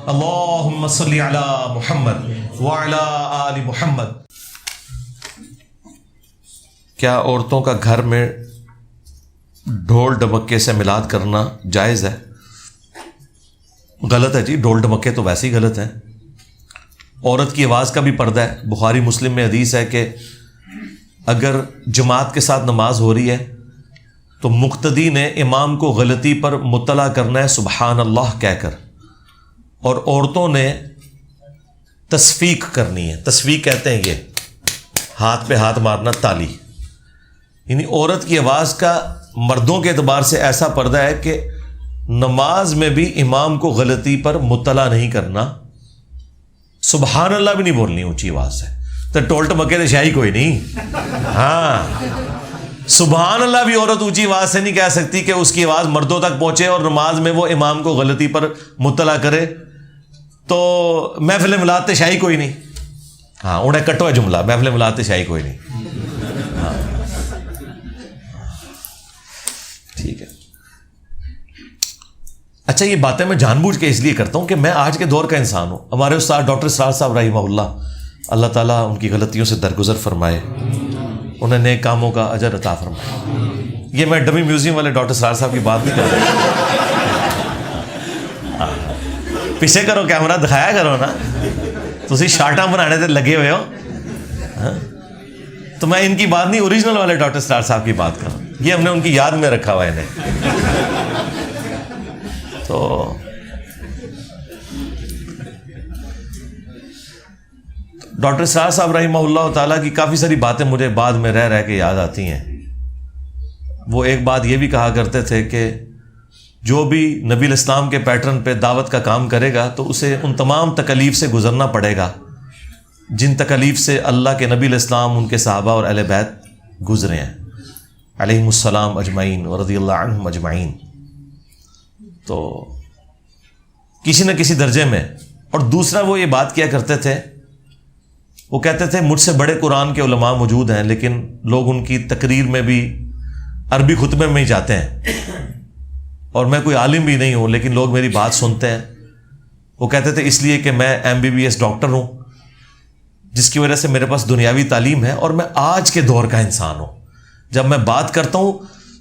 اللہم صلی علی محمد وعلی آل محمد۔ کیا عورتوں کا گھر میں ڈھول ڈمکے سے میلاد کرنا جائز ہے؟ غلط ہے جی، ڈھول ڈمکے تو ویسے ہی غلط ہیں۔ عورت کی آواز کا بھی پردہ ہے۔ بخاری مسلم میں حدیث ہے کہ اگر جماعت کے ساتھ نماز ہو رہی ہے تو مقتدی نے امام کو غلطی پر مطلع کرنا ہے سبحان اللہ کہہ کر، اور عورتوں نے تصفیق کرنی ہے۔ تصفیق کہتے ہیں یہ ہاتھ پہ ہاتھ مارنا، تالی، یعنی عورت کی آواز کا مردوں کے اعتبار سے ایسا پردہ ہے کہ نماز میں بھی امام کو غلطی پر مطلع نہیں کرنا، سبحان اللہ بھی نہیں بولنی اونچی آواز سے، تو ٹول ٹمکے تو شاہی کوئی نہیں۔ ہاں، سبحان اللہ بھی عورت اونچی آواز سے نہیں کہہ سکتی کہ اس کی آواز مردوں تک پہنچے اور نماز میں وہ امام کو غلطی پر مطلع کرے، تو محفل میلاد تے شاہی کوئی نہیں۔ ہاں، انہیں کٹو ہے جملہ، محفل میلاد تے شاہی کوئی نہیں۔ ہاں ٹھیک ہے۔ اچھا، یہ باتیں میں جان بوجھ کے اس لیے کرتا ہوں کہ میں آج کے دور کا انسان ہوں۔ ہمارے استاد ڈاکٹر اسرار صاحب رحمہ اللہ تعالیٰ ان کی غلطیوں سے درگزر فرمائے، انہیں نیک کاموں کا اجر عطا فرمائے۔ یہ میں ڈمی میوزیم والے ڈاکٹر اسرار صاحب کی بات نہیں کر رہا، پیچھے کرو کیمرہ دکھایا کرو نا، تسی شارٹاں بنانے تے لگے ہوئے ہو۔ تو میں ان کی بات نہیں، اوریجنل والے ڈاکٹر اسرار صاحب کی بات کر رہا ہوں۔ یہ ہم نے ان کی یاد میں رکھا ہوا ہے انہیں۔ تو ڈاکٹر اسرار صاحب رحمہ اللہ تعالیٰ کی کافی ساری باتیں مجھے بعد میں رہ رہ کے یاد آتی ہیں۔ وہ ایک بات یہ بھی کہا کرتے تھے کہ جو بھی نبی الاسلام کے پیٹرن پہ دعوت کا کام کرے گا تو اسے ان تمام تکالیف سے گزرنا پڑے گا جن تکالیف سے اللہ کے نبی الاسلام، ان کے صحابہ اور اہل بیت گزرے ہیں علیہم السلام اجمعین ورضی اللہ عنہم اجمعین۔ تو کسی نہ کسی درجے میں۔ اور دوسرا وہ یہ بات کیا کرتے تھے، وہ کہتے تھے مجھ سے بڑے قرآن کے علماء موجود ہیں لیکن لوگ ان کی تقریر میں بھی عربی خطبے میں ہی جاتے ہیں، اور میں کوئی عالم بھی نہیں ہوں لیکن لوگ میری بات سنتے ہیں۔ وہ کہتے تھے اس لیے کہ میں MBBS ڈاکٹر ہوں، جس کی وجہ سے میرے پاس دنیاوی تعلیم ہے، اور میں آج کے دور کا انسان ہوں۔ جب میں بات کرتا ہوں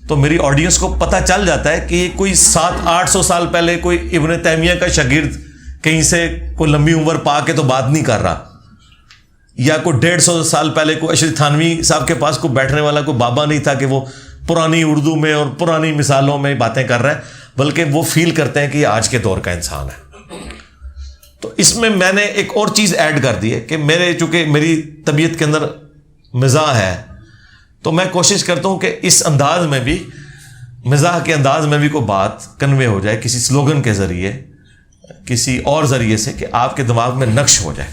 تو میری آڈینس کو پتہ چل جاتا ہے کہ یہ کوئی 700-800 سال پہلے کوئی ابن تیمیہ کا شاگرد کہیں سے کوئی لمبی عمر پا کے تو بات نہیں کر رہا، یا کوئی 150 سال پہلے کوئی اشرف تھانوی صاحب کے پاس کوئی بیٹھنے والا کوئی بابا نہیں تھا کہ وہ پرانی اردو میں اور پرانی مثالوں میں باتیں کر رہا ہے، بلکہ وہ فیل کرتے ہیں کہ یہ آج کے دور کا انسان ہے۔ تو اس میں میں نے ایک اور چیز ایڈ کر دی ہے کہ چونکہ میری طبیعت کے اندر مزاح ہے، تو میں کوشش کرتا ہوں کہ اس انداز میں بھی، مزاح کے انداز میں بھی کوئی بات کنوے ہو جائے کسی سلوگن کے ذریعے، کسی اور ذریعے سے، کہ آپ کے دماغ میں نقش ہو جائے۔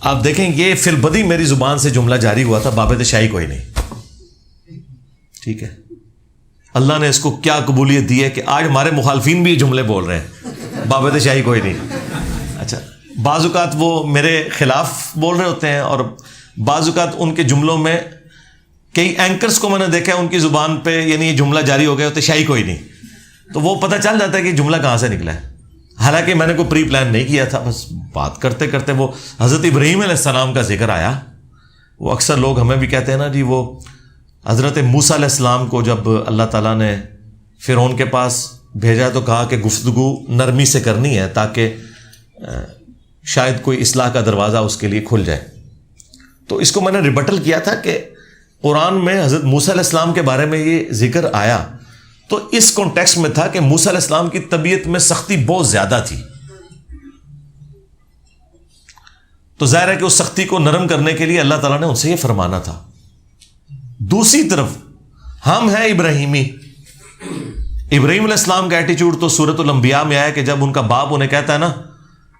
آپ دیکھیں یہ فی البدی میری زبان سے جملہ جاری ہوا تھا، بابت شاہی کوئی نہیں، ٹھیک ہے۔ اللہ نے اس کو کیا قبولیت دی ہے کہ آج ہمارے مخالفین بھی یہ جملے بول رہے ہیں، بابت شاہی کوئی نہیں۔ اچھا، بعض اوقات وہ میرے خلاف بول رہے ہوتے ہیں، اور بعض اوقات ان کے جملوں میں کئی اینکرز کو میں نے دیکھا ہے ان کی زبان پہ، یعنی یہ جملہ جاری ہو گیا ہوتا ہے شاہی کوئی نہیں، تو وہ پتہ چل جاتا ہے کہ جملہ کہاں سے نکلا ہے۔ حالانکہ میں نے کوئی پری پلان نہیں کیا تھا، بس بات کرتے کرتے وہ حضرت ابراہیم علیہ السلام کا ذکر آیا۔ وہ اکثر لوگ ہمیں بھی کہتے ہیں نا جی، وہ حضرت موسیٰ علیہ السلام کو جب اللہ تعالیٰ نے فرعون کے پاس بھیجا تو کہا کہ گفتگو نرمی سے کرنی ہے تاکہ شاید کوئی اصلاح کا دروازہ اس کے لیے کھل جائے۔ تو اس کو میں نے ریبٹل کیا تھا کہ قرآن میں حضرت موسیٰ علیہ السلام کے بارے میں یہ ذکر آیا تو اس کانٹیکسٹ میں تھا کہ موسیٰ علیہ السلام کی طبیعت میں سختی بہت زیادہ تھی، تو ظاہر ہے کہ اس سختی کو نرم کرنے کے لیے اللہ تعالیٰ نے ان سے یہ فرمانا تھا۔ دوسری طرف ہم ہیں ابراہیمی، ابراہیم علیہ السلام کا ایٹیچیوڈ تو سورۃ الانبیاء میں آیا کہ جب ان کا باپ انہیں کہتا ہے نا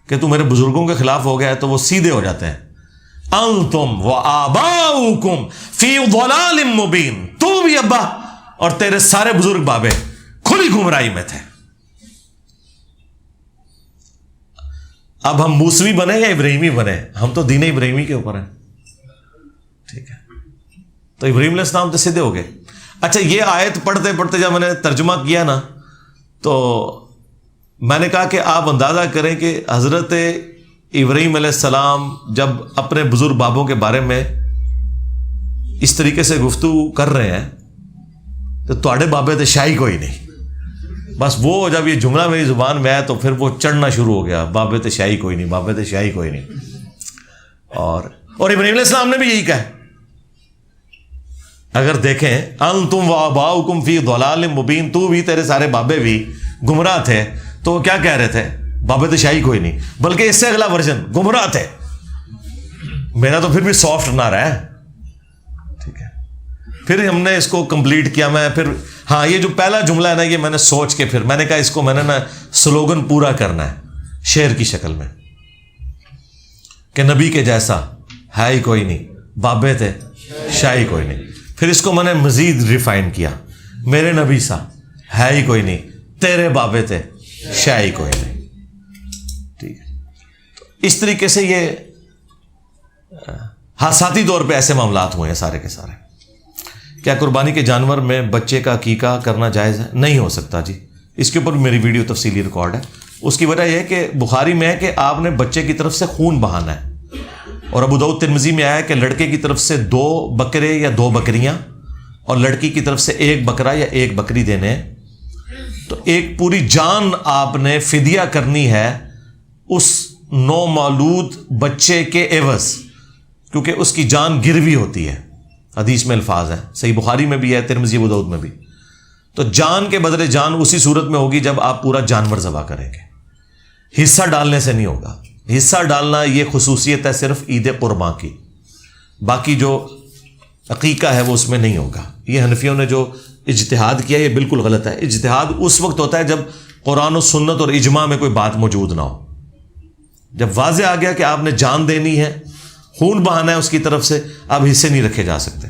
کہ تو میرے بزرگوں کے خلاف ہو گیا ہے، تو وہ سیدھے ہو جاتے ہیں، انتم وآباؤکم فی ضلال مبین، تو بھی ابا اور تیرے سارے بزرگ بابے کھلی گمراہی میں تھے۔ اب ہم موسوی بنے یا ابراہیمی بنے، ہم تو دین ابراہیمی کے اوپر ہیں، ٹھیک ہے۔ تو ابراہیم علیہ السلام تو سیدھے ہو گئے۔ اچھا، یہ آیت پڑھتے پڑھتے جب میں نے ترجمہ کیا نا تو میں نے کہا کہ آپ اندازہ کریں کہ حضرت ابراہیم علیہ السلام جب اپنے بزرگ بابوں کے بارے میں اس طریقے سے گفتگو کر رہے ہیں تو تواڈے بابے تے شاہی کوئی نہیں. بس وہ جب یہ جملہ میری زبان میں آیا تو پھر وہ چڑھنا شروع ہو گیا, بابے تے شاہی کوئی نہیں, بابے تے شاہی کوئی نہیں. اور ابراہیم علیہ السلام نے بھی یہی کہا. اگر دیکھیں انتم وآباؤکم فی ضلال مبین, تو بھی تیرے سارے بابے بھی گمراہ تھے, تو کیا کہہ رہے تھے؟ بابے تے شاہی کوئی نہیں, بلکہ اس سے اگلا ورژن گمراہ تھے. میرا تو پھر بھی سافٹ نہ رہا ہے. ٹھیک ہے, پھر ہم نے اس کو کمپلیٹ کیا. میں پھر ہاں یہ جو پہلا جملہ ہے نا, یہ میں نے سوچ کے پھر میں نے کہا اس کو میں نے نا سلوگن پورا کرنا ہے شعر کی شکل میں کہ نبی کے جیسا ہے ہی کوئی نہیں, بابے تھے شاہی کوئی نہیں. پھر اس کو میں نے مزید ریفائن کیا, میرے نبی سا ہے ہی کوئی نہیں, تیرے بابے تھے شاہی کوئی نہیں. ٹھیک ہے, اس طریقے سے یہ حادثاتی طور پہ ایسے معاملات ہوئے ہیں سارے کے سارے. کیا قربانی کے جانور میں بچے کا عقیقہ کرنا جائز ہے؟ نہیں ہو سکتا جی. اس کے اوپر میری ویڈیو تفصیلی ریکارڈ ہے. اس کی وجہ یہ ہے کہ بخاری میں ہے کہ آپ نے بچے کی طرف سے خون بہانا ہے, اور ابو داؤد ترمذی میں آیا ہے کہ لڑکے کی طرف سے 2 بکرے یا 2 بکریاں اور لڑکی کی طرف سے 1 بکرا یا 1 بکری دینے ہیں. تو ایک پوری جان آپ نے فدیہ کرنی ہے اس نومولود بچے کے عوض, کیونکہ اس کی جان گروی ہوتی ہے. حدیث میں الفاظ ہیں, صحیح بخاری میں بھی ہے, ترمذی ابو داؤد میں بھی. تو جان کے بدلے جان اسی صورت میں ہوگی جب آپ پورا جانور ذبح کریں گے. حصہ ڈالنے سے نہیں ہوگا. حصہ ڈالنا یہ خصوصیت ہے صرف عید قرباں کی, باقی جو عقیقہ ہے وہ اس میں نہیں ہوگا. یہ حنفیوں نے جو اجتہاد کیا یہ بالکل غلط ہے. اجتہاد اس وقت ہوتا ہے جب قرآن و سنت اور اجماع میں کوئی بات موجود نہ ہو. جب واضح آ گیا کہ آپ نے جان دینی ہے, خون بہانا ہے اس کی طرف سے, اب حصے نہیں رکھے جا سکتے.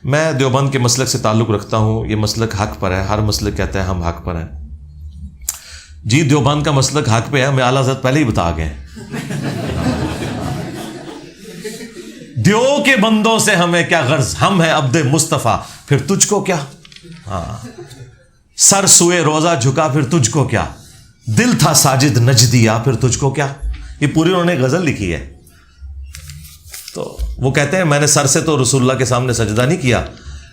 میں دیوبند کے مسلک سے تعلق رکھتا ہوں. یہ مسلک حق پر ہے, ہر مسلک کہتا ہے ہم حق پر ہیں. جی دیوبند کا مسلک حق پہ ہے, ہمیں اعلیٰ حضرت پہلے ہی بتا گئے. دیو کے بندوں سے ہمیں کیا غرض, ہم ہیں عبد مصطفیٰ, پھر تجھ کو کیا. ہاں, سر سوئے روزہ جھکا, پھر تجھ کو کیا. دل تھا ساجد نجدیا, پھر تجھ کو کیا. یہ پوری انہوں نے غزل لکھی ہے. تو وہ کہتے ہیں میں نے سر سے تو رسول اللہ کے سامنے سجدہ نہیں کیا,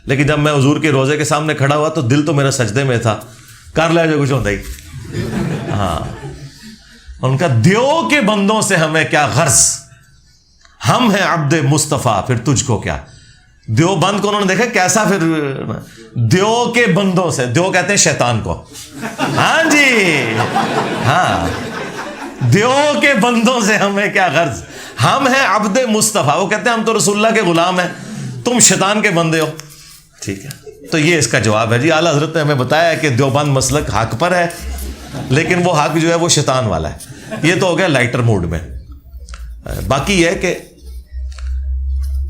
لیکن جب میں حضور کے روزے کے سامنے کھڑا ہوا تو دل تو میرا سجدے میں تھا. کر لیا جو کچھ ہوتا ہی. ہاں, ان کا دیو کے بندوں سے ہمیں کیا غرض, ہم ہیں عبد مصطفیٰ, پھر تجھ کو کیا. دیو بند کو انہوں نے دیکھا کیسا, پھر دیو کے بندوں سے, دیو کہتے ہیں شیطان کو. ہاں جی, ہاں, دیو کے بندوں سے ہمیں کیا غرض, ہم ہیں عبد مصطفیٰ. وہ کہتے ہیں ہم تو رسول اللہ کے غلام ہیں, تم شیطان کے بندے ہو. ٹھیک ہے, تو یہ اس کا جواب ہے جی. اعلیٰ حضرت نے ہمیں بتایا ہے کہ دیوبند مسلک حق پر ہے, لیکن وہ حق جو ہے وہ شیطان والا ہے. یہ تو ہو گیا لائٹر موڈ میں. باقی یہ ہے کہ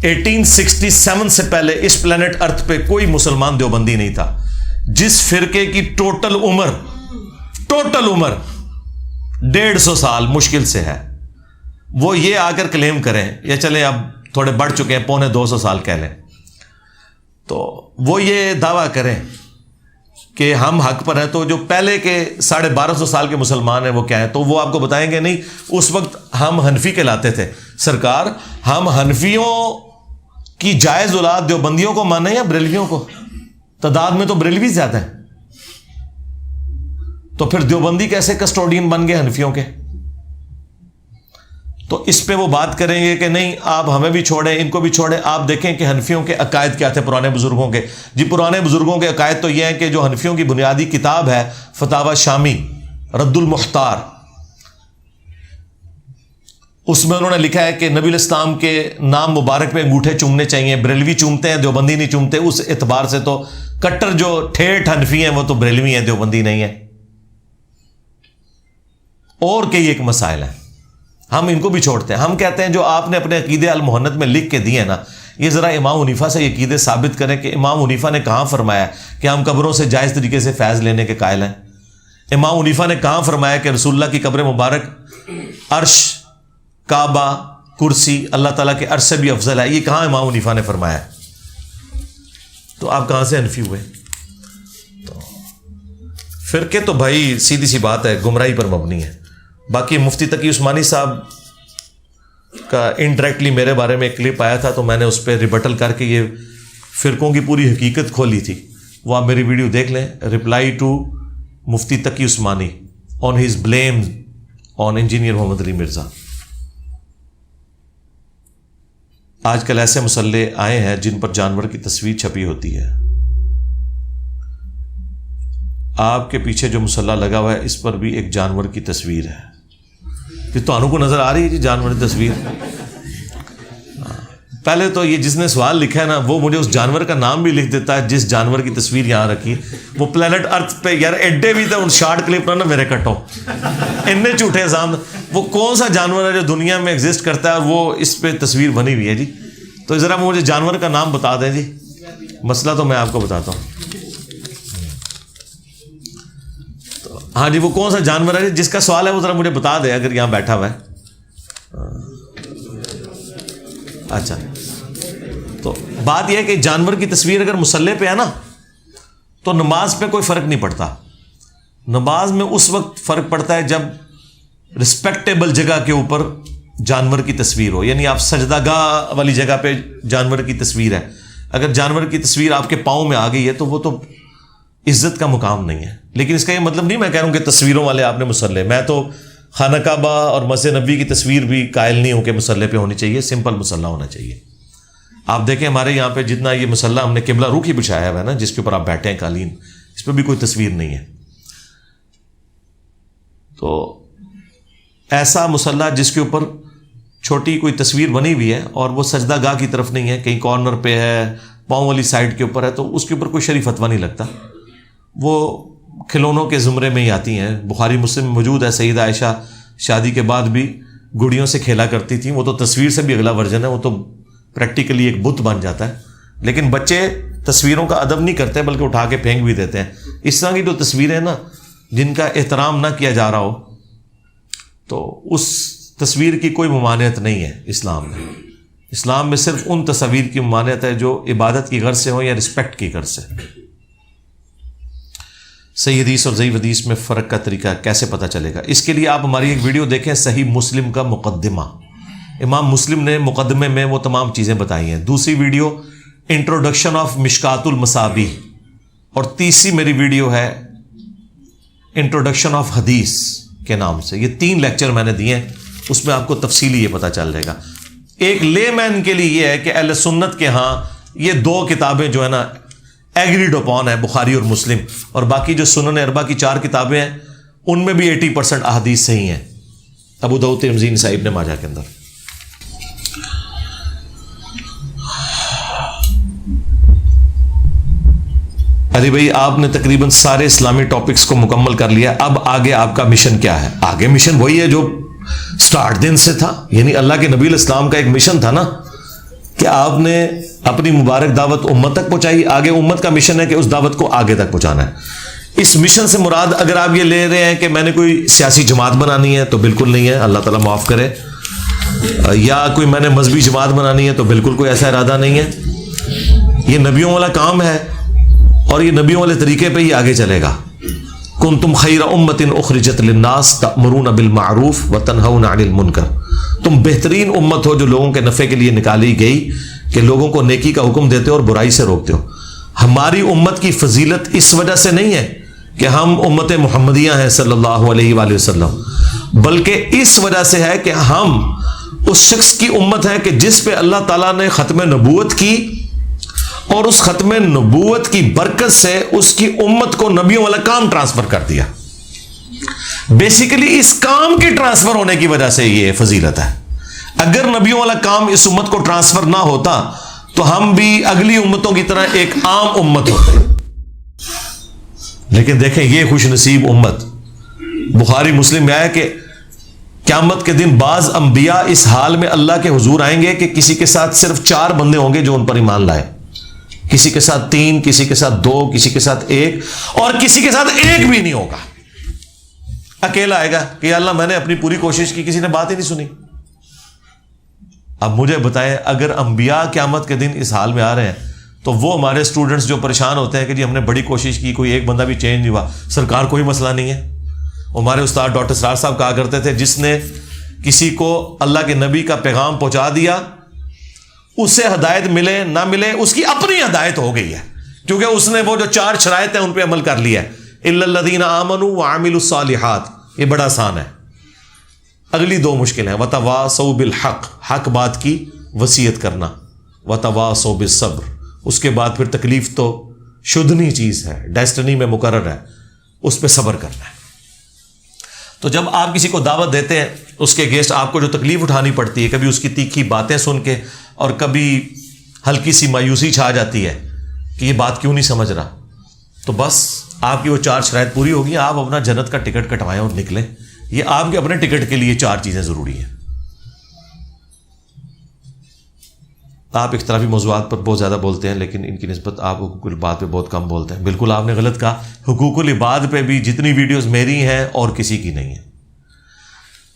1867 سے پہلے اس پلانٹ ارتھ پہ کوئی مسلمان دیوبندی نہیں تھا. جس فرقے کی ٹوٹل عمر 150 سال مشکل سے ہے, وہ یہ آ کر کلیم کریں, یا چلیں اب تھوڑے بڑھ چکے ہیں, 250 سال کہہ لیں, تو وہ یہ دعویٰ کریں کہ ہم حق پر ہیں. تو جو پہلے کے 1250 سال کے مسلمان ہیں وہ کیا ہیں, تو وہ آپ کو بتائیں گے نہیں اس وقت ہم حنفی کہلاتے تھے. سرکار, ہم حنفیوں کی جائز اولاد دیوبندیوں کو مانیں یا بریلویوں کو؟ تعداد میں تو بریلوی زیادہ ہیں, تو پھر دیوبندی کیسے کسٹوڈین بن گئے حنفیوں کے؟ تو اس پہ وہ بات کریں گے کہ نہیں آپ ہمیں بھی چھوڑیں ان کو بھی چھوڑیں. آپ دیکھیں کہ حنفیوں کے عقائد کیا تھے پرانے بزرگوں کے. جی پرانے بزرگوں کے عقائد تو یہ ہیں کہ جو حنفیوں کی بنیادی کتاب ہے فتاوی شامی رد المختار, اس میں انہوں نے لکھا ہے کہ نبی الاسلام کے نام مبارک پہ انگوٹھے چومنے چاہیے. بریلوی چومتے ہیں, دیوبندی نہیں چومتے. اس اعتبار سے تو کٹر جو ٹھیٹھ حنفی ہیں وہ تو بریلوی ہیں, دیوبندی نہیں ہے. اور کئی ایک مسائل ہیں, ہم ان کو بھی چھوڑتے ہیں. ہم کہتے ہیں جو آپ نے اپنے عقیدے المحنت میں لکھ کے دیے ہیں نا, یہ ذرا امام حنیفہ سے یہ عقیدے ثابت کریں کہ امام حنیفہ نے کہاں فرمایا کہ ہم قبروں سے جائز طریقے سے فیض لینے کے قائل ہیں. امام حنیفہ نے کہاں فرمایا کہ رسول اللہ کی قبر مبارک عرش, کعبہ, کرسی اللہ تعالیٰ کے عرش سے بھی افضل ہے؟ یہ کہاں امام حنیفہ نے فرمایا ہے؟ تو آپ کہاں سے حنفی ہوئے؟ تو فرقے تو بھائی سیدھی سی بات ہے گمراہی پر مبنی ہے. باقی مفتی تقی عثمانی صاحب کا انڈائریکٹلی میرے بارے میں ایک کلپ آیا تھا تو میں نے اس پہ ریبٹل کر کے یہ فرقوں کی پوری حقیقت کھولی تھی. وہ آپ میری ویڈیو دیکھ لیں, reply to Mufti Taqi Usmani on his blame on engineer Muhammad Ali Mirza. آج کل ایسے مسلح آئے ہیں جن پر جانور کی تصویر چھپی ہوتی ہے. آپ کے پیچھے جو مسلح لگا ہوا ہے اس پر بھی ایک جانور کی تصویر ہے. کہ تو کو نظر آ رہی ہے جی جانور کی تصویر؟ پہلے تو یہ جس نے سوال لکھا ہے نا وہ مجھے اس جانور کا نام بھی لکھ دیتا ہے جس جانور کی تصویر یہاں رکھی. وہ پلانٹ ارتھ پہ یار ایڈے بھی تھے ان شارٹ کلپ نہ میرے کٹو اتنے جھوٹے الزام. وہ کون سا جانور ہے جو دنیا میں ایگزسٹ کرتا ہے اور وہ اس پہ تصویر بنی ہوئی ہے جی؟ تو ذرا مجھے جانور کا نام بتا دیں جی. مسئلہ تو میں آپ کو بتاتا ہوں. ہاں جی, وہ کون سا جانور ہے جس کا سوال ہے وہ ذرا مجھے بتا دے اگر یہاں بیٹھا ہوا ہے. اچھا, تو بات یہ ہے کہ جانور کی تصویر اگر مسلح پہ ہے نا تو نماز پہ کوئی فرق نہیں پڑتا. نماز میں اس وقت فرق پڑتا ہے جب رسپیکٹیبل جگہ کے اوپر جانور کی تصویر ہو, یعنی آپ سجدہ گاہ والی جگہ پہ جانور کی تصویر ہے. اگر جانور کی تصویر آپ کے پاؤں میں آ گئی ہے تو وہ تو عزت کا مقام نہیں ہے. لیکن اس کا یہ مطلب نہیں میں کہہ رہا ہوں کہ تصویروں والے آپ نے مسلح. میں تو خانہ کعبہ اور مسجد نبوی کی تصویر بھی قائل نہیں ہوں کہ مسلح پہ ہونی چاہیے, سمپل مسلح ہونا چاہیے. آپ دیکھیں ہمارے یہاں پہ جتنا یہ مسلح ہم نے قبلہ روخی بچھایا ہوا ہے نا جس کے اوپر آپ بیٹھے ہیں قالین, اس پہ بھی کوئی تصویر نہیں ہے. تو ایسا مسلح جس کے اوپر چھوٹی کوئی تصویر بنی ہوئی ہے اور وہ سجدہ گاہ کی طرف نہیں ہے, کہیں کارنر پہ ہے, پاؤں والی سائڈ کے اوپر ہے, تو اس کے اوپر کوئی شریف فتویٰ نہیں لگتا. وہ کھلونوں کے زمرے میں ہی آتی ہیں. بخاری مسلم میں موجود ہے, سیدہ عائشہ شادی کے بعد بھی گڑیوں سے کھیلا کرتی تھیں. وہ تو تصویر سے بھی اگلا ورژن ہے, وہ تو پریکٹیکلی ایک بت بن جاتا ہے. لیکن بچے تصویروں کا ادب نہیں کرتے بلکہ اٹھا کے پھینک بھی دیتے ہیں. اس طرح کی جو تصویریں نا جن کا احترام نہ کیا جا رہا ہو تو اس تصویر کی کوئی ممانعت نہیں ہے اسلام میں. اسلام میں صرف ان تصاویر کی ممانعت ہے جو عبادت کی غرض سے ہو یا رسپیکٹ کی غرض سے. صحیح حدیث اور ضعیف حدیث میں فرق کا طریقہ کیسے پتہ چلے گا؟ اس کے لیے آپ ہماری ایک ویڈیو دیکھیں, صحیح مسلم کا مقدمہ. امام مسلم نے مقدمے میں وہ تمام چیزیں بتائی ہیں. دوسری ویڈیو انٹروڈکشن آف مشکات المصابیح, اور تیسری میری ویڈیو ہے انٹروڈکشن آف حدیث کے نام سے. یہ 3 لیکچر میں نے دیے ہیں, اس میں آپ کو تفصیلی یہ پتہ چل جائے گا. ایک لے مین کے لیے یہ ہے کہ اہل سنت کے ہاں یہ 2 کتابیں جو ہے نا ایگریڈ اپون ہے, بخاری اور مسلم, اور باقی جو سنن اربع کی 4 کتابیں ہیں ان میں بھی 80% احادیث صحیح ہیں, ابو داؤد, ترمذی, نسائی, ابن ماجہ کے اندر. علی بھائی آپ نے تقریباً سارے اسلامی ٹاپکس کو مکمل کر لیا, اب آگے آپ کا مشن کیا ہے؟ آگے مشن وہی ہے جو سٹارٹ دن سے تھا, یعنی اللہ کے نبی الاسلام کا ایک مشن تھا نا کہ آپ نے اپنی مبارک دعوت امت تک پہنچائی. آگے امت کا مشن ہے کہ اس دعوت کو آگے تک پہنچانا ہے. اس مشن سے مراد اگر آپ یہ لے رہے ہیں کہ میں نے کوئی سیاسی جماعت بنانی ہے تو بالکل نہیں ہے, اللہ تعالیٰ معاف کرے. یا کوئی میں نے مذہبی جماعت بنانی ہے تو بالکل کوئی ایسا ارادہ نہیں ہے. یہ نبیوں والا کام ہے اور یہ نبیوں والے طریقے پہ ہی آگے چلے گا. کنتم خیر امت اخرجت للناس تأمرون بالمعروف وتنہون عن المنکر, تم بہترین امت ہو جو لوگوں کے نفع کے لیے نکالی گئی کہ لوگوں کو نیکی کا حکم دیتے ہو اور برائی سے روکتے ہو. ہماری امت کی فضیلت اس وجہ سے نہیں ہے کہ ہم امت محمدیہ ہیں صلی اللہ علیہ وآلہ وسلم, بلکہ اس وجہ سے ہے کہ ہم اس شخص کی امت ہے کہ جس پہ اللہ تعالیٰ نے ختم نبوت کی, اور اس ختم نبوت کی برکت سے اس کی امت کو نبیوں والا کام ٹرانسفر کر دیا. بیسیکلی اس کام کے ٹرانسفر ہونے کی وجہ سے یہ فضیلت ہے. اگر نبیوں والا کام اس امت کو ٹرانسفر نہ ہوتا تو ہم بھی اگلی امتوں کی طرح ایک عام امت ہوتے. لیکن دیکھیں یہ خوش نصیب امت, بخاری مسلم میں آیا کہ قیامت کے دن بعض انبیاء اس حال میں اللہ کے حضور آئیں گے کہ کسی کے ساتھ صرف 4 بندے ہوں گے جو ان پر ایمان لائے, کسی کے ساتھ 3, کسی کے ساتھ 2, کسی کے ساتھ 1, اور کسی کے ساتھ 1 بھی نہیں ہوگا. اکیلا آئے گا کہ اللہ میں نے اپنی پوری کوشش کی, کسی نے بات ہی نہیں سنی. اب مجھے بتائیں اگر انبیاء قیامت کے دن اس حال میں آ رہے ہیں تو وہ ہمارے اسٹوڈنٹس جو پریشان ہوتے ہیں کہ جی ہم نے بڑی کوشش کی, کوئی ایک بندہ بھی چینج نہیں ہوا. سرکار کوئی مسئلہ نہیں ہے. ہمارے استاد ڈاکٹر سراج صاحب کہا کرتے تھے جس نے کسی کو اللہ کے نبی کا پیغام پہنچا دیا, اسے ہدایت ملے نہ ملے اس کی اپنی ہدایت ہو گئی ہے, کیونکہ اس نے وہ جو 4 شرائط ہیں ان پہ عمل کر لیا ہے. الا الذین آمنوا وعملوا الصالحات, یہ بڑا آسان ہے. اگلی 2 مشکل ہیں, وتواصوا بالحق, حق بات کی وصیت کرنا, وتواصوا بالصبر, اس کے بعد پھر تکلیف تو شدنی چیز ہے, ڈیسٹنی میں مقرر ہے, اس پہ صبر کرنا ہے. تو جب آپ کسی کو دعوت دیتے ہیں, اس کے اگینسٹ آپ کو جو تکلیف اٹھانی پڑتی ہے, کبھی اس کی تیکھی باتیں سن کے اور کبھی ہلکی سی مایوسی چھا جاتی ہے کہ یہ بات کیوں نہیں سمجھ رہا, تو بس آپ کی وہ 4 شرائط پوری ہوگی, آپ اپنا جنت کا ٹکٹ کٹوائیں اور نکلیں. یہ آپ کے اپنے ٹکٹ کے لیے 4 چیزیں ضروری ہیں. آپ اختلافی موضوعات پر بہت زیادہ بولتے ہیں, لیکن ان کی نسبت آپ حقوق العباد پہ بہت کم بولتے ہیں. بالکل آپ نے غلط کہا. حقوق العباد پہ بھی جتنی ویڈیوز میری ہیں اور کسی کی نہیں ہیں.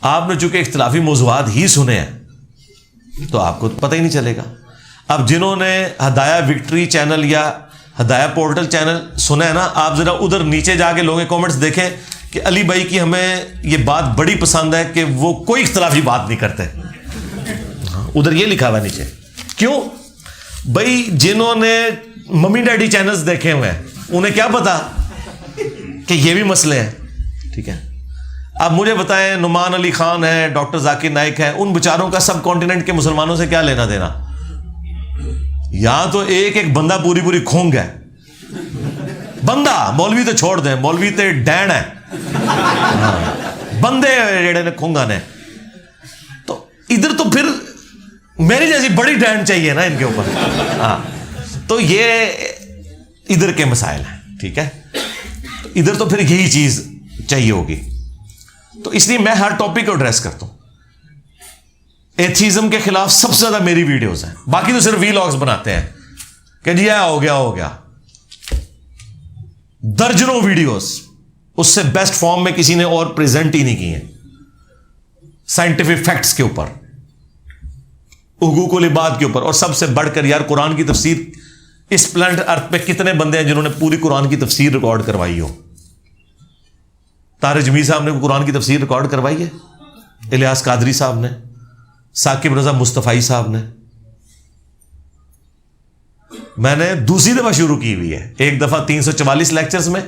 آپ نے چونکہ اختلافی موضوعات ہی سنے ہیں تو آپ کو پتہ ہی نہیں چلے گا. اب جنہوں نے ہدایہ وکٹری چینل یا ہدایہ پورٹل چینل سنا ہے نا, آپ ذرا ادھر نیچے جا کے لوگوں کے کامنٹس دیکھیں کہ علی بھائی کی ہمیں یہ بات بڑی پسند ہے کہ وہ کوئی اختلافی بات نہیں کرتے. ادھر یہ لکھا ہوا نیچے. کیوں بھائی؟ جنہوں نے ممی ڈیڈی چینلز دیکھے ہوئے ہیں انہیں کیا پتا کہ یہ بھی مسئلے ہیں. ٹھیک ہے, اب مجھے بتائیں, نعمان علی خان ہے, ڈاکٹر ذاکر نائک ہے, ان بیچاروں کا سب کانٹیننٹ کے مسلمانوں سے کیا لینا دینا؟ یہاں تو ایک بندہ پوری کھونگ ہے. بندہ, مولوی تو چھوڑ دیں, مولوی تو ڈین ہے, بندے جڑے نے کھونگا نے. تو ادھر تو پھر میری جیسی بڑی ڈین چاہیے نا ان کے اوپر. ہاں, تو یہ ادھر کے مسائل ہیں. ٹھیک ہے, ادھر تو پھر یہی چیز چاہیے ہوگی. تو اس لیے میں ہر ٹاپک کو ایڈریس کرتا ہوں. ایتھیزم کے خلاف سب سے زیادہ میری ویڈیوز ہیں, باقی تو صرف ویلاگز بناتے ہیں کہ جی ہو گیا. درجنوں ویڈیوز اس سے بیسٹ فارم میں کسی نے اور پریزنٹ ہی نہیں کی ہیں, سائنٹیفک فیکٹس کے اوپر, حقوق العباد کے اوپر. اور سب سے بڑھ کر یار قرآن کی تفسیر, اس پلانٹ ارتھ پہ کتنے بندے ہیں جنہوں نے پوری قرآن کی تفسیر ریکارڈ کروائی ہو؟ طارق جمیل صاحب نے قرآن کی تفسیر ریکارڈ کروائی ہے, الیاس قادری صاحب نے, ثاقب رضا مصطفی صاحب نے. میں نے دوسری دفعہ شروع کی ہوئی ہے. ایک دفعہ 344 لیکچرز میں,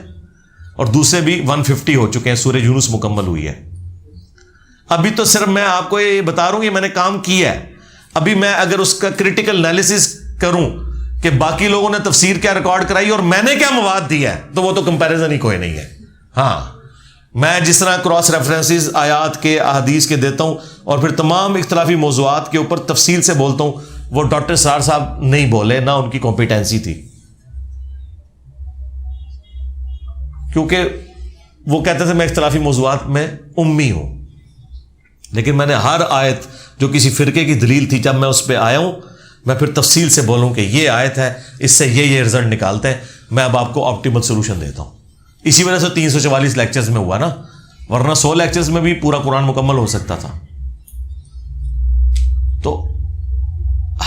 اور دوسرے بھی 150 ہو چکے ہیں. سورہ یونس مکمل ہوئی ہے. ابھی تو صرف میں آپ کو یہ بتا رہا ہوں کہ میں نے کام کیا ہے. ابھی میں اگر اس کا کریٹیکل انالیسس کروں کہ باقی لوگوں نے تفسیر کیا ریکارڈ کرائی اور میں نے کیا مواد دیا ہے, تو وہ تو کمپیریزن ہی کوئی نہیں ہے. ہاں, میں جس طرح کراس ریفرنسز آیات کے, احادیث کے دیتا ہوں اور پھر تمام اختلافی موضوعات کے اوپر تفصیل سے بولتا ہوں, وہ ڈاکٹر سرار صاحب نہیں بولے, نہ ان کی کمپیٹنسی تھی. کیونکہ وہ کہتے تھے میں اختلافی موضوعات میں امی ہوں, لیکن میں نے ہر آیت جو کسی فرقے کی دلیل تھی, جب میں اس پہ آیا ہوں, میں پھر تفصیل سے بولوں کہ یہ آیت ہے, اس سے یہ رزلٹ نکالتے ہیں. میں اب آپ کو آپٹیمل سولوشن دیتا ہوں. اسی وجہ سے 344 لیکچرز میں ہوا نا, ورنہ 100 لیکچرز میں بھی پورا قرآن مکمل ہو سکتا تھا. تو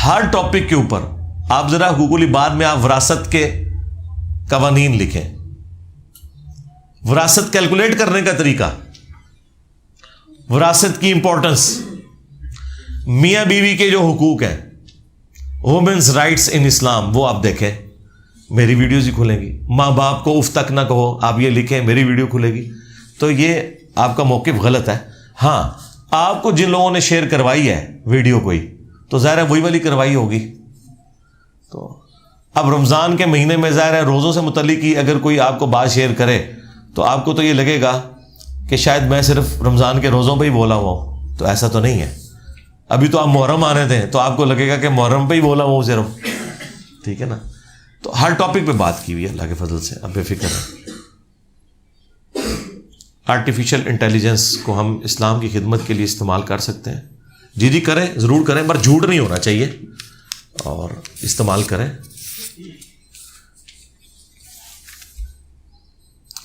ہر ٹاپک کے اوپر آپ ذرا حقوق العباد میں آپ وراثت کے قوانین لکھیں, وراثت کیلکولیٹ کرنے کا طریقہ, وراثت کی امپورٹنس, میاں بیوی کے جو حقوق ہیں, وومنز رائٹس ان اسلام, وہ آپ دیکھیں, میری ویڈیوز ہی کھلیں گی. ماں باپ کو اف تک نہ کہو, آپ یہ لکھیں, میری ویڈیو کھلے گی. تو یہ آپ کا موقف غلط ہے. ہاں, آپ کو جن لوگوں نے شیئر کروائی ہے ویڈیو کوئی, تو ظاہر ہے وہی والی کروائی ہوگی. تو اب رمضان کے مہینے میں ظاہر ہے روزوں سے متعلق ہی اگر کوئی آپ کو بات شیئر کرے تو آپ کو تو یہ لگے گا کہ شاید میں صرف رمضان کے روزوں پہ ہی بولا ہوا ہوں. تو ایسا تو نہیں ہے. ابھی تو آپ محرم آنے دیں تو آپ کو لگے گا کہ محرم پہ ہی بولا ہوا ہوں صرف. ٹھیک ہے نا. تو ہر ٹاپک پہ بات کی ہوئی ہے اللہ کے فضل سے, اب بے فکر ہے. آرٹیفیشل انٹیلیجنس کو ہم اسلام کی خدمت کے لیے استعمال کر سکتے ہیں. جی کریں, ضرور کریں, پر جھوٹ نہیں ہونا چاہیے, اور استعمال کریں.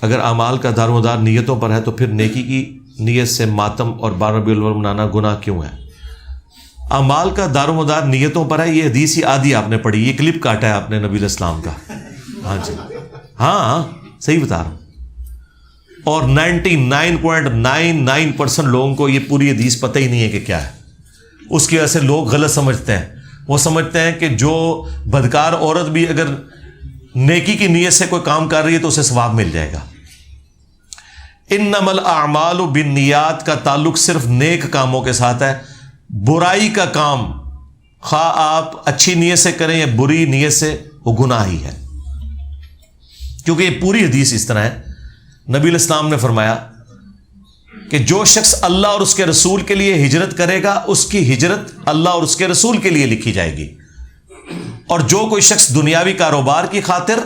اگر اعمال کا دار و مدار نیتوں پر ہے تو پھر نیکی کی نیت سے ماتم اور 12 ربیع الاول منانا گناہ کیوں ہے؟ اعمال کا دار و مدار نیتوں پر ہے. یہ حدیث ہی آدھی آپ نے پڑھی, یہ کلپ کاٹا ہے آپ نے نبی علیہ السلام کا. ہاں جی, ہاں صحیح بتا رہا ہوں. اور 99.99% لوگوں کو یہ پوری حدیث پتہ ہی نہیں ہے کہ کیا ہے. اس کی وجہ سے لوگ غلط سمجھتے ہیں. وہ سمجھتے ہیں کہ جو بدکار عورت بھی اگر نیکی کی نیت سے کوئی کام کر رہی ہے تو اسے ثواب مل جائے گا. انما الاعمال بالنیات کا تعلق صرف نیک کاموں کے ساتھ ہے. برائی کا کام خواہ آپ اچھی نیت سے کریں یا بری نیت سے, وہ گناہ ہی ہے. کیونکہ یہ پوری حدیث اس طرح ہے. نبی علیہ السلام نے فرمایا کہ جو شخص اللہ اور اس کے رسول کے لیے ہجرت کرے گا اس کی ہجرت اللہ اور اس کے رسول کے لیے لکھی جائے گی. اور جو کوئی شخص دنیاوی کاروبار کی خاطر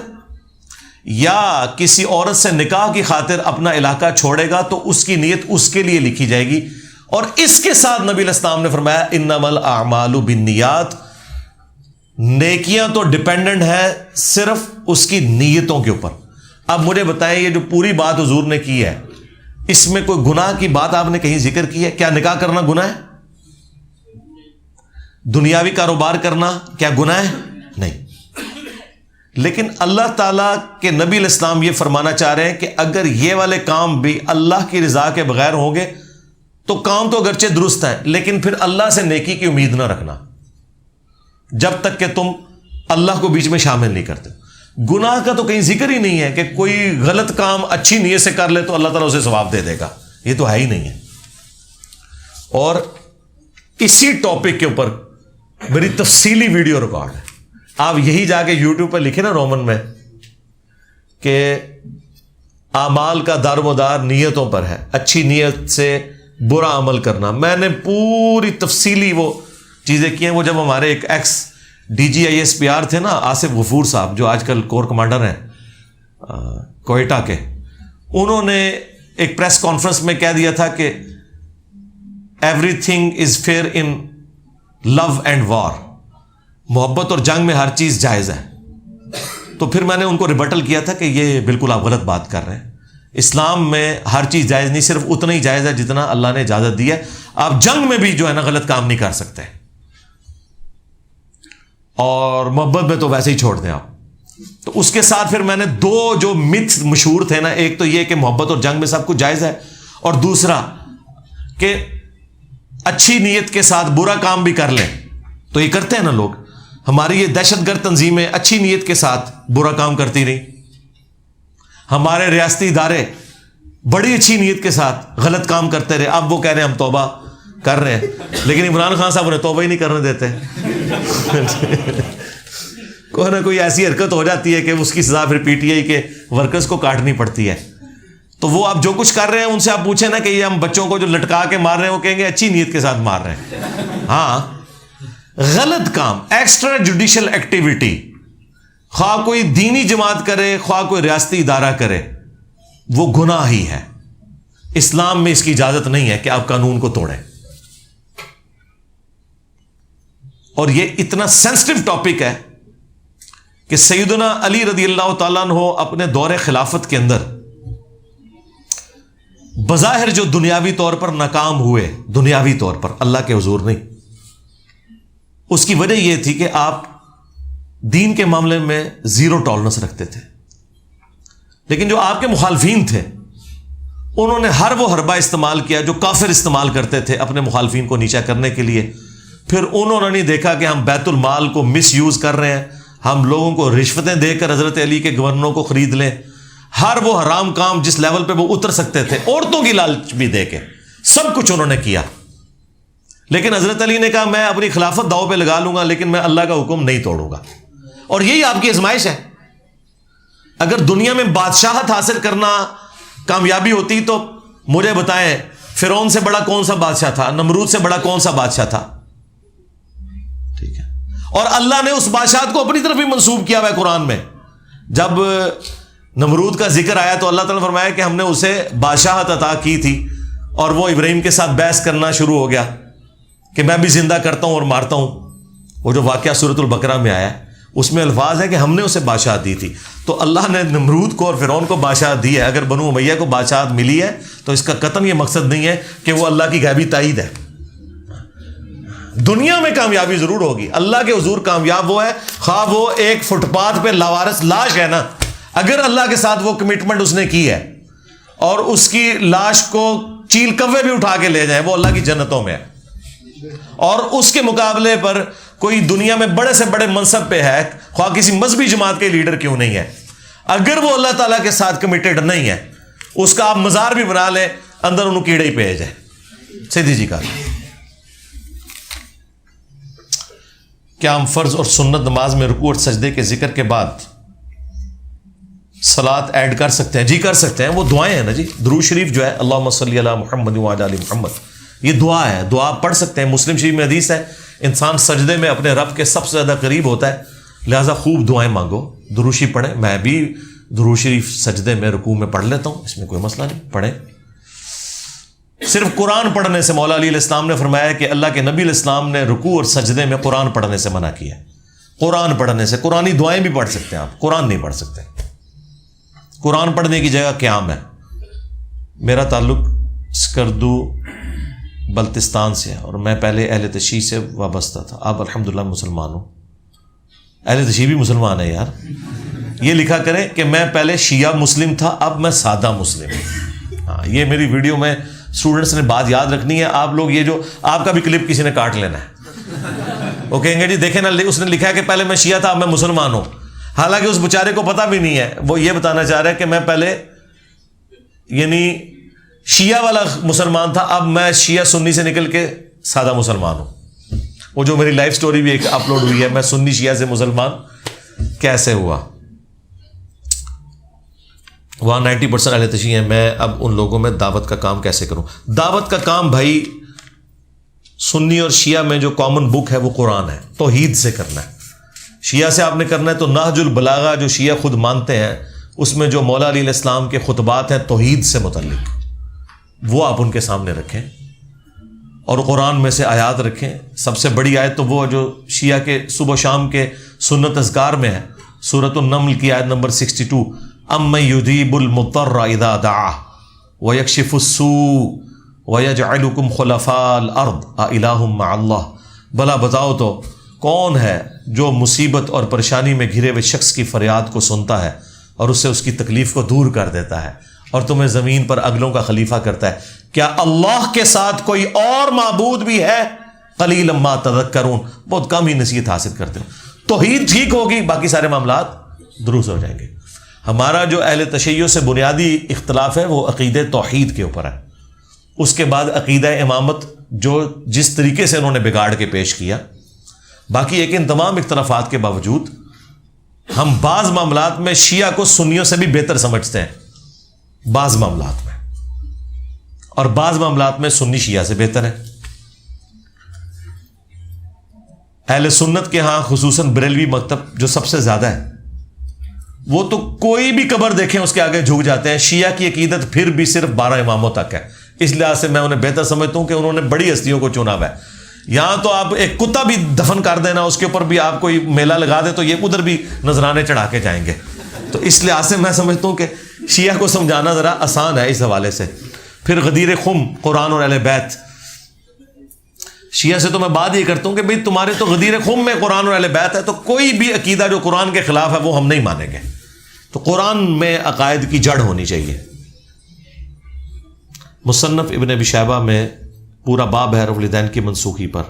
یا کسی عورت سے نکاح کی خاطر اپنا علاقہ چھوڑے گا تو اس کی نیت اس کے لیے لکھی جائے گی. اور اس کے ساتھ نبی علیہ السلام نے فرمایا انما الاعمال بالنیات, نیکیاں تو ڈیپینڈنٹ ہے صرف اس کی نیتوں کے اوپر. اب مجھے بتائیں یہ جو پوری بات حضور نے کی ہے اس میں کوئی گناہ کی بات آپ نے کہیں ذکر کی ہے؟ کیا نکاح کرنا گناہ ہے؟ دنیاوی کاروبار کرنا کیا گناہ ہے؟ نہیں. لیکن اللہ تعالیٰ کے نبی علیہ السلام یہ فرمانا چاہ رہے ہیں کہ اگر یہ والے کام بھی اللہ کی رضا کے بغیر ہوں گے تو کام تو اگرچہ درست ہے لیکن پھر اللہ سے نیکی کی امید نہ رکھنا جب تک کہ تم اللہ کو بیچ میں شامل نہیں کرتے. گناہ کا تو کہیں ذکر ہی نہیں ہے کہ کوئی غلط کام اچھی نیت سے کر لے تو اللہ تعالیٰ اسے ثواب دے دے گا. یہ تو ہے ہی نہیں ہے. اور اسی ٹاپک کے اوپر میری تفصیلی ویڈیو ریکارڈ ہے. آپ یہی جا کے یوٹیوب پہ لکھیں نا رومن میں کہ اعمال کا دار و مدار نیتوں پر ہے, اچھی نیت سے برا عمل کرنا. میں نے پوری تفصیلی وہ چیزیں کی ہیں. وہ جب ہمارے ایک ایکس DGISPR تھے نا, آصف غفور صاحب, جو آج کل کور کمانڈر ہیں کوئٹہ کے, انہوں نے ایک پریس کانفرنس میں کہہ دیا تھا کہ everything is fair in love and war, محبت اور جنگ میں ہر چیز جائز ہے. تو پھر میں نے ان کو ریبٹل کیا تھا کہ یہ بالکل آپ غلط بات کر رہے ہیں. اسلام میں ہر چیز جائز نہیں, صرف اتنا ہی جائز ہے جتنا اللہ نے اجازت دی ہے. آپ جنگ میں بھی جو ہے نا غلط کام نہیں کر سکتے, اور محبت میں تو ویسے ہی چھوڑ دیں آپ. تو اس کے ساتھ پھر میں نے دو جو متھ مشہور تھے نا, ایک تو یہ کہ محبت اور جنگ میں سب کچھ جائز ہے, اور دوسرا کہ اچھی نیت کے ساتھ برا کام بھی کر لیں. تو یہ کرتے ہیں نا لوگ. ہماری یہ دہشت گرد تنظیمیں اچھی نیت کے ساتھ برا کام کرتی رہی. ہمارے ریاستی ادارے بڑی اچھی نیت کے ساتھ غلط کام کرتے رہے. اب وہ کہہ رہے ہیں ہم توبہ کر رہے ہیں, لیکن عمران خان صاحب انہیں توبہ ہی نہیں کرنے دیتے. کوئی نہ کوئی ایسی حرکت ہو جاتی ہے کہ اس کی سزا پھر PTI کے ورکرز کو کاٹنی پڑتی ہے. تو وہ آپ جو کچھ کر رہے ہیں ان سے آپ پوچھیں نا کہ یہ ہم بچوں کو جو لٹکا کے مار رہے ہیں, وہ کہیں گے اچھی نیت کے ساتھ مار رہے ہیں. ہاں, غلط کام, ایکسٹرا جوڈیشل ایکٹیویٹی, خواہ کوئی دینی جماعت کرے خواہ کوئی ریاستی ادارہ کرے, وہ گناہ ہی ہے. اسلام میں اس کی اجازت نہیں ہے کہ آپ قانون کو توڑیں. اور یہ اتنا سینسٹیو ٹاپک ہے کہ سیدنا علی رضی اللہ تعالیٰ عنہ اپنے دور خلافت کے اندر بظاہر جو دنیاوی طور پر ناکام ہوئے, دنیاوی طور پر, اللہ کے حضور نہیں, اس کی وجہ یہ تھی کہ آپ دین کے معاملے میں زیرو ٹالرنس رکھتے تھے. لیکن جو آپ کے مخالفین تھے انہوں نے ہر وہ حربہ استعمال کیا جو کافر استعمال کرتے تھے اپنے مخالفین کو نیچا کرنے کے لیے. پھر انہوں نے نہیں دیکھا کہ ہم بیت المال کو مس یوز کر رہے ہیں, ہم لوگوں کو رشوتیں دے کر حضرت علی کے گورنروں کو خرید لیں. ہر وہ حرام کام جس لیول پہ وہ اتر سکتے تھے, عورتوں کی لالچ بھی دے کے, سب کچھ انہوں نے کیا. لیکن حضرت علی نے کہا میں اپنی خلافت داؤ پہ لگا لوں گا لیکن میں اللہ کا حکم نہیں توڑوں گا. اور یہی آپ کی آزمائش ہے. اگر دنیا میں بادشاہت حاصل کرنا کامیابی ہوتی تو مجھے بتائیں فرعون سے بڑا کون سا بادشاہ تھا, نمرود سے بڑا کون سا بادشاہ تھا؟ ٹھیک ہے. اور اللہ نے اس بادشاہت کو اپنی طرف ہی منسوب کیا ہوا ہے قرآن میں. جب نمرود کا ذکر آیا تو اللہ تعالیٰ نے فرمایا کہ ہم نے اسے بادشاہت عطا کی تھی اور وہ ابراہیم کے ساتھ بحث کرنا شروع ہو گیا کہ میں بھی زندہ کرتا ہوں اور مارتا ہوں. وہ جو واقعہ سورۃ البقرہ میں آیا اس میں الفاظ ہے کہ ہم نے اسے بادشاہت دی تھی. تو اللہ نے نمرود کو اور فرعون کو بادشاہت دی ہے. اگر بنو امیہ کو بادشاہت ملی ہے تو اس کا قطعاً یہ مقصد نہیں ہے کہ وہ اللہ کی غیبی تائید ہے. دنیا میں کامیابی ضرور ہوگی. اللہ کے حضور کامیاب وہ ہے خواہ وہ ایک فٹ پاتھ پہ لاوارث لاش ہے نا, اگر اللہ کے ساتھ وہ کمٹمنٹ اس نے کی ہے اور اس کی لاش کو چیل کوے بھی اٹھا کے لے جائیں, وہ اللہ کی جنتوں میں ہے. اور اس کے مقابلے پر کوئی دنیا میں بڑے سے بڑے منصب پہ ہے, خواہ کسی مذہبی جماعت کے لیڈر کیوں نہیں ہے, اگر وہ اللہ تعالیٰ کے ساتھ کمیٹڈ نہیں ہے, اس کا آپ مزار بھی بنا لیں, اندر انہوں کیڑے ہی پہ جائے. سیدھی جی کہا, کیا ہم فرض اور سنت نماز میں رکوع اور سجدے کے ذکر کے بعد صلاۃ ایڈ کر سکتے ہیں؟ جی کر سکتے ہیں. وہ دعائیں ہیں نا جی, درود شریف جو ہے اللہم صلی علی محمد وعلی آل محمد, یہ دعا ہے, دعا پڑھ سکتے ہیں. مسلم شریف میں حدیث ہے انسان سجدے میں اپنے رب کے سب سے زیادہ قریب ہوتا ہے, لہٰذا خوب دعائیں مانگو, درود شریف پڑھیں. میں بھی درود شریف سجدے میں رکوع میں پڑھ لیتا ہوں, اس میں کوئی مسئلہ نہیں, پڑھیں. صرف قرآن پڑھنے سے مولا علی علیہ السلام نے فرمایا کہ اللہ کے نبی علیہ السلام نے رکوع اور سجدے میں قرآن پڑھنے سے منع کیا. قرآن پڑھنے سے, قرآنی دعائیں بھی پڑھ سکتے ہیں آپ, قرآن نہیں پڑھ سکتے. قرآن پڑھنے کی جگہ قیام ہے. میرا تعلق سکردو بلتستان سے ہے اور میں پہلے اہل تشیع سے وابستہ تھا, اب الحمدللہ مسلمان ہوں. اہل تشیع بھی مسلمان ہے یار, یہ لکھا کریں کہ میں پہلے شیعہ مسلم تھا, اب میں سادہ مسلم ہوں. ہاں, یہ میری ویڈیو میں اسٹوڈنٹس نے بات یاد رکھنی ہے. آپ لوگ یہ جو آپ کا بھی کلپ کسی نے کاٹ لینا ہے, وہ کہیں گے جی دیکھیں نا اس نے لکھا ہے کہ پہلے میں شیعہ تھا اب میں مسلمان ہوں, حالانکہ اس بیچارے کو پتہ بھی نہیں ہے. وہ یہ بتانا چاہ رہا ہے کہ میں پہلے یعنی شیعہ والا مسلمان تھا, اب میں شیعہ سنی سے نکل کے سادہ مسلمان ہوں. وہ جو میری لائف سٹوری بھی ایک اپلوڈ ہوئی ہے, میں سنی شیعہ سے مسلمان کیسے ہوا. وہاں 90% اہل تشیع ہیں. میں اب ان لوگوں میں دعوت کا کام کیسے کروں؟ دعوت کا کام بھائی سنی اور شیعہ میں جو کامن بک ہے وہ قرآن ہے, توحید سے کرنا ہے. شیعہ سے آپ نے کرنا ہے تو نہج البلاغہ جو شیعہ خود مانتے ہیں, اس میں جو مولا علی علیہ السلام کے خطبات ہیں توحید سے متعلق, وہ آپ ان کے سامنے رکھیں اور قرآن میں سے آیات رکھیں. سب سے بڑی آیت تو وہ جو شیعہ کے صبح و شام کے سنت اذکار میں ہے, سورۃ النمل کی آیت نمبر 62, امن یجیب المضطر اذا دعاہ ویکشف السوء ویجعلکم خلفاء الارض االہ مع اللہ. بھلا بتاؤ تو کون ہے جو مصیبت اور پریشانی میں گھرے ہوئے شخص کی فریاد کو سنتا ہے اور اس سے اس کی تکلیف کو دور کر دیتا ہے اور تمہیں زمین پر اگلوں کا خلیفہ کرتا ہے؟ کیا اللہ کے ساتھ کوئی اور معبود بھی ہے؟ قلیلا ما تذکرون, بہت کم ہی نصیحت حاصل کرتے ہو. توحید ٹھیک ہوگی, باقی سارے معاملات درست ہو جائیں گے. ہمارا جو اہل تشیع سے بنیادی اختلاف ہے وہ عقیدہ توحید کے اوپر ہے. اس کے بعد عقیدہ امامت جو جس طریقے سے انہوں نے بگاڑ کے پیش کیا. باقی ایک ان تمام اختلافات کے باوجود ہم بعض معاملات میں شیعہ کو سنیوں سے بھی بہتر سمجھتے ہیں, بعض معاملات میں, اور بعض معاملات میں سنی شیعہ سے بہتر ہے. اہل سنت کے ہاں خصوصاً بریلوی مکتب جو سب سے زیادہ ہے, وہ تو کوئی بھی قبر دیکھیں اس کے آگے جھک جاتے ہیں. شیعہ کی عقیدت پھر بھی صرف 12 اماموں تک ہے. اس لحاظ سے میں انہیں بہتر سمجھتا ہوں کہ انہوں نے بڑی ہستیوں کو چنا ہوا ہے. یہاں تو آپ ایک کتا بھی دفن کر دینا, اس کے اوپر بھی آپ کوئی میلہ لگا دے تو یہ ادھر بھی نذرانے چڑھا کے جائیں گے. تو اس لحاظ سے میں سمجھتا ہوں کہ شیعہ کو سمجھانا ذرا آسان ہے اس حوالے سے. پھر غدیر خم قرآن اور اہل بیت, شیعہ سے تو میں بات یہ کرتا ہوں کہ بھئی تمہارے تو غدیر خم میں قرآن اور اہل بیت ہے, تو کوئی بھی عقیدہ جو قرآن کے خلاف ہے وہ ہم نہیں مانیں گے. تو قرآن میں عقائد کی جڑ ہونی چاہیے. مصنف ابن ابی شیبہ میں پورا باب ہے رفع الیدین کی منسوخی پر.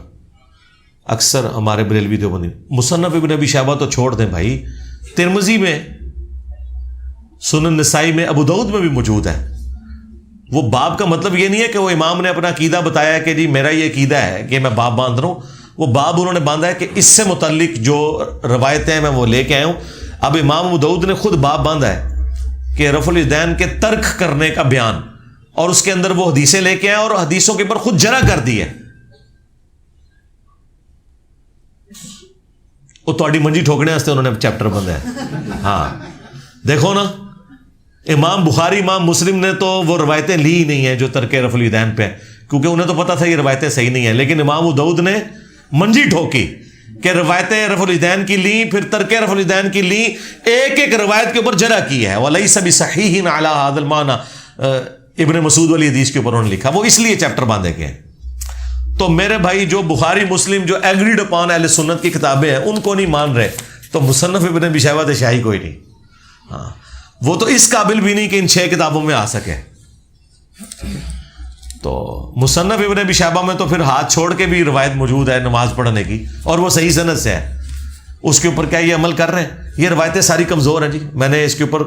اکثر ہمارے بریلوی دیوبندی مصنف ابن ابی شیبہ تو چھوڑ دیں بھائی, ترمذی میں, سنن نسائی میں, ابو داؤد میں بھی موجود ہے. وہ باب کا مطلب یہ نہیں ہے کہ وہ امام نے اپنا عقیدہ بتایا کہ جی میرا یہ عقیدہ ہے کہ میں باب باندھ رہا ہوں. وہ باب انہوں نے باندھا ہے کہ اس سے متعلق جو روایتیں ہیں میں وہ لے کے آیا ہوں. اب امام ابو داؤد نے خود باب باندھا ہے کہ رفع الیدین کے ترک کرنے کا بیان, اور اس کے اندر وہ حدیثیں لے کے آئے اور حدیثوں کے اوپر خود جرح کر دی ہے. وہ تھوڑی منجی ٹھوکنے واسطے انہوں نے چیپٹر بندھا ہے. ہاں دیکھو نا, امام بخاری امام مسلم نے تو وہ روایتیں لی ہی نہیں ہیں جو ترک رفع الیدین پہ, کیونکہ انہیں تو پتا تھا یہ روایتیں صحیح نہیں ہیں. لیکن امام ابو داؤد نے منجی ٹھوکی کہ روایتیں رفع الیدین کی لی, پھر ترک رفع الیدین کی لی, ایک ایک روایت کے اوپر جرح کی ہے. وَلَيْسَ بِصَحِيحٍ عَلَىٰ هَٰذَا الْمَعْنَىٰ, ابن مسعود والی حدیث کے اوپر انہوں نے لکھا. وہ اس لیے چیپٹر باندھے گئے. تو میرے بھائی جو بخاری مسلم جو ایگریڈ اپان اہل سنت کی کتابیں ہیں ان کو نہیں مان رہے تو مصنف ابن ابی شیبہ تو شاہی کوئی نہیں. ہاں وہ تو اس قابل بھی نہیں کہ ان 6 کتابوں میں آ سکے. تو مصنف ابن ابی شیبہ میں تو پھر ہاتھ چھوڑ کے بھی روایت موجود ہے نماز پڑھنے کی, اور وہ صحیح سند سے ہے. اس کے اوپر کیا یہ عمل کر رہے ہیں؟ یہ روایتیں ساری کمزور ہیں جی. میں نے اس کے اوپر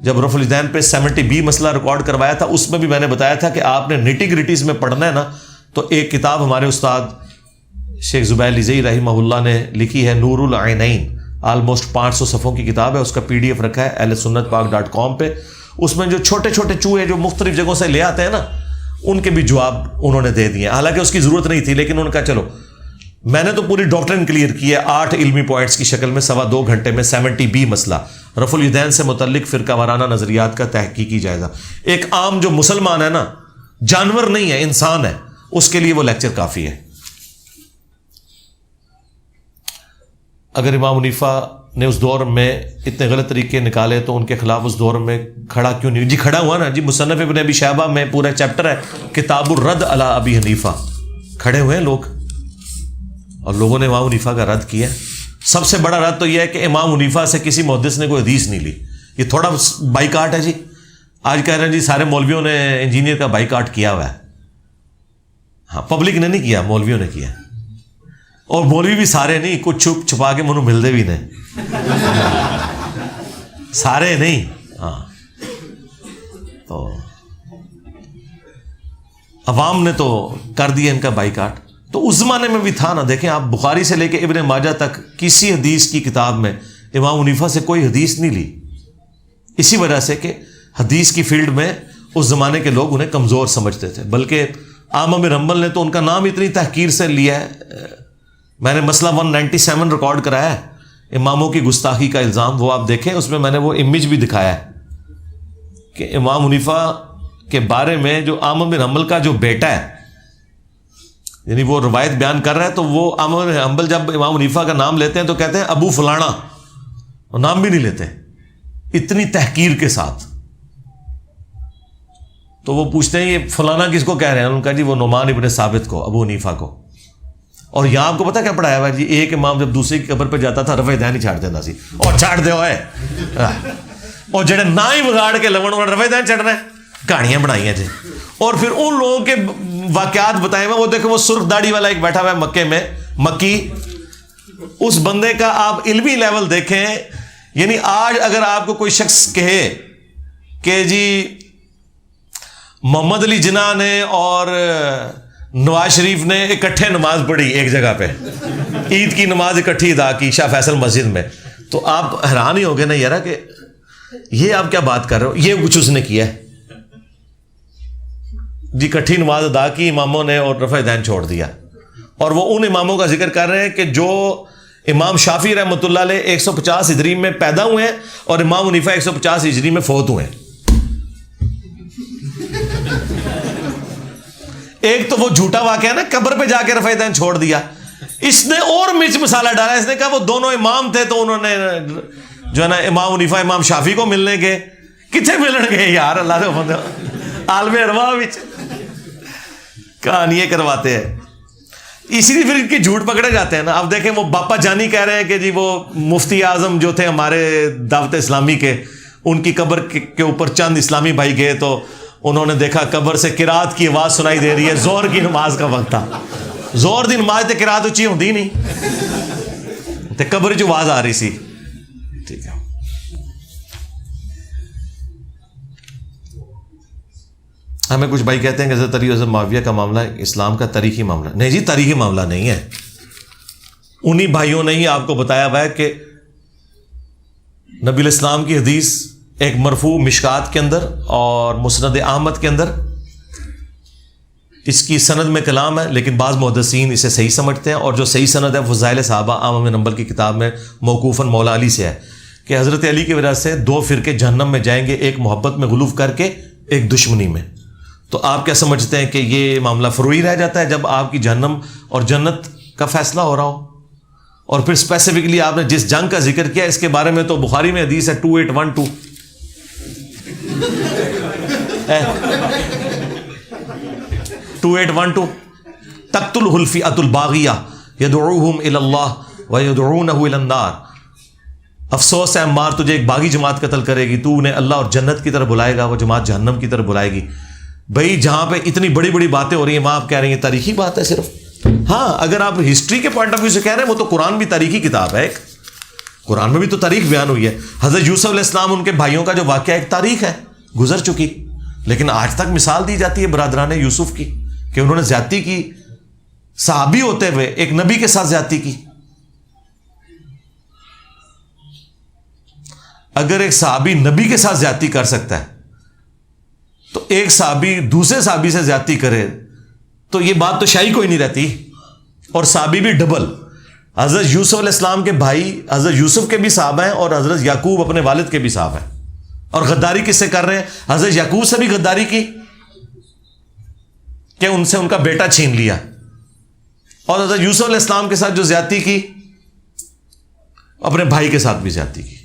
جب رفع الیدین پہ 70B مسئلہ ریکارڈ کروایا تھا اس میں بھی میں نے بتایا تھا کہ آپ نے نیٹی گریٹیز میں پڑھنا ہے نا تو ایک کتاب ہمارے استاد شیخ زبیر لزئی رحمہ اللہ نے لکھی ہے, نور العینین, آلموسٹ 500 صفحوں کی کتاب ہے. اس کا PDF رکھا ہے ahlsunnatpak.com پہ. اس میں جو چھوٹے چھوٹے چوہے جو مختلف جگہوں سے لے آتے ہیں نا ان کے بھی جواب انہوں نے دے دیے. حالانکہ اس کی ضرورت نہیں تھی لیکن انہوں نے کہا چلو. میں نے تو پوری ڈاکٹرن کلیئر کی ہے 8 علمی پوائنٹس کی شکل میں 2.25 گھنٹے میں. 70B مسئلہ رفع الیدین سے متعلق فرقہ وارانہ نظریات کا تحقیقی جائزہ. ایک عام جو مسلمان ہے نا, جانور نہیں ہے انسان ہے, اس کے لیے وہ لیکچر کافی ہے. اگر امام حنیفہ نے اس دور میں اتنے غلط طریقے نکالے تو ان کے خلاف اس دور میں کھڑا کیوں نہیں؟ جی کھڑا ہوا نا جی. مصنف ابن ابی شیبہ میں پورا چیپٹر ہے کتاب الرد علی ابی حنیفہ. کھڑے ہوئے ہیں لوگ اور لوگوں نے امام حنیفہ کا رد کیا. سب سے بڑا رد تو یہ ہے کہ امام حنیفہ سے کسی محدث نے کوئی حدیث نہیں لی. یہ تھوڑا بائیکاٹ ہے جی. آج کہہ رہے ہیں جی سارے مولویوں نے انجینئر کا بائیکاٹ کیا ہوا ہے. ہاں پبلک نے نہیں کیا, مولویوں نے کیا. اور مولوی بھی سارے نہیں, کچھ چھپ چھپا کے منہ ملتے بھی نہیں, سارے نہیں. ہاں تو عوام نے تو کر دیا ان کا بائیکاٹ. تو اس زمانے میں بھی تھا نا. دیکھیں آپ بخاری سے لے کے ابن ماجہ تک کسی حدیث کی کتاب میں امام حنیفہ سے کوئی حدیث نہیں لی. اسی وجہ سے کہ حدیث کی فیلڈ میں اس زمانے کے لوگ انہیں کمزور سمجھتے تھے. بلکہ احمد بن حنبل نے تو ان کا نام اتنی تحقیر سے لیا ہے. میں نے مسئلہ 197 ریکارڈ کرایا ہے اماموں کی گستاخی کا الزام. وہ آپ دیکھیں, اس میں میں نے وہ امیج بھی دکھایا ہے کہ امام حنیفہ کے بارے میں جو احمد بن حنبل کا جو بیٹا ہے, یعنی وہ روایت بیان کر رہا ہے تو وہ احمد بن حنبل جب امام حنیفہ کا نام لیتے ہیں تو کہتے ہیں ابو فلانا, اور نام بھی نہیں لیتے اتنی تحقیر کے ساتھ. تو وہ پوچھتے ہیں یہ فلانا کس کو کہہ رہے ہیں؟ ان کا جی وہ نعمان ابن ثابت کو, ابو حنیفہ کو. اور یہاں آپ کو پتا کیا پڑھایا ہوا جی؟ ایک امام جب دوسرے کی قبر پہ جاتا تھا رفع دین ہی چھاڑ دینا سی, اور چھاڑ دے ہوئے اور جڑے نہ ہی بگاڑ کے لوڑ انہوں نے رفع دین چڑھ رہے ہیں, کہانیاں بنائی ہیں جی. اور پھر ان لوگوں کے واقعات بتائے ہوئے. وہ دیکھو وہ سرخ داڑھی والا ایک بیٹھا ہوا ہے مکے میں, مکی, اس بندے کا آپ علمی لیول دیکھیں. یعنی آج اگر آپ کو کوئی شخص کہے کہ جی محمد علی جناح نے اور نواز شریف نے اکٹھے نماز پڑھی ایک جگہ پہ, عید کی نماز اکٹھی ادا کی شاہ فیصل مسجد میں, تو آپ حیران ہی ہو گئے نا یار کہ یہ آپ کیا بات کر رہے ہو, یہ کچھ اس نے کیا ہے جی. اکٹھی نماز ادا کی اماموں نے اور رفع دین چھوڑ دیا. اور وہ ان اماموں کا ذکر کر رہے ہیں کہ جو امام شافعی رحمۃ اللہ علیہ 150 ہجری میں پیدا ہوئے ہیں اور امام حنیفہ 150 ہجری میں فوت ہوئے ہیں. ایک تو وہ جھوٹا واقعہ ہے نا, قبر پہ جا کے رفع دین چھوڑ دیا. اس نے اور مرچ مسالہ ڈالا. اس نے کہا وہ دونوں امام تھے تو انہوں نے جو ہے نا امام حنیفہ امام شافعی کو ملنے گئے. کتنے ملن گئے یار, اللہ کے بندے عالم ارواح وچ کہانیاں کرواتے ہیں. اسی لیے پھر ان کے جھوٹ پکڑے جاتے ہیں نا. اب دیکھیں وہ باپا جانی کہہ رہے ہیں کہ جی وہ مفتی اعظم جو تھے ہمارے دعوت اسلامی کے, ان کی قبر کے اوپر چند اسلامی بھائی گئے تو انہوں نے دیکھا قبر سے قرات کی آواز سنائی دے رہی ہے. زہر کی نماز کا وقت تھا, زہر دی نماز تے قرات اچھی ہوندی نہیں تے قبر جو آواز آ رہی سی. ٹھیک ہے, ہمیں کچھ بھائی کہتے ہیں کہ حضرت علی حضرت معاویہ کا معاملہ اسلام کا تاریخی معاملہ. نہیں جی, تاریخی معاملہ نہیں ہے. انہی بھائیوں نے ہی آپ کو بتایا ہوا ہے کہ نبی الاسلام کی حدیث ایک مرفوع مشکات کے اندر اور مسند احمد کے اندر, اس کی سند میں کلام ہے لیکن بعض محدثین اسے صحیح سمجھتے ہیں. اور جو صحیح سند ہے فضائل صحابہ احمد بن حنبل کی کتاب میں موقوفاً مولا علی سے ہے کہ حضرت علی کی وجہ سے 2 فرقے جہنم میں جائیں گے, ایک محبت میں غلوف کر کے, ایک دشمنی میں. تو آپ کیا سمجھتے ہیں کہ یہ معاملہ فروئی رہ جاتا ہے جب آپ کی جہنم اور جنت کا فیصلہ ہو رہا ہو؟ اور پھر اسپیسیفکلی آپ نے جس جنگ کا ذکر کیا اس کے بارے میں تو بخاری میں حدیث ہے 2812 2812 تقتلہ الفئۃ الباغیہ یدعوہم الی اللہ ویدعونہ الی النار. افسوس ہے عمار، تجھے ایک باغی جماعت قتل کرے گی، تو انہیں اللہ اور جنت کی طرف بلائے گا، وہ جماعت جہنم کی طرف بلائے گی. بھائی جہاں پہ اتنی بڑی بڑی باتیں ہو رہی ہیں وہاں آپ کہہ رہے ہیں تاریخی بات ہے صرف. ہاں اگر آپ ہسٹری کے پوائنٹ آف ویو سے کہہ رہے ہیں وہ تو قرآن بھی تاریخی کتاب ہے. ایک قرآن میں بھی تو تاریخ بیان ہوئی ہے. حضرت یوسف علیہ السلام ان کے بھائیوں کا جو واقعہ ایک تاریخ ہے گزر چکی، لیکن آج تک مثال دی جاتی ہے برادران یوسف کی کہ انہوں نے زیادتی کی، صحابی ہوتے ہوئے ایک نبی کے ساتھ زیادتی کی. اگر ایک صحابی نبی کے ساتھ زیادتی کر سکتا ہے تو ایک صحابی دوسرے صحابی سے زیادتی کرے تو یہ بات تو شاہی کوئی نہیں رہتی. اور صحابی بھی ڈبل. حضرت یوسف علیہ السلام کے بھائی حضرت یوسف کے بھی صحابہ ہیں اور حضرت یعقوب اپنے والد کے بھی صحابہ ہیں. اور غداری کس سے کر رہے ہیں؟ حضرت یعقوب سے بھی غداری کی کہ ان سے ان کا بیٹا چھین لیا، اور حضرت یوسف علیہ السلام کے ساتھ جو زیادتی کی اپنے بھائی کے ساتھ بھی زیادتی کی.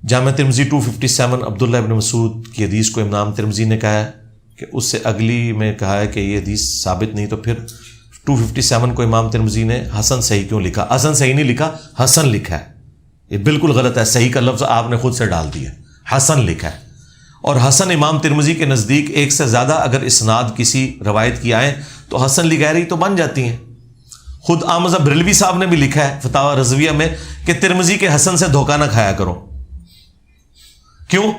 جامع ترمذی 257 عبداللہ ابن مسعود کی حدیث کو امام ترمذی نے کہا ہے کہ اس سے اگلی میں کہا ہے کہ یہ حدیث ثابت نہیں، تو پھر 257 کو امام ترمذی نے حسن صحیح کیوں لکھا؟ حسن صحیح نہیں لکھا، حسن لکھا ہے. یہ بالکل غلط ہے، صحیح کا لفظ آپ نے خود سے ڈال دیا، حسن لکھا ہے. اور حسن امام ترمذی کے نزدیک ایک سے زیادہ اگر اسناد کسی روایت کی آئیں تو حسن لغیری تو بن جاتی ہیں. خود آمزہ بریلوی صاحب نے بھی لکھا ہے فتاوی رضویہ میں کہ ترمذی کے حسن سے دھوکہ نہ کھایا کرو. کیوں؟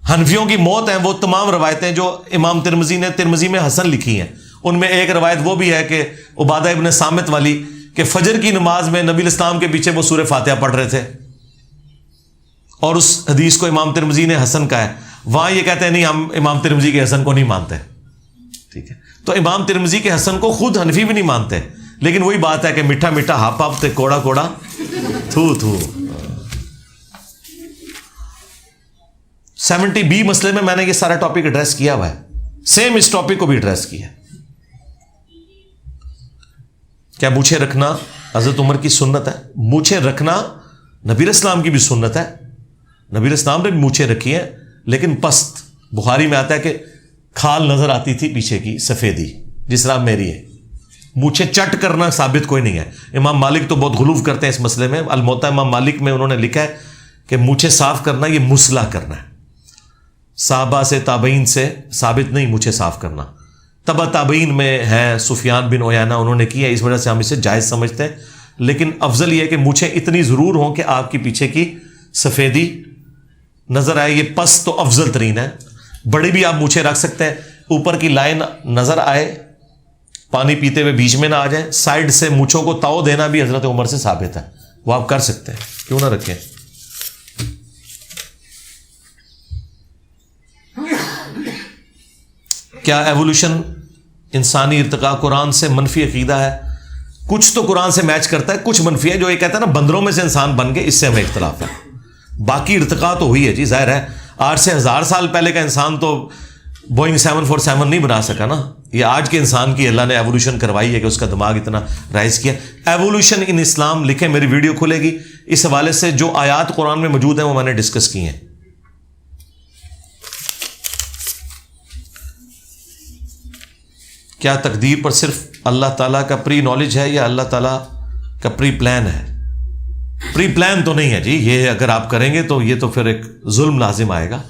حنفیوں کی موت ہے وہ تمام روایتیں جو امام ترمذی نے ترمذی میں حسن لکھی ہیں. ان میں ایک روایت وہ بھی ہے کہ عبادہ ابن صامت والی کہ فجر کی نماز میں نبی الاسلام کے پیچھے وہ سورہ فاتحہ پڑھ رہے تھے، اور اس حدیث کو امام ترمذی نے حسن کہا ہے. وہاں یہ کہتے ہیں نہیں ہم امام ترمذی کے حسن کو نہیں مانتے. ٹھیک ہے، تو امام ترمذی کے حسن کو خود حنفی بھی نہیں مانتے، لیکن وہی بات ہے کہ میٹھا میٹھا ہاپ ہاپ تے کوڑا کوڑا تھو تھو. 70B مسئلے میں میں نے یہ سارا ٹاپک ایڈریس کیا ہوا ہے، سیم اس ٹاپک کو بھی ایڈریس کیا. کیا مونچھیں رکھنا حضرت عمر کی سنت ہے؟ مونچھیں رکھنا نبی اسلام کی بھی سنت ہے. نبی اسلام نے بھی مونچھیں رکھی ہیں لیکن پست. بخاری میں آتا ہے کہ کھال نظر آتی تھی پیچھے کی سفیدی، جس طرح میری ہے. مونچھیں چٹ کرنا ثابت کوئی نہیں ہے. امام مالک تو بہت غلو کرتے ہیں اس مسئلے میں. الموطا امام مالک میں انہوں نے لکھا ہے کہ مونچھیں صاف کرنا یہ مصلح کرنا ہے. صحابہ سے تابعین سے ثابت نہیں مونچھیں صاف کرنا. تبع تابعین میں ہیں سفیان بن عیینہ، انہوں نے کیا، اس وجہ سے ہم اسے جائز سمجھتے ہیں. لیکن افضل یہ ہے کہ مونچھیں اتنی ضرور ہوں کہ آپ کی پیچھے کی سفیدی نظر آئے. یہ پس تو افضل ترین ہے. بڑی بھی آپ مونچھیں رکھ سکتے ہیں، اوپر کی لائن نظر آئے، پانی پیتے ہوئے بیچ میں نہ آ جائیں. سائڈ سے مونچھوں کو تاؤ دینا بھی حضرت عمر سے ثابت ہے، وہ آپ کر سکتے ہیں، کیوں نہ رکھیں. کیا ایوولوشن انسانی ارتقاء قرآن سے منفی عقیدہ ہے؟ کچھ تو قرآن سے میچ کرتا ہے، کچھ منفی ہے. جو یہ کہتا ہے نا بندروں میں سے انسان بن گئے، اس سے ہمیں اختلاف ہے. باقی ارتقاء تو ہوئی ہے جی، ظاہر ہے. 8 سے 1000 سال پہلے کا انسان تو بوئنگ 747 نہیں بنا سکا نا. یہ آج کے انسان کی اللہ نے ایوولوشن کروائی ہے کہ اس کا دماغ اتنا رائز کیا. ایوولوشن ان اسلام لکھیں، میری ویڈیو کھلے گی اس حوالے سے. جو آیات قرآن میں موجود ہیں وہ میں نے ڈسکس کی ہیں. کیا تقدیر پر صرف اللہ تعالیٰ کا پری نالج ہے یا اللہ تعالیٰ کا پری پلان ہے؟ پری پلان تو نہیں ہے جی. یہ اگر آپ کریں گے تو یہ تو پھر ایک ظلم لازم آئے گا.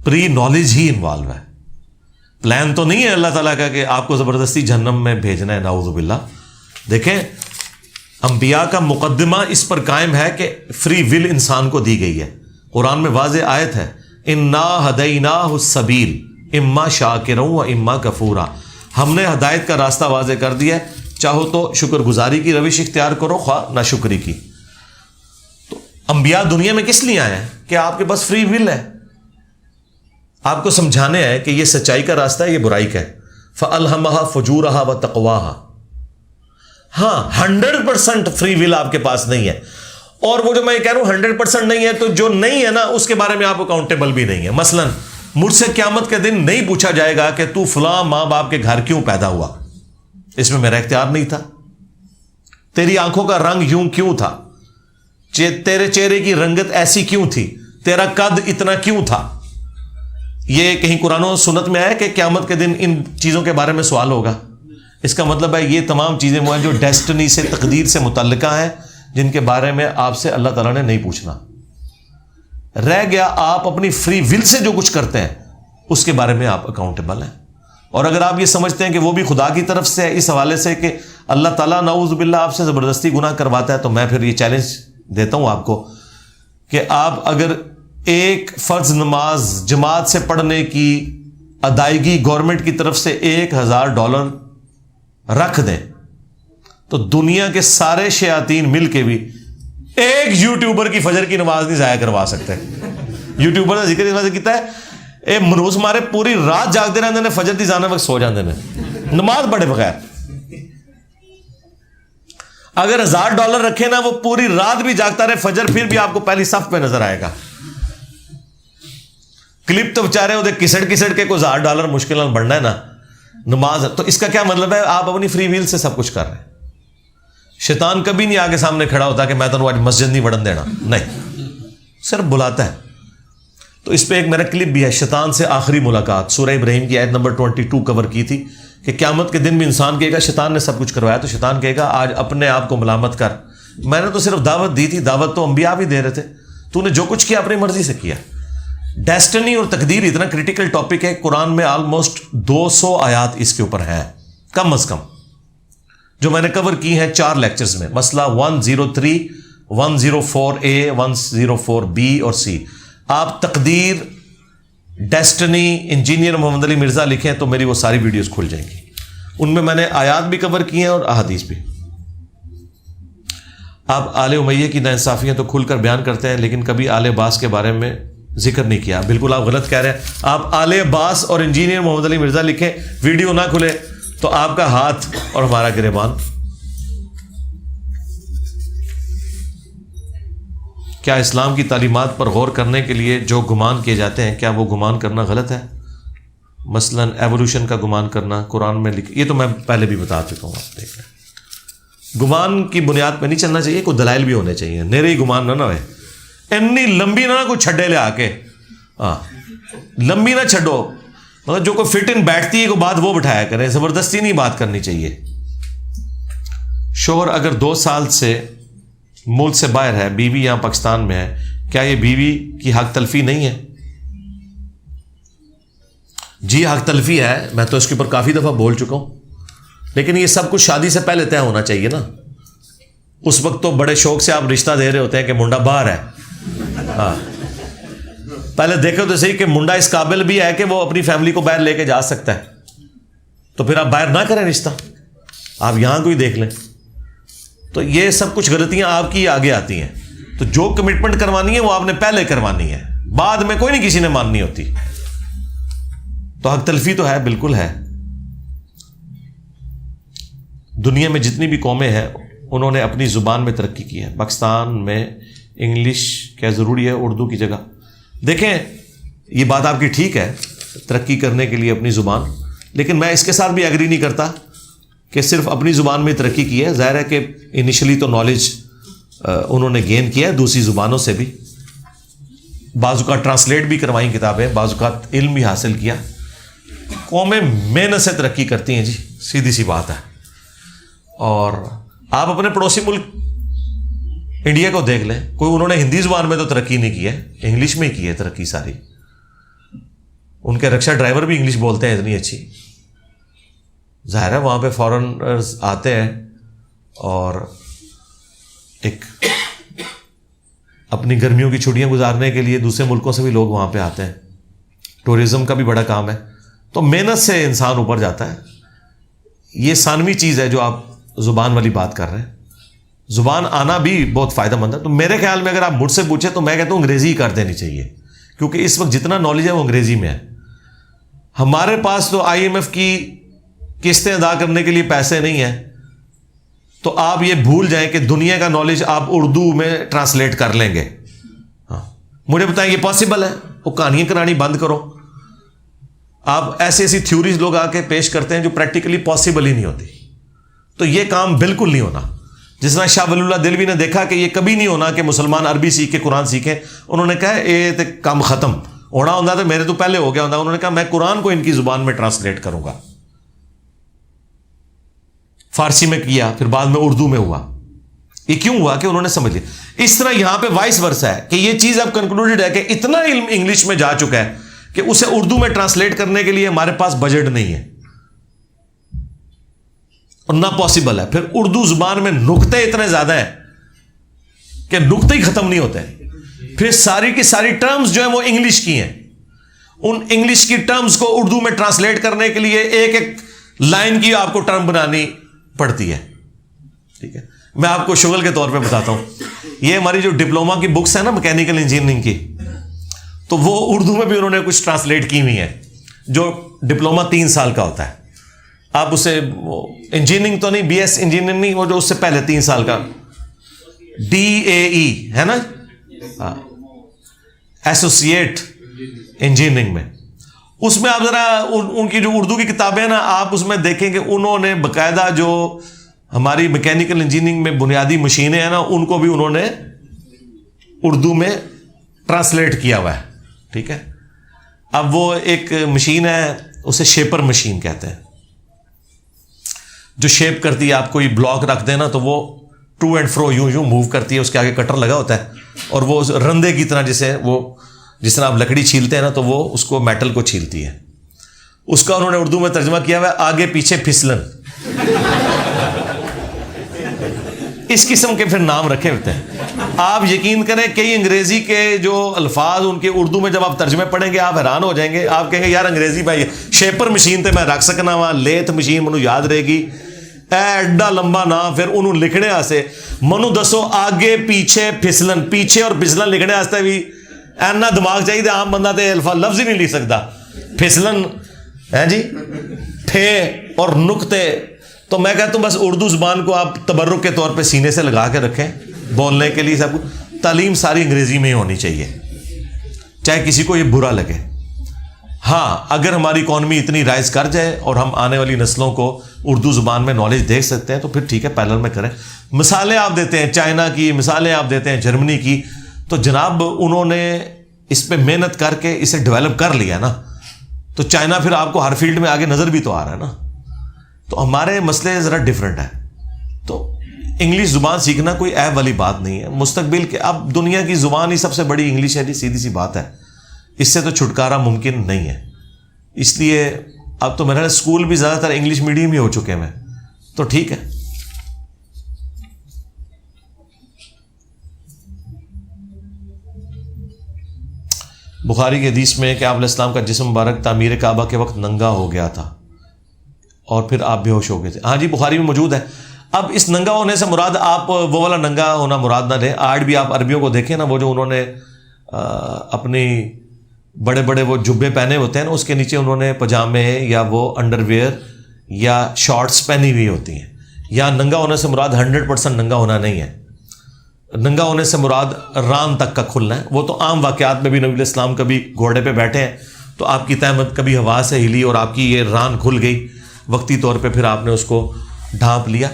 پری نالج ہی انوالو ہے، پلان تو نہیں ہے اللہ تعالیٰ کا کہ آپ کو زبردستی جہنم میں بھیجنا ہے، نعوذ باللہ. دیکھیں انبیاء کا مقدمہ اس پر قائم ہے کہ فری ول انسان کو دی گئی ہے. قرآن میں واضح آیت ہے انا ہدیناہ السبیل اما شاکرا و اما کفورا. ہم نے ہدایت کا راستہ واضح کر دیا ہے، چاہو تو شکر گزاری کی روش اختیار کرو، خواہ ناشکری کی. تو انبیاء دنیا میں کس لیے آئے ہیں؟ کہ آپ کے پاس فری ول ہے، آپ کو سمجھانے ہے کہ یہ سچائی کا راستہ ہے، یہ برائی کا ہے. فَأَلْهَمَهَا فُجُورَهَا وَتَقْوَاهَا. ہاں 100% فری ول آپ کے پاس نہیں ہے. اور وہ جو میں کہہ رہا ہوں 100% نہیں ہے، تو جو نہیں ہے نا اس کے بارے میں آپ اکاؤنٹیبل بھی نہیں ہے. مثلا مجھ سے قیامت کے دن نہیں پوچھا جائے گا کہ تو فلاں ماں باپ کے گھر کیوں پیدا ہوا، اس میں میرا اختیار نہیں تھا. تیری آنکھوں کا رنگ یوں کیوں تھا، تیرے چہرے کی رنگت ایسی کیوں تھی، تیرا قد اتنا کیوں تھا، یہ کہیں قرآن و سنت میں ہے کہ قیامت کے دن ان چیزوں کے بارے میں سوال ہوگا؟ اس کا مطلب ہے یہ تمام چیزیں وہ ہیں جو ڈیسٹنی سے، تقدیر سے متعلقہ ہیں، جن کے بارے میں آپ سے اللہ تعالیٰ نے نہیں پوچھنا۔ رہ گیا آپ اپنی فری ول سے جو کچھ کرتے ہیں اس کے بارے میں آپ اکاؤنٹیبل ہیں۔ اور اگر آپ یہ سمجھتے ہیں کہ وہ بھی خدا کی طرف سے ہے اس حوالے سے کہ اللہ تعالیٰ نعوذ باللہ آپ سے زبردستی گناہ کرواتا ہے، تو میں پھر یہ چیلنج دیتا ہوں آپ کو کہ آپ اگر ایک فرض نماز جماعت سے پڑھنے کی ادائیگی گورنمنٹ کی طرف سے $1000 رکھ دیں تو دنیا کے سارے شیاطین مل کے بھی ایک یوٹیوبر کی فجر کی نماز نہیں ضائع کروا سکتے۔ یوٹیوبر کا ذکر اس وجہ سے کیتا ہے، اے منوس مارے پوری رات جاگتے رہتے ہیں، فجر دی جانے وقت سو جاتے ہیں، نماز پڑھے بغیر۔ اگر $1000 رکھے نا، وہ پوری رات بھی جاگتا رہے فجر، پھر بھی آپ کو پہلی صف پہ نظر آئے گا۔ کلپ تو بچارے وہ کسڑ کے کوئی $1000 مشکل نہ بڑھنا ہے نا نماز۔ تو اس کا کیا مطلب ہے؟ آپ اپنی فری ویل سے سب کچھ کر رہے ہیں۔ شیطان کبھی نہیں آگے سامنے کھڑا ہوتا کہ میں تمہیں آج مسجد نہیں بڑھن دینا، نہیں، صرف بلاتا ہے۔ تو اس پہ ایک میرا کلپ بھی ہے، شیطان سے آخری ملاقات، سورہ ابراہیم کی آیت نمبر 22 کور کی تھی کہ قیامت کے دن بھی انسان کہے گا شیطان نے سب کچھ کروایا، تو شیطان کہے گا آج اپنے آپ کو ملامت کر، میں نے تو صرف دعوت دی تھی، دعوت تو انبیاء بھی دے رہے تھے، تو نے جو کچھ کیا اپنی مرضی سے کیا۔ ڈیسٹنی اور تقدیر اتنا کریٹیکل ٹاپک ہے، قرآن میں آلموسٹ 200 آیات اس کے اوپر ہیں کم از کم، جو میں نے کور کی ہیں 4 لیکچرز میں، مسئلہ 103، 104A، 104B اور C۔ آپ تقدیر، ڈیسٹنی، انجینئر محمد علی مرزا لکھیں تو میری وہ ساری ویڈیوز کھل جائیں گی، ان میں میں نے آیات بھی کور کی ہیں اور احادیث بھی۔ آپ آل امیہ کی ناانصافیاں تو کھل کر بیان کرتے ہیں، لیکن کبھی آل عباس کے بارے میں ذکر نہیں کیا۔ بالکل آپ غلط کہہ رہے ہیں۔ آپ آل عباس اور انجینئر محمد علی مرزا لکھیں، ویڈیو نہ کھلے تو آپ کا ہاتھ اور ہمارا گریبان۔ کیا اسلام کی تعلیمات پر غور کرنے کے لیے جو گمان کیے جاتے ہیں، کیا وہ گمان کرنا غلط ہے؟ مثلا ایوولوشن کا گمان کرنا قرآن میں یہ تو میں پہلے بھی بتا چکا ہوں، آپ دیکھ رہے ہیں۔ گمان کی بنیاد پہ نہیں چلنا چاہیے، کوئی دلائل بھی ہونے چاہیے، میرے ہی گمان نہ ہوئے، اتنی لمبی نہ کوئی چھڈے لے آ کے، ہاں لمبی نہ چھڈو، مطلب جو کوئی فٹ ان بیٹھتی ہے کوئی بات وہ بٹھایا کرے، زبردستی نہیں بات کرنی چاہیے۔ شوہر اگر 2 سال سے ملک سے باہر ہے، بیوی یہاں پاکستان میں ہے، کیا یہ بیوی کی حق تلفی نہیں ہے؟ جی حق تلفی ہے، میں تو اس کے اوپر کافی دفعہ بول چکا ہوں، لیکن یہ سب کچھ شادی سے پہلے طے ہونا چاہیے نا۔ اس وقت تو بڑے شوق سے آپ رشتہ دے رہے ہوتے ہیں کہ منڈا باہر ہے، ہاں پہلے دیکھو تو صحیح کہ منڈا اس قابل بھی ہے کہ وہ اپنی فیملی کو باہر لے کے جا سکتا ہے، تو پھر آپ باہر نہ کریں رشتہ، آپ یہاں کوئی دیکھ لیں۔ تو یہ سب کچھ غلطیاں آپ کی آگے آتی ہیں۔ تو جو کمٹمنٹ کروانی ہے وہ آپ نے پہلے کروانی ہے، بعد میں کوئی نہیں کسی نے ماننی ہوتی۔ تو حق تلفی تو ہے، بالکل ہے۔ دنیا میں جتنی بھی قومیں ہیں انہوں نے اپنی زبان میں ترقی کی ہے۔ پاکستان میں انگلش کیا ضروری ہے اردو کی جگہ؟ دیکھیں یہ بات آپ کی ٹھیک ہے، ترقی کرنے کے لیے اپنی زبان، لیکن میں اس کے ساتھ بھی ایگری نہیں کرتا کہ صرف اپنی زبان میں ترقی کی ہے۔ ظاہر ہے کہ انیشلی تو نالج انہوں نے گین کیا ہے دوسری زبانوں سے بھی، بعض اوقات ٹرانسلیٹ بھی کروائیں کتابیں، بعض اوقات علم بھی حاصل کیا۔ قومیں محنت سے ترقی کرتی ہیں جی، سیدھی سی بات ہے۔ اور آپ اپنے پڑوسی ملک انڈیا کو دیکھ لیں، کوئی انہوں نے ہندی زبان میں تو ترقی نہیں کی ہے، انگلش میں ہی کی ہے ترقی ساری۔ ان کے رکشا ڈرائیور بھی انگلش بولتے ہیں اتنی اچھی۔ ظاہر ہے وہاں پہ فارنرز آتے ہیں اور ایک اپنی گرمیوں کی چھٹیاں گزارنے کے لیے دوسرے ملکوں سے بھی لوگ وہاں پہ آتے ہیں، ٹورزم کا بھی بڑا کام ہے۔ تو محنت سے انسان اوپر جاتا ہے۔ یہ ثانوی چیز ہے جو آپ زبان والی بات کر رہے ہیں، زبان آنا بھی بہت فائدہ مند ہے۔ تو میرے خیال میں اگر آپ مجھ سے پوچھیں تو میں کہتا ہوں انگریزی کر دینی چاہیے، کیونکہ اس وقت جتنا نالج ہے وہ انگریزی میں ہے۔ ہمارے پاس تو IMF کی قسطیں ادا کرنے کے لیے پیسے نہیں ہیں، تو آپ یہ بھول جائیں کہ دنیا کا نالج آپ اردو میں ٹرانسلیٹ کر لیں گے۔ ہاں مجھے بتائیں یہ پاسبل ہے؟ وہ کہانیاں کرانی بند کرو۔ آپ ایسی تھیوریز لوگ آ کے پیش کرتے ہیں جو پریکٹیکلی پاسبل ہی نہیں ہوتی، تو یہ کام بالکل نہیں ہونا۔ جس طرح شاہ ولی اللہ دہلوی نے دیکھا کہ یہ کبھی نہیں ہونا کہ مسلمان عربی سیکھ کے قرآن سیکھیں، انہوں نے کہا یہ تے کام ختم، ہونا ہوتا تو میرے تو پہلے ہو گیا ہوتا. انہوں نے کہا میں قرآن کو ان کی زبان میں ٹرانسلیٹ کروں گا. فارسی میں کیا, پھر بعد میں اردو میں ہوا. یہ کیوں ہوا کہ انہوں نے سمجھ لیا. اس طرح یہاں پہ وائس ورسا ہے کہ یہ چیز اب کنکلوڈڈ ہے کہ اتنا علم انگلش میں جا چکا ہے کہ اسے اردو میں ٹرانسلیٹ کرنے کے لیے ہمارے پاس بجٹ نہیں ہے اور نہ پاسبل ہے. پھر اردو زبان میں نقطے اتنے زیادہ ہیں کہ نقطے ہی ختم نہیں ہوتے. پھر ساری کی ساری ٹرمز جو ہیں وہ انگلش کی ہیں. ان انگلش کی ٹرمز کو اردو میں ٹرانسلیٹ کرنے کے لیے ایک ایک لائن کی آپ کو ٹرم بنانی پڑتی ہے. ٹھیک ہے, میں آپ کو شغل کے طور پہ بتاتا ہوں. یہ ہماری جو ڈپلوما کی بکس ہیں نا میکینیکل انجینئرنگ کی, تو وہ اردو میں بھی انہوں نے کچھ ٹرانسلیٹ کی ہوئی ہیں. جو ڈپلوما 3 سال کا ہوتا ہے, آپ اسے انجینئرنگ تو نہیں, بی ایس انجینئرنگ نہیں, وہ جو اس سے پہلے 3 سال کا DAE ہے نا, ایسوسیٹ انجینئرنگ میں. اس میں آپ ذرا ان کی جو اردو کی کتابیں ہیں نا, آپ اس میں دیکھیں کہ انہوں نے باقاعدہ جو ہماری میکینیکل انجینئرنگ میں بنیادی مشینیں ہیں نا, ان کو بھی انہوں نے اردو میں ٹرانسلیٹ کیا ہوا ہے. ٹھیک ہے, اب وہ ایک مشین ہے, اسے شیپر مشین کہتے ہیں, جو شیپ کرتی ہے. آپ کوئی بلاک رکھ دینا تو وہ ٹو اینڈ فرو یوں موو کرتی ہے, اس کے آگے کٹر لگا ہوتا ہے, اور وہ رندے کی طرح جس طرح آپ لکڑی چھیلتے ہیں نا, تو وہ اس کو میٹل کو چھیلتی ہے. اس کا انہوں نے اردو میں ترجمہ کیا ہوا ہے آگے پیچھے پھسلن. اس قسم کے پھر نام رکھے ہوتے ہیں. آپ یقین کریں کئی انگریزی کے جو الفاظ ان کے اردو میں جب آپ ترجمے پڑھیں گے آپ حیران ہو جائیں گے. آپ کہیں گے یار انگریزی بھائی, شیپر مشین تے میں رکھ سکنا وا, لیتھ مشین منو یاد رہے گی, ایڈا لمبا نام. پھر انہوں لکھنے واسطے منو دسو آگے پیچھے پھسلن, پیچھے اور پھسلن لکھنے واسطے بھی اینا دماغ چاہیے. عام بندہ تے لفظ ہی نہیں لکھ سکتا. پھسلن ہے جی, پھے اور نقطے. تو میں کہتا ہوں بس اردو زبان کو آپ تبرک کے طور پہ سینے سے لگا کے رکھیں بولنے کے لیے. سب کو تعلیم ساری انگریزی میں ہی ہونی چاہیے, چاہے کسی کو یہ برا لگے. ہاں, اگر ہماری اکانومی اتنی رائز کر جائے اور ہم آنے والی نسلوں کو اردو زبان میں نالج دے سکتے ہیں تو پھر ٹھیک ہے, پیرلل میں کریں. مثالیں آپ دیتے ہیں چائنا کی, مثالیں آپ دیتے ہیں جرمنی کی, تو جناب انہوں نے اس پہ محنت کر کے اسے ڈیولپ کر لیا نا, تو چائنا پھر آپ کو ہر فیلڈ میں آگے نظر بھی تو آ رہا ہے نا. تو ہمارے مسئلے ذرا ڈفرینٹ ہے. تو انگلش زبان سیکھنا کوئی عیب والی بات نہیں ہے. مستقبل کے اب دنیا کی زبان ہی سب سے بڑی انگلش ہے جی, سیدھی سی بات ہے. اس سے تو چھٹکارا ممکن نہیں ہے. اس لیے اب تو میرا اسکول بھی زیادہ تر انگلش میڈیم ہی ہو چکے ہیں, تو ٹھیک ہے. بخاری کی حدیث میں کہ آپ علیہ السلام کا جسم مبارک تعمیر کعبہ کے وقت ننگا ہو گیا تھا اور پھر آپ بے ہوش ہو گئے تھے. ہاں جی, بخاری میں موجود ہے. اب اس ننگا ہونے سے مراد آپ وہ والا ننگا ہونا مراد نہ لیں. آج بھی آپ عربیوں کو دیکھیں نا, وہ جو انہوں نے اپنی بڑے بڑے وہ جبے پہنے ہوتے ہیں نا, اس کے نیچے انہوں نے پجامے یا وہ انڈر ویئر یا شارٹس پہنی ہوئی ہوتی ہیں. یا ننگا ہونے سے مراد 100% ننگا ہونا نہیں ہے. ننگا ہونے سے مراد ران تک کا کھلنا ہے. وہ تو عام واقعات میں بھی نبی علیہ السلام کبھی گھوڑے پہ بیٹھے ہیں تو آپ کی تہمت کبھی ہوا سے ہلی اور آپ کی یہ ران کھل گئی وقتی طور پہ, پھر آپ نے اس کو ڈھانپ لیا.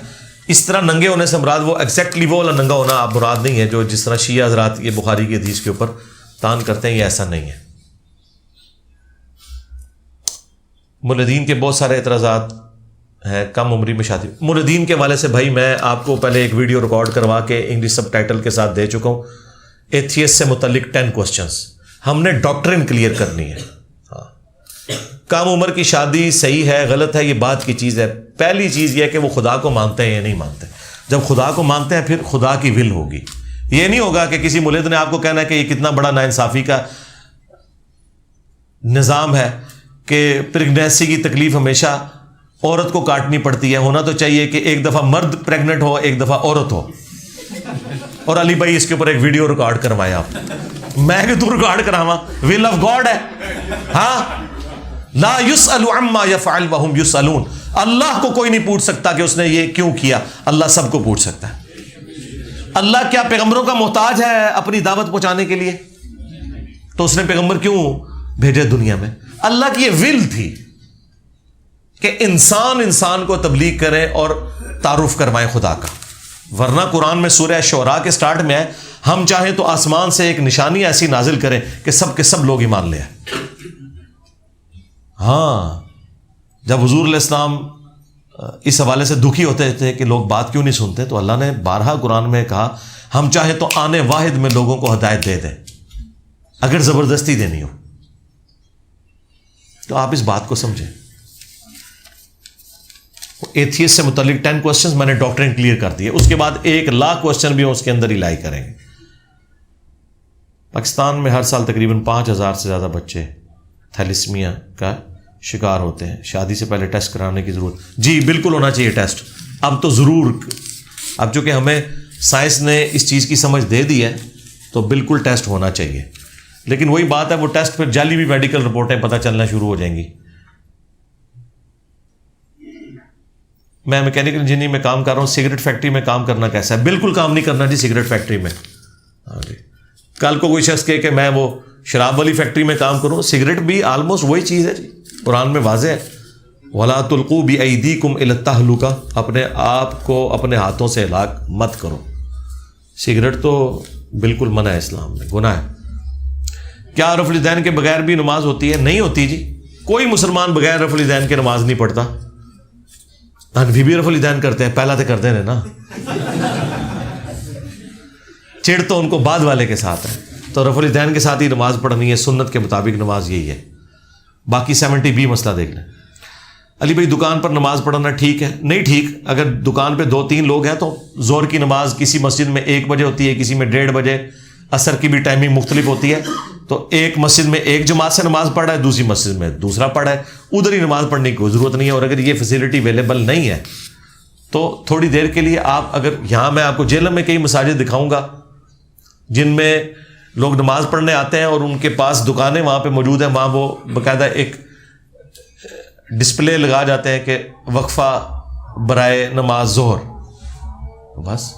اس طرح ننگے ہونے سے مراد وہ ایگزیکٹلی وہ والا ننگا ہونا آپ مراد نہیں ہے جو جس طرح شیعہ حضرات یہ بخاری کی حدیث کے اوپر تان کرتے ہیں, یہ ایسا نہیں ہے. مولدین کے بہت سارے اعتراضات ہیں, کم عمری میں شادی. مولدین کے والے سے بھائی میں آپ کو پہلے ایک ویڈیو ریکارڈ کروا کے انگلش سب ٹائٹل کے ساتھ دے چکا ہوں. ایتھیسٹ سے متعلق 10 کوسچنس ہم نے ڈاکٹرن کلیئر کرنی ہے. ہاں, کم عمر کی شادی صحیح ہے غلط ہے یہ بات کی چیز ہے. پہلی چیز یہ ہے کہ وہ خدا کو مانتے ہیں یا نہیں مانتے. جب خدا کو مانتے ہیں پھر خدا کی ول ہوگی. یہ نہیں ہوگا کہ کسی مولد نے آپ کو کہنا ہے کہ یہ کتنا بڑا ناانصافی کا نظام ہے کہ پریگنینسی کی تکلیف ہمیشہ عورت کو کاٹنی پڑتی ہے. ہونا تو چاہیے کہ ایک دفعہ مرد پریگننٹ ہو ایک دفعہ عورت ہو. اور علی بھائی اس کے اوپر ایک ویڈیو ریکارڈ کروائے آپ. میں کہ تو ریکارڈ کراواں, ول آف گاڈ ہے. ہاں, لا یسأل عما یفعل وہم یسألون. اللہ کو کوئی نہیں پوچھ سکتا کہ اس نے یہ کیوں کیا, اللہ سب کو پوچھ سکتا ہے. اللہ کیا پیغمبروں کا محتاج ہے اپنی دعوت پہنچانے کے لیے؟ تو اس نے پیغمبر کیوں بھیجے دنیا میں؟ اللہ کی یہ ول تھی کہ انسان کو تبلیغ کرے اور تعارف کروائے خدا کا. ورنہ قرآن میں سورہ شعراء کے سٹارٹ میں ہے ہم چاہیں تو آسمان سے ایک نشانی ایسی نازل کریں کہ سب کے سب لوگ ایمان لے آئیں. ہاں، جب حضور علیہ السلام اس حوالے سے دکھی ہوتے تھے کہ لوگ بات کیوں نہیں سنتے، تو اللہ نے بارہا قرآن میں کہا ہم چاہیں تو آنے واحد میں لوگوں کو ہدایت دے دیں اگر زبردستی دینی ہو. تو آپ اس بات کو سمجھیں. ایتھیسٹ سے متعلق 10 کوسچنز میں نے ڈاکٹرین کلیئر کر دیے، اس کے بعد 1,00,000 کوسچن بھی اس کے اندر ہی لائی کریں گے. پاکستان میں ہر سال تقریباً 5,000 سے زیادہ بچے تھیلیسیمیا کا شکار ہوتے ہیں. شادی سے پہلے ٹیسٹ کرانے کی ضرورت؟ جی بالکل ہونا چاہیے ٹیسٹ. اب تو ضرور، اب چونکہ ہمیں سائنس نے اس چیز کی سمجھ دے دی ہے تو بالکل ٹیسٹ ہونا چاہیے. لیکن وہی بات ہے، وہ ٹیسٹ پھر جعلی بھی میڈیکل رپورٹیں پتہ چلنا شروع ہو جائیں گی. میں میکینیکل انجینئرنگ میں کام کر رہا ہوں، سگریٹ فیکٹری میں کام کرنا کیسا ہے؟ بالکل کام نہیں کرنا جی سگریٹ فیکٹری میں. ہاں جی، کل کو کوئی شخص کہے کہ میں وہ شراب والی فیکٹری میں کام کروں، سگریٹ بھی آلموسٹ وہی چیز ہے جی. قرآن میں واضح ہے وَلَا تُلْقُوا بِأَيْدِيكُمْ إِلَى التَّهْلُكَةِ، اپنے آپ کو اپنے ہاتھوں سے ہلاک مت کرو. سگریٹ تو بالکل منع ہے اسلام میں، گناہ ہے. کیا رفع الیدین کے بغیر بھی نماز ہوتی ہے؟ نہیں ہوتی جی. کوئی مسلمان بغیر رفع الیدین کے نماز نہیں پڑھتا. حنفی بھی رفع الیدین کرتے ہیں، پہلا تو کرتے ہیں نا. چڑ تو ان کو بعد والے کے ساتھ ہے. تو رفع الیدین کے ساتھ ہی نماز پڑھنی ہے، سنت کے مطابق نماز یہی ہے. باقی 70B مسئلہ دیکھ لیں. علی بھائی دکان پر نماز پڑھنا ٹھیک ہے؟ نہیں ٹھیک. اگر دکان پہ 2-3 لوگ ہیں تو ظہر کی نماز کسی مسجد میں 1 بجے ہوتی ہے، کسی میں 1:30 بجے. عصر کی بھی ٹائمنگ مختلف ہوتی ہے. تو ایک مسجد میں ایک جماعت سے نماز پڑھ رہا ہے، دوسری مسجد میں دوسرا پڑھ رہا ہے، ادھر ہی نماز پڑھنے کی کوئی ضرورت نہیں ہے. اور اگر یہ فیسلٹی اویلیبل نہیں ہے تو تھوڑی دیر کے لیے آپ، اگر یہاں میں آپ کو جیلم میں کئی مساجد دکھاؤں گا جن میں لوگ نماز پڑھنے آتے ہیں اور ان کے پاس دکانیں وہاں پہ موجود ہیں، وہاں وہ باقاعدہ ایک ڈسپلے لگا جاتے ہیں کہ وقفہ برائے نماز ظہر. بس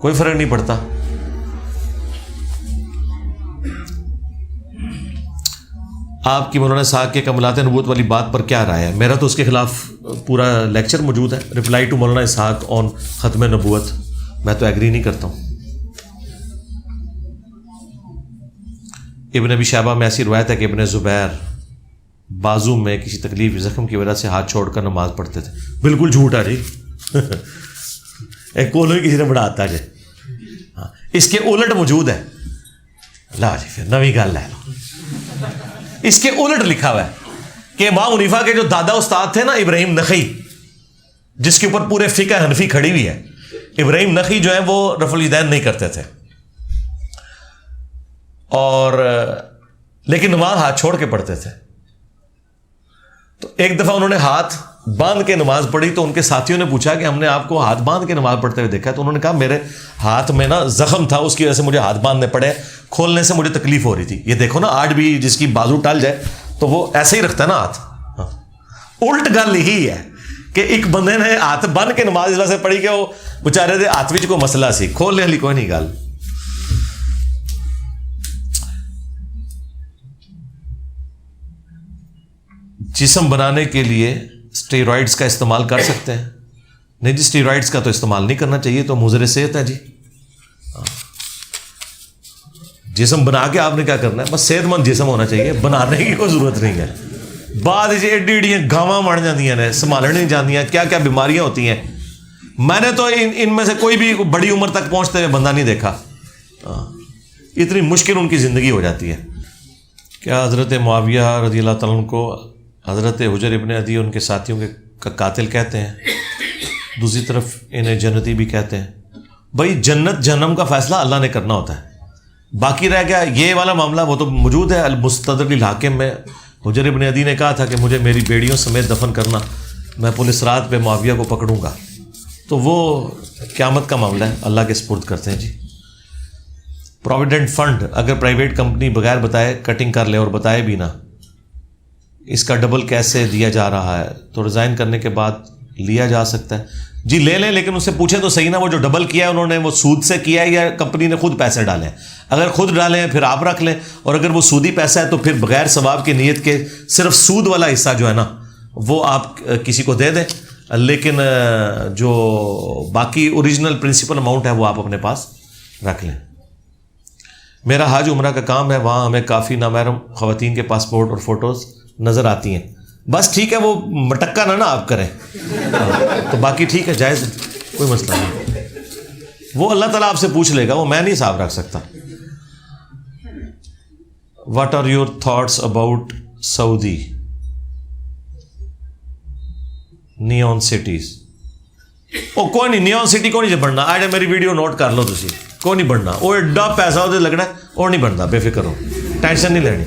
کوئی فرق نہیں پڑتا. آپ کی مولانا صاحب کے کمالات نبوت والی بات پر کیا رائے ہے؟ میرا تو اس کے خلاف پورا لیکچر موجود ہے، رپلائی ٹو مولانا اسحاق آن ختم نبوت. میں تو ایگری نہیں کرتا ہوں. ابن ابی شیبہ میں ایسی روایت ہے کہ ابن زبیر بازو میں کسی تکلیف زخم کی وجہ سے ہاتھ چھوڑ کر نماز پڑھتے تھے. بالکل جھوٹ ہے جی. ایک کولو ہی کسی نے بڑھاتا جی. ہاں، اس کے الٹ موجود ہے. لا جی پھر نویں گل ہے. اس کے الٹ لکھا ہوا ہے کہ امام حنیفہ کے جو دادا استاد تھے نا، ابراہیم نخعی، جس کے اوپر پورے فقہ حنفی کھڑی ہوئی ہے، ابراہیم نخعی جو ہے وہ رفع الیدین نہیں کرتے تھے، اور لیکن نماز ہاتھ چھوڑ کے پڑھتے تھے. تو ایک دفعہ انہوں نے ہاتھ باندھ کے نماز پڑھی تو ان کے ساتھیوں نے پوچھا کہ ہم نے آپ کو ہاتھ باندھ کے نماز پڑھتے ہوئے دیکھا. تو انہوں نے کہا میرے ہاتھ میں نا زخم تھا، اس کی وجہ سے مجھے ہاتھ باندھنے پڑے، کھولنے سے مجھے تکلیف ہو رہی تھی. یہ دیکھو نا، آج بھی جس کی بازو ٹل جائے تو وہ ایسے ہی رکھتا ہے نا ہاتھ. الٹ گل یہی ہے کہ ایک بندے نے ہاتھ باندھ کے نماز اس وجہ سے پڑھی کہ وہ بچارے دے ہاتھ وچ کوئی مسئلہ سی، کھولنے والی کوئی نہیں گل. جسم بنانے کے لیے اسٹیرائڈز کا استعمال کر سکتے ہیں؟ نہیں جی، اسٹیرائڈز کا تو استعمال نہیں کرنا چاہیے، تو مضر صحت ہے جی. جسم بنا کے آپ نے کیا کرنا ہے؟ بس صحت مند جسم ہونا چاہیے، بنانے کی کوئی ضرورت نہیں ہے. بعد ایڈی ایڈیاں گاواں مر جاندیاں نے، سنبھالنے نہیں جاندیاں، کیا کیا بیماریاں ہوتی ہیں. میں نے تو ان میں سے کوئی بھی بڑی عمر تک پہنچتے ہوئے بندہ نہیں دیکھا. اتنی مشکل ان کی زندگی ہو جاتی ہے. کیا حضرت معاویہ رضی اللہ تعالیٰ عنہ کو حضرت حجر ابن عدی ان کے ساتھیوں کے قاتل کہتے ہیں، دوسری طرف انہیں جنتی بھی کہتے ہیں؟ بھائی جنت جہنم کا فیصلہ اللہ نے کرنا ہوتا ہے. باقی رہ گیا یہ والا معاملہ، وہ تو موجود ہے المستدرک الحاکم میں. حجر ابن عدی نے کہا تھا کہ مجھے میری بیڑیوں سمیت دفن کرنا، میں پولیس رات پہ معاویہ کو پکڑوں گا. تو وہ قیامت کا معاملہ ہے، اللہ کے سپرد کرتے ہیں جی. پروویڈنٹ فنڈ اگر پرائیویٹ کمپنی بغیر بتائے کٹنگ کر لے اور بتائے بھی نہ، اس کا ڈبل کیسے دیا جا رہا ہے؟ تو ریزائن کرنے کے بعد لیا جا سکتا ہے جی. لے لیں، لیکن اس سے پوچھیں تو صحیح نا، وہ جو ڈبل کیا ہے انہوں نے وہ سود سے کیا ہے یا کمپنی نے خود پیسے ڈالے ہیں؟ اگر خود ڈالے ہیں پھر آپ رکھ لیں، اور اگر وہ سودی پیسہ ہے تو پھر بغیر ثواب کی نیت کے صرف سود والا حصہ جو ہے نا وہ آپ کسی کو دے دیں، لیکن جو باقی اوریجنل پرنسپل اماؤنٹ ہے وہ آپ اپنے پاس رکھ لیں. میرا حج عمرہ کا کام ہے, وہاں ہمیں کافی نامحرم خواتین کے پاسپورٹ اور فوٹوز نظر آتی ہیں. بس ٹھیک ہے, وہ مٹکا نہ آپ کریں تو باقی ٹھیک ہے, جائز ہے, کوئی مسئلہ نہیں. وہ اللہ تعالیٰ آپ سے پوچھ لے گا, وہ میں نہیں صاف رکھ سکتا. What are your thoughts about Saudi Neom cities? وہ کوئی نہیں, نیون سٹی کو نہیں بننا. آج میری ویڈیو نوٹ کر لو تھی, کوئی نہیں بننا. وہ ایڈا پیسہ وہ لگنا ہے, اور نہیں بنتا, بے فکر ہو, ٹینشن نہیں لینی.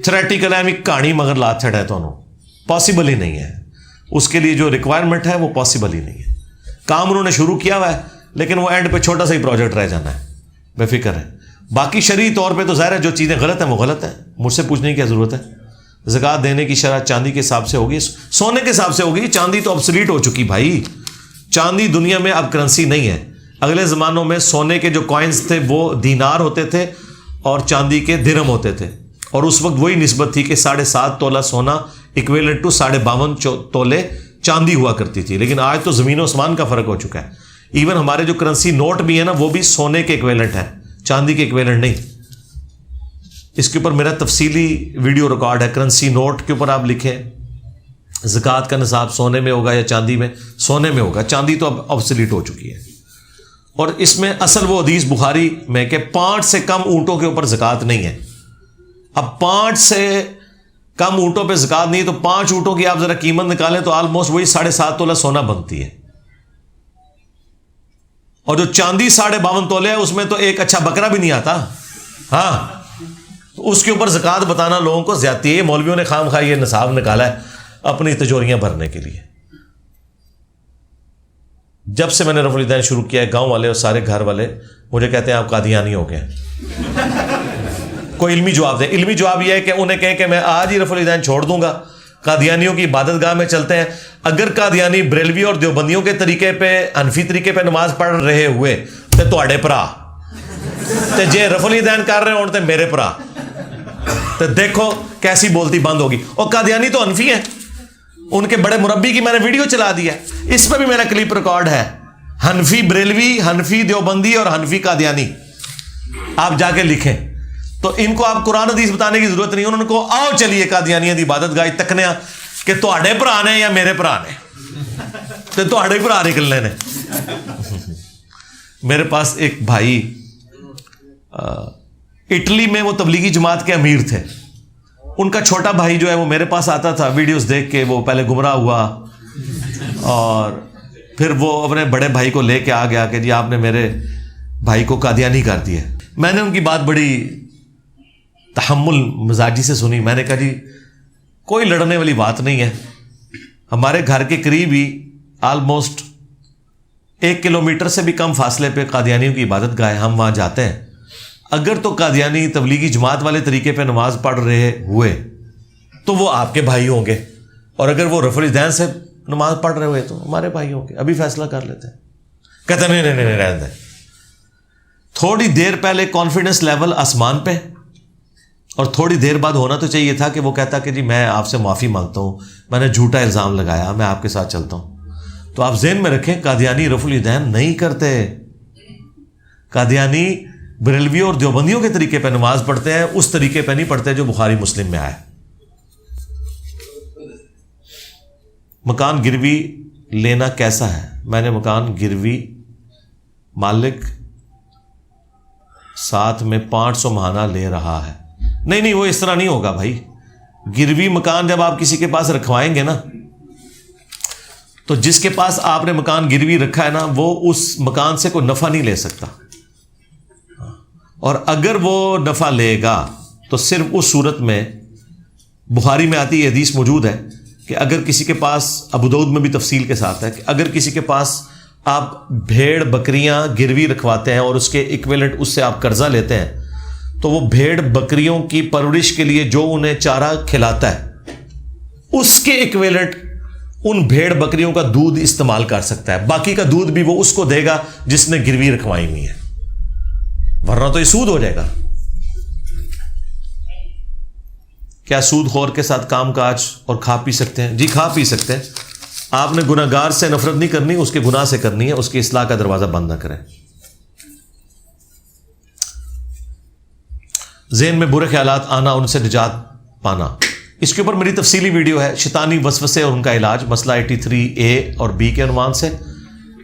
تھریٹیکل ہے کہانی مگر لات چھڑ ہے, تو پاسبل ہی نہیں ہے. اس کے لیے جو ریکوائرمنٹ ہے وہ پاسبل ہی نہیں ہے. کام انہوں نے شروع کیا ہوا ہے, لیکن وہ اینڈ پہ چھوٹا سا ہی پروجیکٹ رہ جانا ہے, بے فکر ہے. باقی شرعی طور پہ تو ظاہر ہے جو چیزیں غلط ہیں وہ غلط ہیں, مجھ سے پوچھنے کی کیا ضرورت ہے. زکوٰۃ دینے کی شرح چاندی کے حساب سے ہوگی, سونے کے حساب سے ہوگی. چاندی تو ابسلیٹ ہو چکی بھائی, چاندی دنیا میں اب کرنسی نہیں ہے. اگلے زمانوں میں سونے کے جو کوائنز تھے وہ دینار ہوتے تھے اور چاندی کے درہم ہوتے تھے, اور اس وقت وہی نسبت تھی کہ 7.5 تولہ سونا اکویلنٹ ٹو 52.5 تولے چاندی ہوا کرتی تھی. لیکن آج تو زمین و آسمان کا فرق ہو چکا ہے. ایون ہمارے جو کرنسی نوٹ بھی ہے نا, وہ بھی سونے کے اکویلنٹ ہے, چاندی کے اکویلنٹ نہیں. اس کے اوپر میرا تفصیلی ویڈیو ریکارڈ ہے. کرنسی نوٹ کے اوپر آپ لکھیں زکوٰۃ کا نصاب سونے میں ہوگا یا چاندی میں, سونے میں ہوگا. چاندی تو اب آبسلیٹ ہو چکی ہے. اور اس میں اصل وہ حدیث بخاری میں کہ 5 سے کم اونٹوں کے اوپر زکوٰۃ نہیں ہے. اب 5 سے کم اونٹوں پہ زکوٰۃ نہیں ہے, تو 5 اونٹوں کی آپ ذرا قیمت نکالیں تو آلموسٹ وہی 7.5 تولہ سونا بنتی ہے. اور جو چاندی 52.5 تولے ہے, اس میں تو ایک اچھا بکرا بھی نہیں آتا. ہاں, تو اس کے اوپر زکوٰۃ بتانا لوگوں کو زیادتی ہے. مولویوں نے خام خواہ یہ نصاب نکالا ہے اپنی تجوریاں بھرنے کے لیے. جب سے میں نے رفع الیدین شروع کیا ہے, گاؤں والے اور سارے گھر والے مجھے کہتے ہیں آپ قادیانی ہو گئے. کوئی علمی جواب دیں. علمی جواب یہ ہے کہ انہیں کہیں کہ میں آج ہی رفع الیدین چھوڑ دوں گا, قادیانیوں کی عبادت گاہ میں چلتے ہیں. اگر قادیانی بریلوی اور دیوبندیوں کے طریقے پہ, حنفی طریقے پہ نماز پڑھ رہے ہوئے تے تواڈے بھرا, تے جے رفع الیدین کر رہے ہون تے میرے بھرا, تو دیکھو کیسی بولتی بند ہوگی. اور قادیانی تو حنفی ہیں, ان کے بڑے مربی کی میں نے ویڈیو چلا دیا, اس پہ بھی میرا کلپ ریکارڈ ہے. حنفی بریلوی, حنفی دیوبندی اور حنفی قادیانی, آپ جا کے لکھیں. تو ان کو آپ قرآن حدیث بتانے کی ضرورت نہیں. ان کو آؤ چلیے قادیانیاں دی عبادت گاہ تکنے کہ تواڈے بھرا نے یا میرے بھرا نے, تے تواڈے بھرا نکلنے نے. میرے پاس ایک بھائی اٹلی میں, وہ تبلیغی جماعت کے امیر تھے. ان کا چھوٹا بھائی جو ہے وہ میرے پاس آتا تھا, ویڈیوز دیکھ کے وہ پہلے گمراہ ہوا, اور پھر وہ اپنے بڑے بھائی کو لے کے آ گیا کہ جی آپ نے میرے بھائی کو قادیانی کر دیا. میں نے ان کی بات بڑی تحمل مزاجی سے سنی. میں نے کہا جی کوئی لڑنے والی بات نہیں ہے, ہمارے گھر کے قریب ہی آلموسٹ 1 کلومیٹر سے بھی کم فاصلے پہ قادیانیوں کی عبادت گاہ ہے, ہم وہاں جاتے ہیں. اگر تو قادیانی تبلیغی جماعت والے طریقے پہ نماز پڑھ رہے ہوئے تو وہ آپ کے بھائی ہوں گے, اور اگر وہ رفع الیدین سے نماز پڑھ رہے ہوئے تو ہمارے بھائی ہوں گے. ابھی فیصلہ کر لیتے ہیں. کہتے نہیں رہنے دیں. تھوڑی دیر پہلے کانفیڈنس لیول آسمان پہ, اور تھوڑی دیر بعد ہونا تو چاہیے تھا کہ وہ کہتا کہ جی میں آپ سے معافی مانگتا ہوں, میں نے جھوٹا الزام لگایا, میں آپ کے ساتھ چلتا ہوں. تو آپ ذہن میں رکھیں قادیانی رفع الیدین نہیں کرتے. قادیانی بریلوی اور دیوبندیوں کے طریقے پہ نماز پڑھتے ہیں, اس طریقے پہ نہیں پڑھتے جو بخاری مسلم میں آئے. مکان گروی لینا کیسا ہے؟ میں نے مکان گروی, مالک ساتھ میں 500 ماہانہ لے رہا ہے. نہیں وہ اس طرح نہیں ہوگا بھائی. گروی مکان جب آپ کسی کے پاس رکھوائیں گے نا, تو جس کے پاس آپ نے مکان گروی رکھا ہے نا, وہ اس مکان سے کوئی نفع نہیں لے سکتا. اور اگر وہ نفع لے گا تو صرف اس صورت میں, بخاری میں آتی یہ حدیث موجود ہے کہ اگر کسی کے پاس, ابو داؤد میں بھی تفصیل کے ساتھ ہے کہ اگر کسی کے پاس آپ بھیڑ بکریاں گروی رکھواتے ہیں اور اس کے ایکویلنٹ اس سے آپ قرضہ لیتے ہیں, تو وہ بھیڑ بکریوں کی پرورش کے لیے جو انہیں چارہ کھلاتا ہے, اس کے ایکویلنٹ ان بھیڑ بکریوں کا دودھ استعمال کر سکتا ہے. باقی کا دودھ بھی وہ اس کو دے گا جس نے گروی رکھوائی ہوئی ہے, ورنہ تو یہ سود ہو جائے گا. کیا سود خور کے ساتھ کام کاج اور کھا پی سکتے ہیں؟ جی کھا پی سکتے ہیں. آپ نے گناہ گار سے نفرت نہیں کرنی, اس کے گناہ سے کرنی ہے. اس کی اصلاح کا دروازہ بند نہ کریں. ذہن میں برے خیالات آنا، ان سے نجات پانا، اس کے اوپر میری تفصیلی ویڈیو ہے، شیطانی وسوسے اور ان کا علاج، مسئلہ 83A اور B کے عنوان سے۔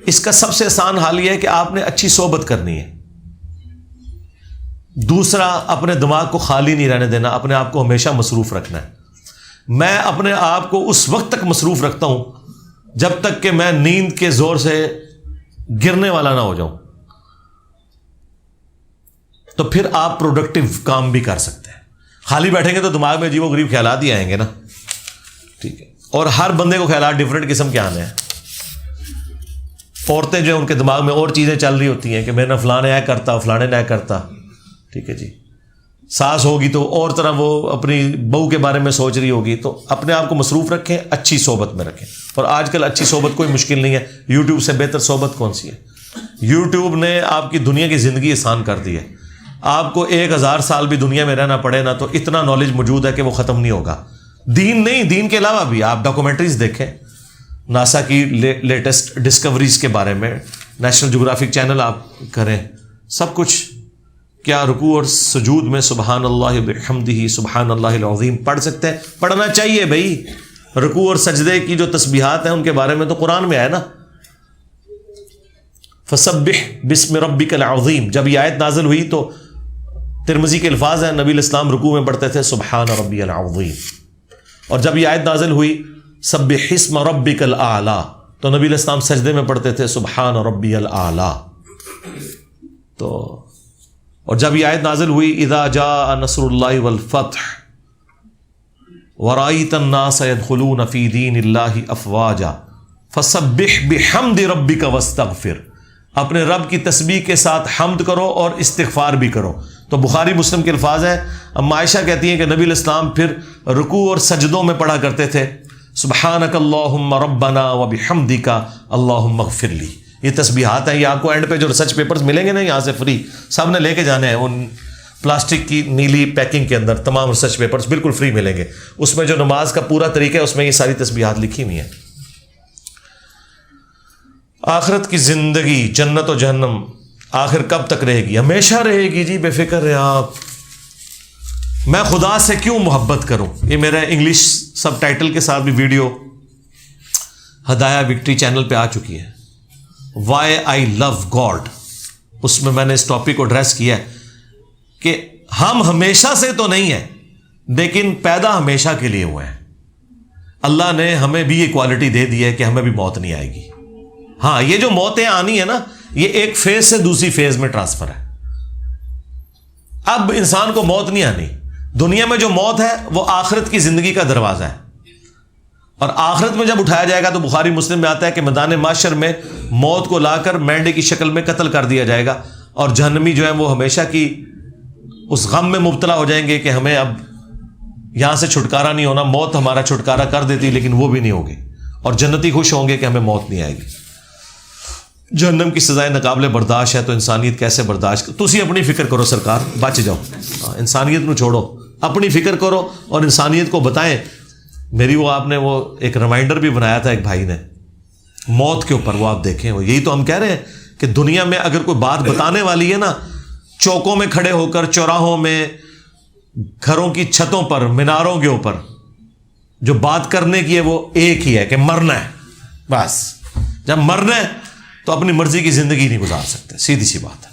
اس کا سب سے آسان حل یہ ہے کہ آپ نے اچھی صحبت کرنی ہے۔ دوسرا، اپنے دماغ کو خالی نہیں رہنے دینا، اپنے آپ کو ہمیشہ مصروف رکھنا ہے۔ میں اپنے آپ کو اس وقت تک مصروف رکھتا ہوں جب تک کہ میں نیند کے زور سے گرنے والا نہ ہو جاؤں، تو پھر آپ پروڈکٹیو کام بھی کر سکتے ہیں۔ خالی بیٹھیں گے تو دماغ میں عجیب و غریب خیالات ہی آئیں گے نا، ٹھیک ہے۔ اور ہر بندے کو خیالات ڈفرینٹ قسم کے آنے ہیں۔ عورتیں جو ہیں ان کے دماغ میں اور چیزیں چل رہی ہوتی ہیں کہ میں نہ فلانے نہ کرتا، فلانے نہ کرتا، ٹھیک ہے جی۔ ساس ہوگی تو اور طرح وہ اپنی بہو کے بارے میں سوچ رہی ہوگی۔ تو اپنے آپ کو مصروف رکھیں، اچھی صحبت میں رکھیں۔ اور آج کل اچھی صحبت کوئی مشکل نہیں ہے، یوٹیوب سے بہتر صحبت کون سی ہے؟ یوٹیوب نے آپ کی دنیا کی زندگی آسان کر دی ہے۔ آپ کو 1000 سال بھی دنیا میں رہنا پڑے نا تو اتنا نالج موجود ہے کہ وہ ختم نہیں ہوگا۔ دین نہیں، دین کے علاوہ بھی آپ ڈاکومنٹریز دیکھیں، ناسا کی لیٹسٹ ڈسکوریز کے بارے میں، نیشنل جغرافک چینل آپ کریں، سب کچھ۔ کیا رکوع اور سجود میں سبحان اللہ بحمدہ سبحان اللہ العظیم پڑھ سکتے ہیں؟ پڑھنا چاہیے بھائی۔ رکوع اور سجدے کی جو تسبیحات ہیں ان کے بارے میں تو قرآن میں آیا نا، فسبح بسم ربک العظیم۔ جب یہ آیت نازل ہوئی تو ترمذی کے الفاظ ہیں، نبی الاسلام رکوع میں پڑھتے تھے سبحان ربی العظیم، اور جب یہ آیت نازل ہوئی سبح اسم ربک الاعلی تو نبی الاسلام سجدے میں پڑھتے تھے سبحان ربی الاعلی۔ تو اور جب یہ آیت نازل ہوئی اذا جاء نصر اللہ والفتح ورأیت الناس يدخلون فی دین اللہ افواجا فسبح بحمد ربک واستغفر، اپنے رب کی تسبیح کے ساتھ حمد کرو اور استغفار بھی کرو۔ تو بخاری مسلم کے الفاظ ہیں، اما عائشہ کہتی ہیں کہ نبی الاسلام پھر رکوع اور سجدوں میں پڑھا کرتے تھے سبحانک اللہم ربنا وبحمدک اللہم اغفر لی۔ یہ تسبیحات ہیں، یہ آپ کو اینڈ پہ جو ریسرچ پیپرز ملیں گے نا یہاں سے فری، سب نے لے کے جانے ہیں، ان پلاسٹک کی نیلی پیکنگ کے اندر تمام ریسرچ پیپرز بالکل فری ملیں گے۔ اس میں جو نماز کا پورا طریقہ ہے اس میں یہ ساری تسبیحات لکھی ہوئی ہیں۔ آخرت کی زندگی، جنت و جہنم آخر کب تک رہے گی؟ ہمیشہ رہے گی جی، بے فکر رہیں آپ۔ میں خدا سے کیوں محبت کروں؟ یہ میرا انگلش سب ٹائٹل کے ساتھ بھی ویڈیو ہدایہ وکٹری چینل پہ آ چکی ہے، وائی آئی لو گاڈ۔ اس میں نے اس ٹاپک کو ایڈریس کیا ہے کہ ہم ہمیشہ سے تو نہیں ہیں لیکن پیدا ہمیشہ کے لیے ہوئے ہیں۔ اللہ نے ہمیں بھی یہ کوالٹی دے دی ہے کہ ہمیں بھی موت نہیں آئے گی۔ ہاں، یہ جو موتیں آنی ہے نا، یہ ایک فیز سے دوسری فیز میں ٹرانسفر ہے۔ اب انسان کو موت نہیں آنی۔ دنیا میں جو موت ہے وہ آخرت کی زندگی کا دروازہ ہے، اور آخرت میں جب اٹھایا جائے گا تو بخاری مسلم میں آتا ہے کہ میدان محشر میں موت کو لا کر مینڈے کی شکل میں قتل کر دیا جائے گا، اور جہنمی جو ہے وہ ہمیشہ کی اس غم میں مبتلا ہو جائیں گے کہ ہمیں اب یہاں سے چھٹکارا نہیں ہونا، موت ہمارا چھٹکارا کر دیتی لیکن وہ بھی نہیں ہوگی، اور جنتی خوش ہوں گے کہ ہمیں موت نہیں آئے گی۔ جہنم کی سزائیں ناقابل برداشت ہے تو انسانیت کیسے برداشت؟ تسی اپنی فکر کرو سرکار، بچ جاؤ، انسانیت نو چھوڑو، اپنی فکر کرو اور انسانیت کو بتائیں۔ میری وہ آپ نے وہ ایک ریمائنڈر بھی بنایا تھا ایک بھائی نے موت کے اوپر، وہ آپ دیکھیں، وہ یہی تو ہم کہہ رہے ہیں کہ دنیا میں اگر کوئی بات بتانے والی ہے نا، چوکوں میں کھڑے ہو کر، چوراہوں میں، گھروں کی چھتوں پر، میناروں کے اوپر جو بات کرنے کی ہے وہ ایک ہی ہے کہ مرنا ہے۔ بس جب مرنا ہے تو اپنی مرضی کی زندگی نہیں گزار سکتے، سیدھی سی بات ہے۔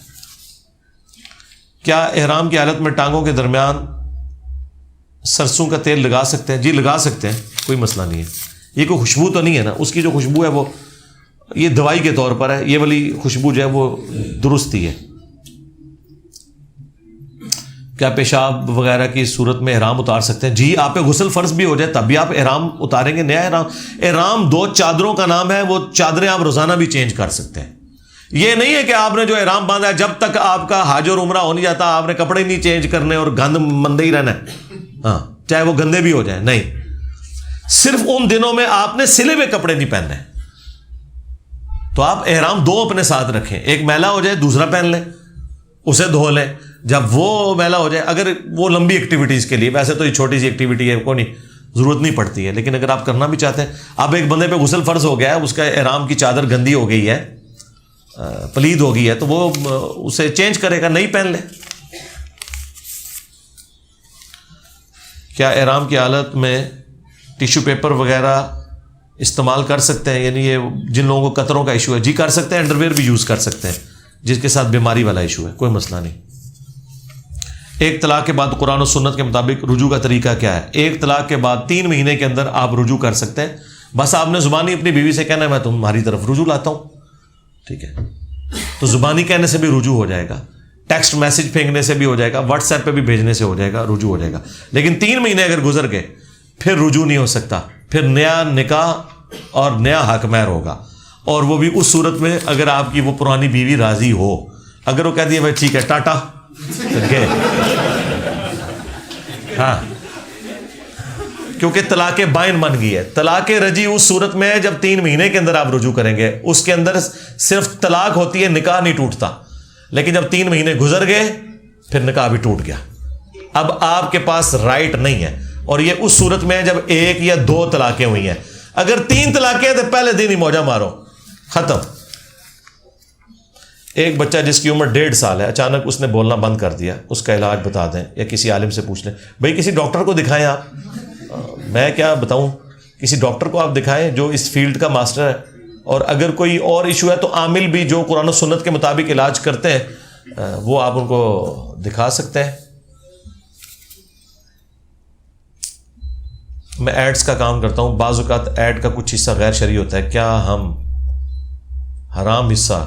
کیا احرام کی حالت میں ٹانگوں کے درمیان سرسوں کا تیل لگا سکتے ہیں؟ جی لگا سکتے ہیں، کوئی مسئلہ نہیں ہے۔ یہ کوئی خوشبو تو نہیں ہے نا، اس کی جو خوشبو ہے وہ یہ دوائی کے طور پر ہے، یہ والی خوشبو جو ہے وہ درست ہی ہے۔ کیا پیشاب وغیرہ کی صورت میں احرام اتار سکتے ہیں؟ جی، آپ پہ غسل فرض بھی ہو جائے تب بھی آپ احرام اتاریں گے، نیا احرام۔ احرام 2 چادروں کا نام ہے، وہ چادریں آپ روزانہ بھی چینج کر سکتے ہیں۔ یہ نہیں ہے کہ آپ نے جو احرام باندھا ہے جب تک آپ کا حج اور عمرہ ہو نہیں جاتا آپ نے کپڑے نہیں چینج کرنے اور گند مندے ہی رہنا ہے، ہاں چاہے وہ گندے بھی ہو جائیں، نہیں، صرف ان دنوں میں آپ نے سلے ہوئے کپڑے نہیں پہننے۔ تو آپ احرام 2 اپنے ساتھ رکھیں، ایک میلا ہو جائے دوسرا پہن لیں، اسے دھو لیں، جب وہ میلا ہو جائے، اگر وہ لمبی ایکٹیویٹیز کے لیے، ویسے تو یہ چھوٹی سی ایکٹیویٹی ہے، کوئی نہیں ضرورت نہیں پڑتی ہے، لیکن اگر آپ کرنا بھی چاہتے ہیں، اب ایک بندے پہ غسل فرض ہو گیا ہے، اس کا احرام کی چادر گندی ہو گئی ہے، پلید ہو گئی ہے، تو وہ اسے چینج کرے گا، نہیں پہن لے۔ کیا احرام کی حالت میں ٹیشو پیپر وغیرہ استعمال کر سکتے ہیں؟ یعنی یہ جن لوگوں کو قطروں کا ایشو ہے، جی کر سکتے ہیں، انڈر ویئر بھی یوز کر سکتے ہیں جس کے ساتھ بیماری والا ایشو ہے، کوئی مسئلہ نہیں۔ ایک طلاق کے بعد قرآن و سنت کے مطابق رجوع کا طریقہ کیا ہے؟ ایک طلاق کے بعد 3 مہینے کے اندر آپ رجوع کر سکتے ہیں، بس آپ نے زبانی اپنی بیوی سے کہنا ہے میں تمہاری طرف رجوع لاتا ہوں، ٹھیک ہے؟ تو زبانی کہنے سے بھی رجوع ہو جائے گا، ٹیکسٹ میسج پھینکنے سے بھی ہو جائے گا، واٹس ایپ پہ بھی بھیجنے سے ہو جائے گا، رجوع ہو جائے گا۔ لیکن 3 مہینے اگر گزر گئے پھر رجوع نہیں ہو سکتا، پھر نیا نکاح اور نیا حق مہر ہوگا، اور وہ بھی اس صورت میں اگر آپ کی وہ پرانی بیوی راضی ہو۔ اگر وہ کہہ دیے بھائی ٹھیک ہے ٹاٹا گئے، ہاں، کیونکہ طلاق بائن بن گئی ہے۔ طلاق رجی اس صورت میں ہے جب 3 مہینے کے اندر آپ رجوع کریں گے، اس کے اندر صرف طلاق ہوتی ہے، نکاح نہیں ٹوٹتا۔ لیکن جب 3 مہینے گزر گئے پھر نکاح بھی ٹوٹ گیا، اب آپ کے پاس رائٹ نہیں ہے۔ اور یہ اس صورت میں ہے جب 1 یا 2 طلاقیں ہوئی ہیں۔ اگر 3 طلاقیں ہیں تو پہلے دن ہی موجہ مارو، ختم۔ ایک بچہ جس کی عمر 1.5 سال ہے، اچانک اس نے بولنا بند کر دیا، اس کا علاج بتا دیں یا کسی عالم سے پوچھ لیں۔ بھائی کسی ڈاکٹر کو دکھائیں، آپ میں کیا بتاؤں، کسی ڈاکٹر کو آپ دکھائیں جو اس فیلڈ کا ماسٹر ہے، اور اگر کوئی اور ایشو ہے تو عامل بھی جو قرآن و سنت کے مطابق علاج کرتے ہیں وہ آپ ان کو دکھا سکتے ہیں۔ میں ایڈز کا کام کرتا ہوں، بعض اوقات ایڈ کا کچھ حصہ غیر شرعی ہوتا ہے، کیا ہم حرام حصہ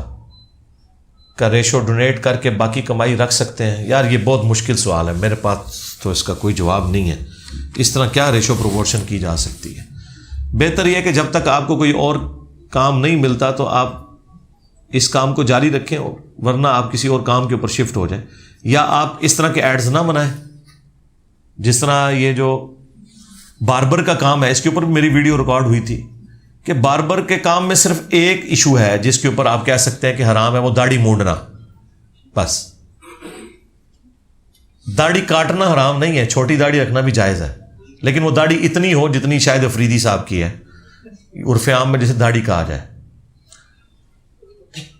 کا ریشو ڈونیٹ کر کے باقی کمائی رکھ سکتے ہیں؟ یار یہ بہت مشکل سوال ہے، میرے پاس تو اس کا کوئی جواب نہیں ہے۔ اس طرح کیا ریشو پروپورشن کی جا سکتی ہے؟ بہتر یہ ہے کہ جب تک آپ کو کوئی اور کام نہیں ملتا تو آپ اس کام کو جاری رکھیں، ورنہ آپ کسی اور کام کے اوپر شفٹ ہو جائیں، یا آپ اس طرح کے ایڈز نہ بنائیں۔ جس طرح یہ جو باربر کا کام ہے، اس کے اوپر میری ویڈیو ریکارڈ ہوئی تھی کہ باربر کے کام میں صرف ایک ایشو ہے جس کے اوپر آپ کہہ سکتے ہیں کہ حرام ہے، وہ داڑھی مونڈنا، بس۔ داڑھی کاٹنا حرام نہیں ہے، چھوٹی داڑھی رکھنا بھی جائز ہے، لیکن وہ داڑھی اتنی ہو جتنی شاید افریدی صاحب کی ہے، عرف عام میں جسے داڑھی کہا جائے۔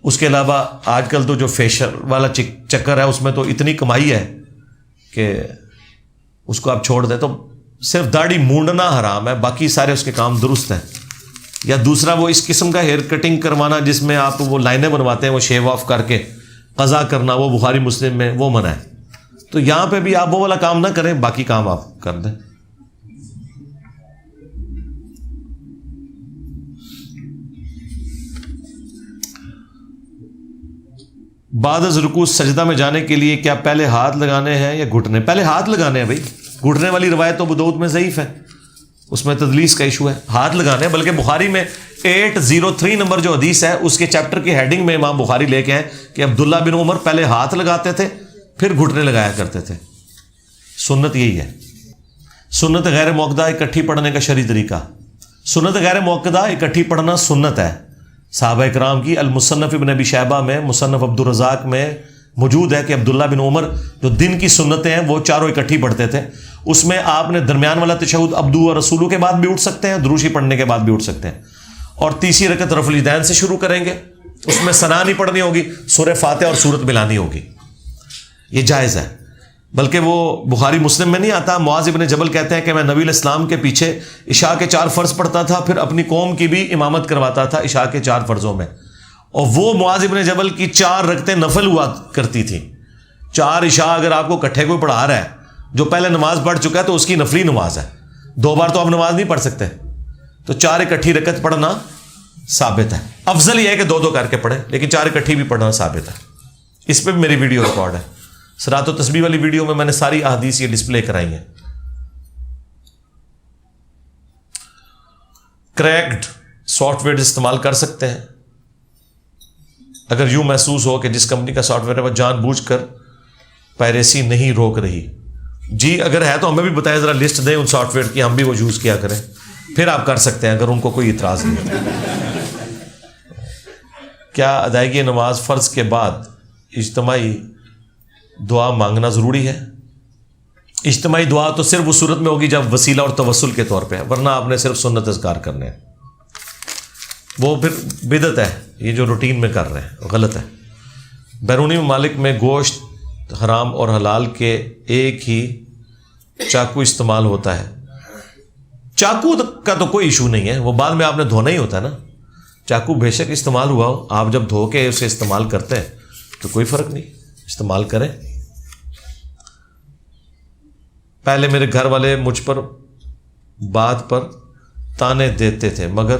اس کے علاوہ آج کل تو جو فیشر والا چکر ہے اس میں تو اتنی کمائی ہے کہ اس کو آپ چھوڑ دیں، تو صرف داڑھی مونڈنا حرام ہے، باقی سارے اس کے کام درست ہیں۔ یا دوسرا وہ اس قسم کا ہیئر کٹنگ کروانا جس میں آپ وہ لائنیں بنواتے ہیں، وہ شیو آف کر کے قضا کرنا، وہ بخاری مسلم میں وہ منع ہے۔ تو یہاں پہ بھی آپ وہ والا کام نہ کریں، باقی کام آپ کر دیں۔ بعد از رکوع سجدہ میں جانے کے لیے کیا پہلے ہاتھ لگانے ہیں یا گھٹنے؟ پہلے ہاتھ لگانے ہیں بھائی، گھٹنے والی روایت تو ابو داؤد میں ضعیف ہے، اس میں تدلیس کا ایشو ہے۔ ہاتھ لگانے ہیں، بلکہ بخاری میں 803 نمبر جو حدیث ہے اس کے چیپٹر کی ہیڈنگ میں امام بخاری لے کے ہیں کہ عبداللہ بن عمر پہلے ہاتھ لگاتے تھے پھر گھٹنے لگایا کرتے تھے۔ سنت یہی ہے۔ سنت غیر موقدہ اکٹھی پڑھنے کا شرعی طریقہ۔ سنت غیر موقدہ اکٹھی پڑھنا سنت ہے صحابہ کرام کی۔ المصنف ابن ابی شیبہ میں، مصنف عبدالرزاق میں موجود ہے کہ عبداللہ بن عمر جو دن کی سنتیں ہیں وہ چاروں اکٹھی پڑھتے تھے۔ اس میں آپ نے درمیان والا تشہد عبدو اور رسولو کے بعد بھی اٹھ سکتے ہیں، دروشی پڑھنے کے بعد بھی اٹھ سکتے ہیں، اور تیسری رکعت رفع الیدین سے شروع کریں گے، اس میں ثنا نہیں پڑھنی ہوگی، سورہ فاتحہ اور سورت ملانی ہوگی، یہ جائز ہے۔ بلکہ وہ بخاری مسلم میں نہیں آتا، معاذ ابن جبل کہتے ہیں کہ میں نبی علیہ السلام کے پیچھے عشاء کے 4 فرض پڑھتا تھا، پھر اپنی قوم کی بھی امامت کرواتا تھا عشاء کے 4 فرضوں میں، اور وہ معاذ ابن جبل کی 4 رکعتیں نفل ہوا کرتی تھیں۔ 4 عشاء اگر آپ کو کٹھے کوئی پڑھا رہا ہے جو پہلے نماز پڑھ چکا ہے تو اس کی نفلی نماز ہے، 2 بار تو آپ نماز نہیں پڑھ سکتے، تو 4 اکٹھی رکعت پڑھنا ثابت ہے۔ افضل یہ ہے کہ 2 کر کے پڑھیں، لیکن 4 اکٹھی بھی پڑھنا ثابت ہے۔ اس پہ بھی میری ویڈیو ریکارڈ ہے، صراط و تسبیح والی ویڈیو میں نے ساری احادیث یہ ڈسپلے کرائی ہیں۔ کریکڈ سافٹ ویئر استعمال کر سکتے ہیں اگر یوں محسوس ہو کہ جس کمپنی کا سافٹ ویئر ہے وہ جان بوجھ کر پائریسی نہیں روک رہی؟ جی اگر ہے تو ہمیں بھی بتائیں، ذرا لسٹ دیں ان سافٹ ویئر کی، ہم بھی وہ یوز کیا کریں، پھر آپ کر سکتے ہیں اگر ان کو کوئی اعتراض نہیں ہے۔ کیا ادائیگی نماز فرض کے بعد اجتماعی دعا مانگنا ضروری ہے؟ اجتماعی دعا تو صرف اس صورت میں ہوگی جب وسیلہ اور توسل کے طور پہ ہے، ورنہ آپ نے صرف سنت اذکار کرنے ہیں، وہ پھر بدعت ہے، یہ جو روٹین میں کر رہے ہیں غلط ہے۔ بیرونی ممالک میں گوشت حرام اور حلال کے چاقو استعمال ہوتا ہے. چاقو کا تو کوئی ایشو نہیں ہے, وہ بعد میں آپ نے دھونا ہی ہوتا ہے نا. چاقو بے شک استعمال ہوا ہو, آپ جب دھو کے اسے استعمال کرتے ہیں تو کوئی فرق نہیں, استعمال کریں. پہلے میرے گھر والے مجھ پر بات پر تانے دیتے تھے, مگر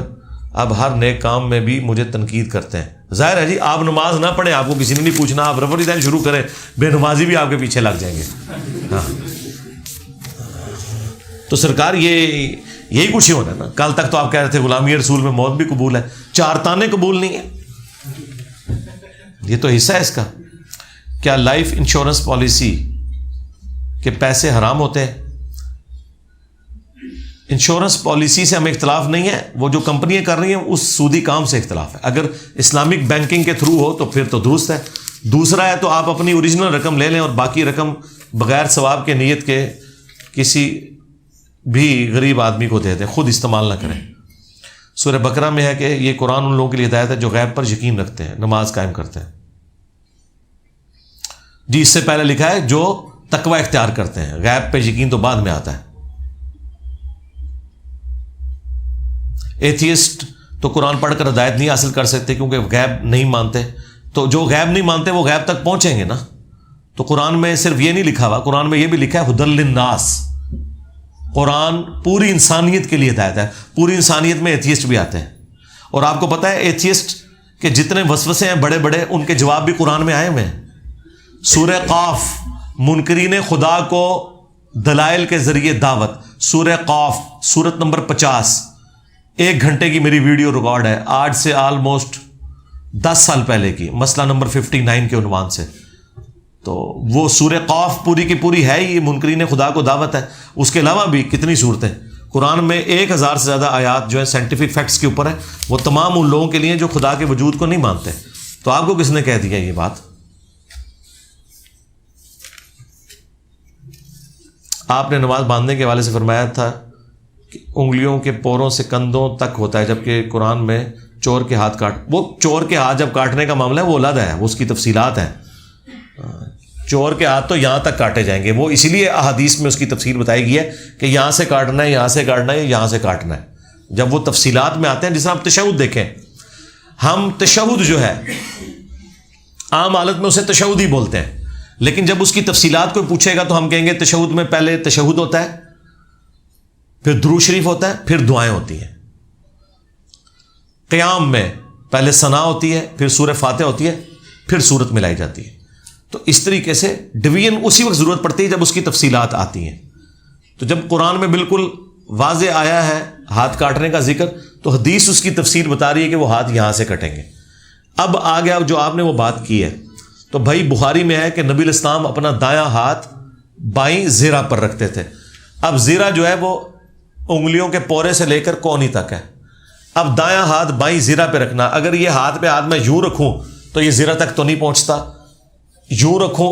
اب ہر نیک کام میں بھی مجھے تنقید کرتے ہیں. ظاہر ہے جی, آپ نماز نہ پڑھیں, آپ کو کسی نے نہیں پوچھنا, آپ رفع الدین شروع کریں, بے نمازی بھی آپ کے پیچھے لگ جائیں گے. ہاں تو سرکار یہی کچھ ہی ہونا ہے نا. کل تک تو آپ کہہ رہے تھے غلامی رسول میں موت بھی قبول ہے, 4 تانے قبول نہیں ہے. یہ تو حصہ ہے اس کا. کیا لائف انشورنس پالیسی کے پیسے حرام ہوتے ہیں؟ انشورنس پالیسی سے ہمیں اختلاف نہیں ہے, وہ جو کمپنیاں کر رہی ہیں اس سودی کام سے اختلاف ہے. اگر اسلامک بینکنگ کے تھرو ہو تو پھر تو درست ہے. دوسرا ہے تو آپ اپنی اوریجنل رقم لے لیں اور باقی رقم بغیر ثواب کے نیت کے کسی بھی غریب آدمی کو دے دیں, خود استعمال نہ کریں. سورہ بقرہ میں ہے کہ یہ قرآن ان لوگوں کے لیے ہدایت ہے جو غیب پر یقین رکھتے ہیں, نماز قائم کرتے ہیں. جی, اس سے پہلے لکھا ہے جو تقوی اختیار کرتے ہیں, غیب پہ یقین تو بعد میں آتا ہے. ایتھیسٹ تو قرآن پڑھ کر ہدایت نہیں حاصل کر سکتے کیونکہ غیب نہیں مانتے. تو جو غیب نہیں مانتے وہ غیب تک پہنچیں گے نا. تو قرآن میں صرف یہ نہیں لکھا ہوا, قرآن میں یہ بھی لکھا ہے ہدی للناس. قرآن پوری انسانیت کے لیے ہدایت ہے. پوری انسانیت میں ایتھیسٹ بھی آتے ہیں. اور آپ کو پتہ ہے ایتھیسٹ کے جتنے وسوسے ہیں بڑے بڑے, ان کے جواب بھی قرآن میں آئے ہوئے ہیں. سورہ قاف, منکرین خدا کو دلائل کے ذریعے دعوت. سورہ قاف سورت نمبر 50, 1 گھنٹے کی میری ویڈیو ریکارڈ ہے, آج سے آلموسٹ 10 سال پہلے کی, مسئلہ نمبر 59 کے عنوان سے. تو وہ سورہ قاف پوری کی پوری ہے ہی منکرین خدا کو دعوت ہے. اس کے علاوہ بھی کتنی صورتیں قرآن میں, 1000 سے زیادہ آیات جو ہے سائنٹیفک فیکٹس کے اوپر ہے, وہ تمام ان لوگوں کے لیے جو خدا کے وجود کو نہیں مانتے. تو آپ کو کس نے کہہ دیا یہ بات؟ آپ نے نماز باندھنے کے حوالے سے فرمایا تھا کہ انگلیوں کے پوروں سے کندھوں تک ہوتا ہے, جبکہ قرآن میں چور کے ہاتھ کاٹ, وہ چور کے ہاتھ جب کاٹنے کا معاملہ ہے وہ علیحدہ ہے, وہ اس کی تفصیلات ہیں. چور کے ہاتھ تو یہاں تک کاٹے جائیں گے, وہ اسی لیے احادیث میں اس کی تفصیل بتائی گئی ہے کہ یہاں سے کاٹنا ہے, یہاں سے کاٹنا ہے, یہاں سے کاٹنا ہے. جب وہ تفصیلات میں آتے ہیں, جس طرح آپ تشہد دیکھیں, ہم تشہد جو ہے عام حالت میں اسے تشہد ہی بولتے ہیں, لیکن جب اس کی تفصیلات کوئی پوچھے گا تو ہم کہیں گے تشہد میں پہلے تشہد ہوتا ہے, پھر درود شریف ہوتا ہے, پھر دعائیں ہوتی ہیں. قیام میں پہلے ثنا ہوتی ہے, پھر سورہ فاتحہ ہوتی ہے, پھر سورت ملائی جاتی ہے. تو اس طریقے سے ڈویژن اسی وقت ضرورت پڑتی ہے جب اس کی تفصیلات آتی ہیں. تو جب قرآن میں بالکل واضح آیا ہے ہاتھ کاٹنے کا ذکر, تو حدیث اس کی تفصیل بتا رہی ہے کہ وہ ہاتھ یہاں سے کٹیں گے. اب آ گیا جو آپ نے وہ بات کی ہے, تو بھائی بخاری میں ہے کہ نبی الاسلام اپنا دایاں ہاتھ بائیں زیرہ پر رکھتے تھے. اب زیرہ جو ہے وہ انگلیوں کے پورے سے لے کر کونی تک ہے. اب دایاں ہاتھ بائیں زیرہ پہ رکھنا, اگر یہ ہاتھ پہ ہاتھ میں یوں رکھوں تو یہ زیرہ تک تو نہیں پہنچتا, یوں رکھوں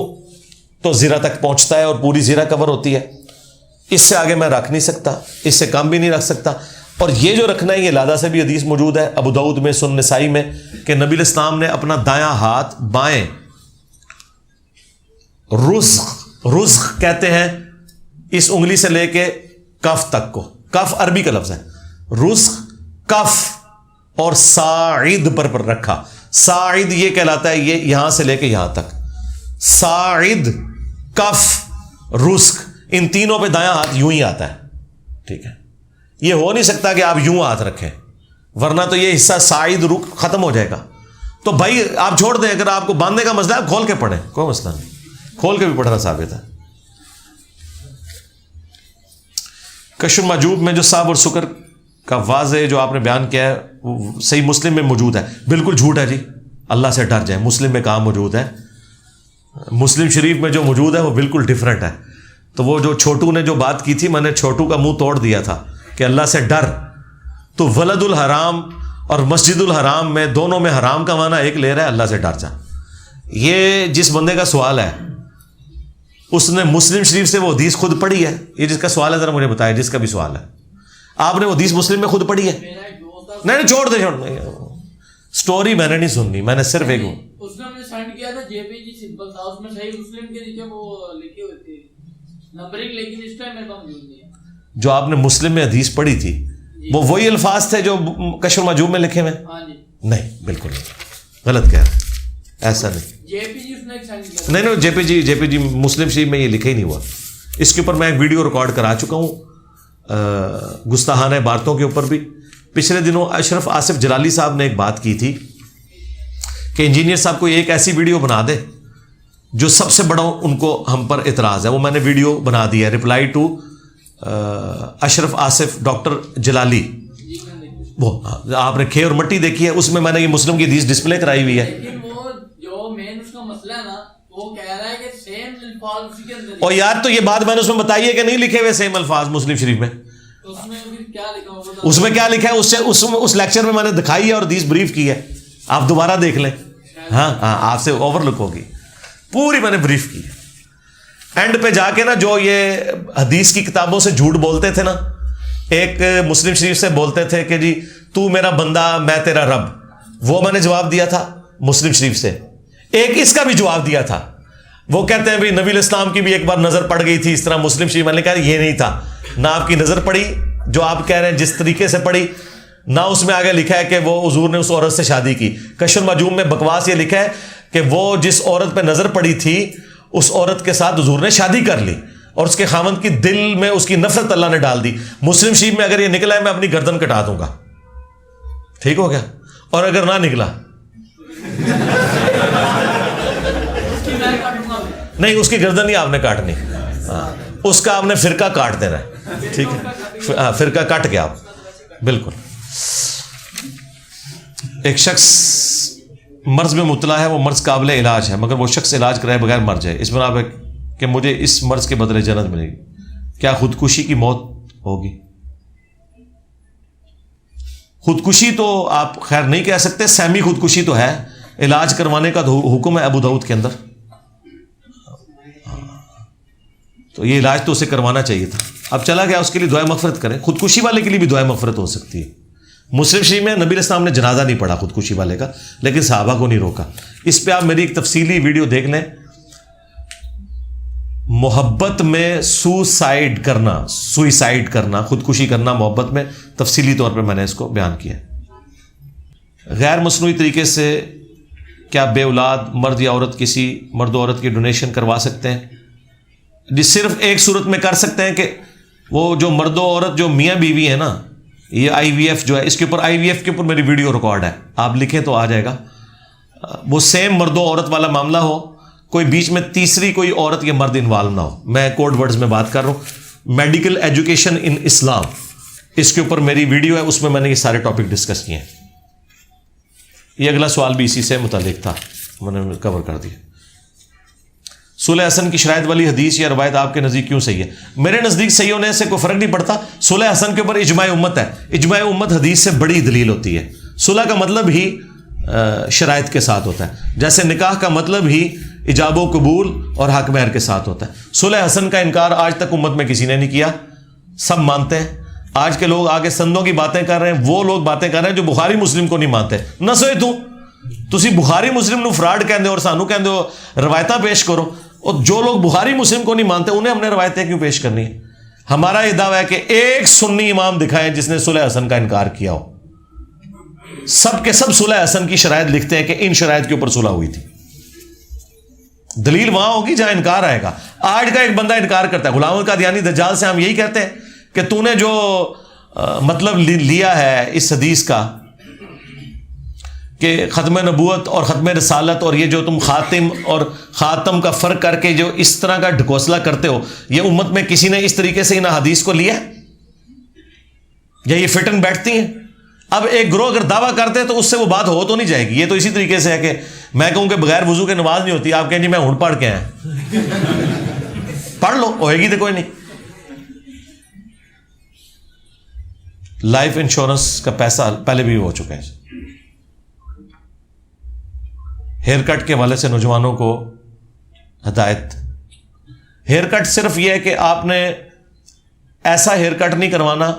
تو زیرہ تک پہنچتا ہے اور پوری زیرہ کور ہوتی ہے. اس سے آگے میں رکھ نہیں سکتا, اس سے کم بھی نہیں رکھ سکتا. اور یہ جو رکھنا ہے یہ لادہ سے بھی حدیث موجود ہے ابو داؤد میں, سنن نسائی میں, کہ نبی الاسلام نے اپنا دایاں ہاتھ بائیں رزق کہتے ہیں اس انگلی سے لے کے کف تک کو, کف عربی کا لفظ ہے, رزق کف اور ساعد پر رکھا. ساعد یہ کہلاتا ہے یہ یہاں سے لے کے یہاں تک, ساعد, کف, رزق, ان تینوں پہ دایاں ہاتھ یوں ہی آتا ہے. ٹھیک ہے, یہ ہو نہیں سکتا کہ آپ یوں ہاتھ رکھیں, ورنہ تو یہ حصہ ساعد رک ختم ہو جائے گا. تو بھائی آپ چھوڑ دیں, اگر آپ کو باندھنے کا مسئلہ ہے آپ کھول کے پڑھیں, کوئی مسئلہ نہیں, کھول کے بھی پڑھنا ثابت ہے. کشف معجوب میں جو صاحب اور سکر کا واضح جو آپ نے بیان کیا ہے وہ صحیح مسلم میں موجود ہے. بالکل جھوٹ ہے جی, اللہ سے ڈر جائیں. مسلم میں کہاں موجود ہے؟ مسلم شریف میں جو موجود ہے وہ بالکل ڈیفرنٹ ہے. تو وہ جو چھوٹو نے جو بات کی تھی, میں نے چھوٹو کا منہ توڑ دیا تھا کہ اللہ سے ڈر. تو ولد الحرام اور مسجد الحرام میں دونوں میں حرام کا معنی ایک لے رہا ہے, اللہ سے ڈر جا. یہ جس بندے کا سوال ہے اس نے مسلم شریف سے وہ حدیث خود پڑھی ہے. یہ جس کا سوال ہے ذرا مجھے بتائے, جس کا بھی سوال ہے, آپ نے وہ حدیث مسلم میں خود پڑھی ہے؟ نہیں چھوڑ دے, سٹوری میں نے نہیں سننی, میں نے صرف ایک اس نے ہمیں سینڈ کیا تھا, جے پی جی سمپل تھا, اس میں صحیح مسلم کے نیچے وہ لکھے ہوئے تھے لیکن اس ٹائم میرے پاس موجود نہیں ہے. جو آپ نے مسلم میں حدیث پڑھی تھی وہ وہی الفاظ تھے جو کشف المجوب میں لکھے ہوئے؟ نہیں بالکل نہیں، غلط کہہ رہے ہیں، ایسا نہیں. نہیں جے پی جی مسلم شریف میں یہ لکھا ہی نہیں ہوا. اس کے اوپر میں ایک ویڈیو ریکارڈ کرا چکا ہوں گستاخانہ عبارتوں کے اوپر بھی. پچھلے دنوں اشرف آصف جلالی صاحب نے ایک بات کی تھی کہ انجینئر صاحب کو ایک ایسی ویڈیو بنا دے جو سب سے بڑا ان کو ہم پر اعتراض ہے. وہ میں نے ویڈیو بنا دیا، reply to Ashraf Asif doctor Jalali. وہ آپ نے کھے اور مٹی دیکھی ہے، اس میں میں نے یہ مسلم کی حدیث ڈسپلے کرائی ہوئی ہے. اور یار تو یہ بات میں نے اس میں بتائی ہے کہ نہیں لکھے ہوئے سیم الفاظ مسلم شریف میں. اس میں کیا لکھا ہے اس لیکچر میں نے دکھائی ہے اور حدیث بریف کی ہے، آپ دوبارہ دیکھ لیں. ہاں آپ سے اوور لک ہوگی، پوری میں نے بریف کی. اینڈ پہ جا کے نا جو یہ حدیث کی کتابوں سے جھوٹ بولتے تھے نا، ایک مسلم شریف سے بولتے تھے کہ جی تو میرا بندہ میں تیرا رب، وہ میں نے جواب دیا تھا مسلم شریف سے. ایک اس کا بھی جواب دیا تھا، وہ کہتے ہیں بھائی نبی الاسلام کی بھی ایک بار نظر پڑ گئی تھی اس طرح. مسلم شریف میں نے کہا یہ نہیں تھا، نہ آپ کی نظر پڑی جو آپ کہہ رہے ہیں جس طریقے سے پڑی، نہ اس میں آگے لکھا ہے کہ وہ حضور نے اس عورت سے شادی کی. کشف المجوب میں بکواس یہ لکھا ہے کہ وہ جس عورت پہ نظر پڑی تھی اس عورت کے ساتھ حضور نے شادی کر لی اور اس کے خاوند کی دل میں اس کی نفرت اللہ نے ڈال دی. مسلم شریف میں اگر یہ نکلا ہے میں اپنی گردن کٹا دوں گا. ٹھیک ہو گیا؟ اور اگر نہ نکلا نہیں، اس کی گردن نہیں آپ نے کاٹنی، اس کا آپ نے فرقہ کاٹ دینا ہے. ٹھیک ہے، فرقہ کٹ گیا آپ. بالکل. ایک شخص مرض میں مبتلا ہے، وہ مرض قابل علاج ہے، مگر وہ شخص علاج کرائے بغیر مر جائے. اس بنا پہ کہ مجھے اس مرض کے بدلے جنت ملے گی، کیا خودکشی کی موت ہوگی؟ خودکشی تو آپ خیر نہیں کہہ سکتے، سیمی خودکشی تو ہے. علاج کروانے کا حکم ہے ابو داؤد کے اندر، تو یہ علاج تو اسے کروانا چاہیے تھا. اب چلا گیا، اس کے لیے دعائے مغفرت کریں. خودکشی والے کے لیے بھی دعائے مغفرت ہو سکتی ہے. مسلم شریف میں نبی الاسلام نے جنازہ نہیں پڑھا خودکشی والے کا، لیکن صحابہ کو نہیں روکا. اس پہ آپ میری ایک تفصیلی ویڈیو دیکھ لیں. محبت میں سوسائڈ کرنا، خودکشی کرنا محبت میں، تفصیلی طور پر میں نے اس کو بیان کیا. غیر مصنوعی طریقے سے کیا بے اولاد مرد یا عورت کسی مرد و عورت کی ڈونیشن کروا سکتے ہیں؟ جی صرف ایک صورت میں کر سکتے ہیں کہ وہ جو مرد و عورت جو میاں بیوی ہے نا، یہ آئی وی ایف جو ہے، اس کے اوپر آئی وی ایف کے اوپر میری ویڈیو ریکارڈ ہے، آپ لکھیں تو آ جائے گا. وہ سیم مرد و عورت والا معاملہ ہو، کوئی بیچ میں تیسری کوئی عورت یا مرد انوالو نہ ہو. میں کوڈ ورڈز میں بات کر رہا ہوں. میڈیکل ایجوکیشن ان اسلام، اس کے اوپر میری ویڈیو ہے، اس میں میں نے یہ سارے ٹاپک ڈسکس کیے ہیں. یہ اگلا سوال بھی اسی سے متعلق تھا، میں نے کور کر دیا. صلح حسن کی شرائط والی حدیث یا روایت آپ کے نزدیک کیوں صحیح ہے؟ میرے نزدیک صحیح ہونے سے کوئی فرق نہیں پڑتا. صلح حسن کے اوپر اجماع امت ہے. اجماع امت حدیث سے بڑی دلیل ہوتی ہے. صلح کا مطلب ہی شرائط کے ساتھ ہوتا ہے، جیسے نکاح کا مطلب ہی ایجاب و قبول اور حق مہر کے ساتھ ہوتا ہے. صلح حسن کا انکار آج تک امت میں کسی نے نہیں کیا، سب مانتے ہیں. آج کے لوگ آگے سندوں کی باتیں کر رہے ہیں، وہ لوگ باتیں کر رہے ہیں جو بخاری مسلم کو نہیں مانتے. نہ سوئے تسی بخاری مسلم نو فراڈ کہندے اور سانو کہندے ہو روایتاں پیش کرو. اور جو لوگ بخاری مسلم کو نہیں مانتے انہیں ہم نے روایتیں کیوں پیش کرنی ہیں؟ ہمارا یہ دعویٰ ہے کہ ایک سنی امام دکھائیں جس نے صلح حسن کا انکار کیا ہو. سب کے سب صلح حسن کی شرائط لکھتے ہیں کہ ان شرائط کے اوپر صلح ہوئی تھی. دلیل وہاں ہوگی جہاں انکار آئے گا. آج کا ایک بندہ انکار کرتا ہے. غلام القادیانی دجال سے ہم یہی کہتے ہیں کہ تو نے جو مطلب لیا ہے اس حدیث کا کہ ختم نبوت اور ختم رسالت، اور یہ جو تم خاتم اور خاتم کا فرق کر کے جو اس طرح کا ڈھکوسلا کرتے ہو، یہ امت میں کسی نے اس طریقے سے ان حدیث کو لیا یا یہ فٹن بیٹھتی ہیں؟ اب ایک گروہ اگر دعویٰ کرتے تو اس سے وہ بات ہو تو نہیں جائے گی. یہ تو اسی طریقے سے ہے کہ میں کہوں کہ بغیر وضو کے نماز نہیں ہوتی، آپ کہیں جی میں ہون پڑھ کے آیا، پڑھ لو، ہوئے گی تو کوئی نہیں. لائف انشورنس کا پیسہ پہلے بھی ہو چکا ہے. ہیئر کٹ کے حوالے سے نوجوانوں کو ہدایت. ہیئر کٹ صرف یہ ہے کہ آپ نے ایسا ہیئر کٹ نہیں کروانا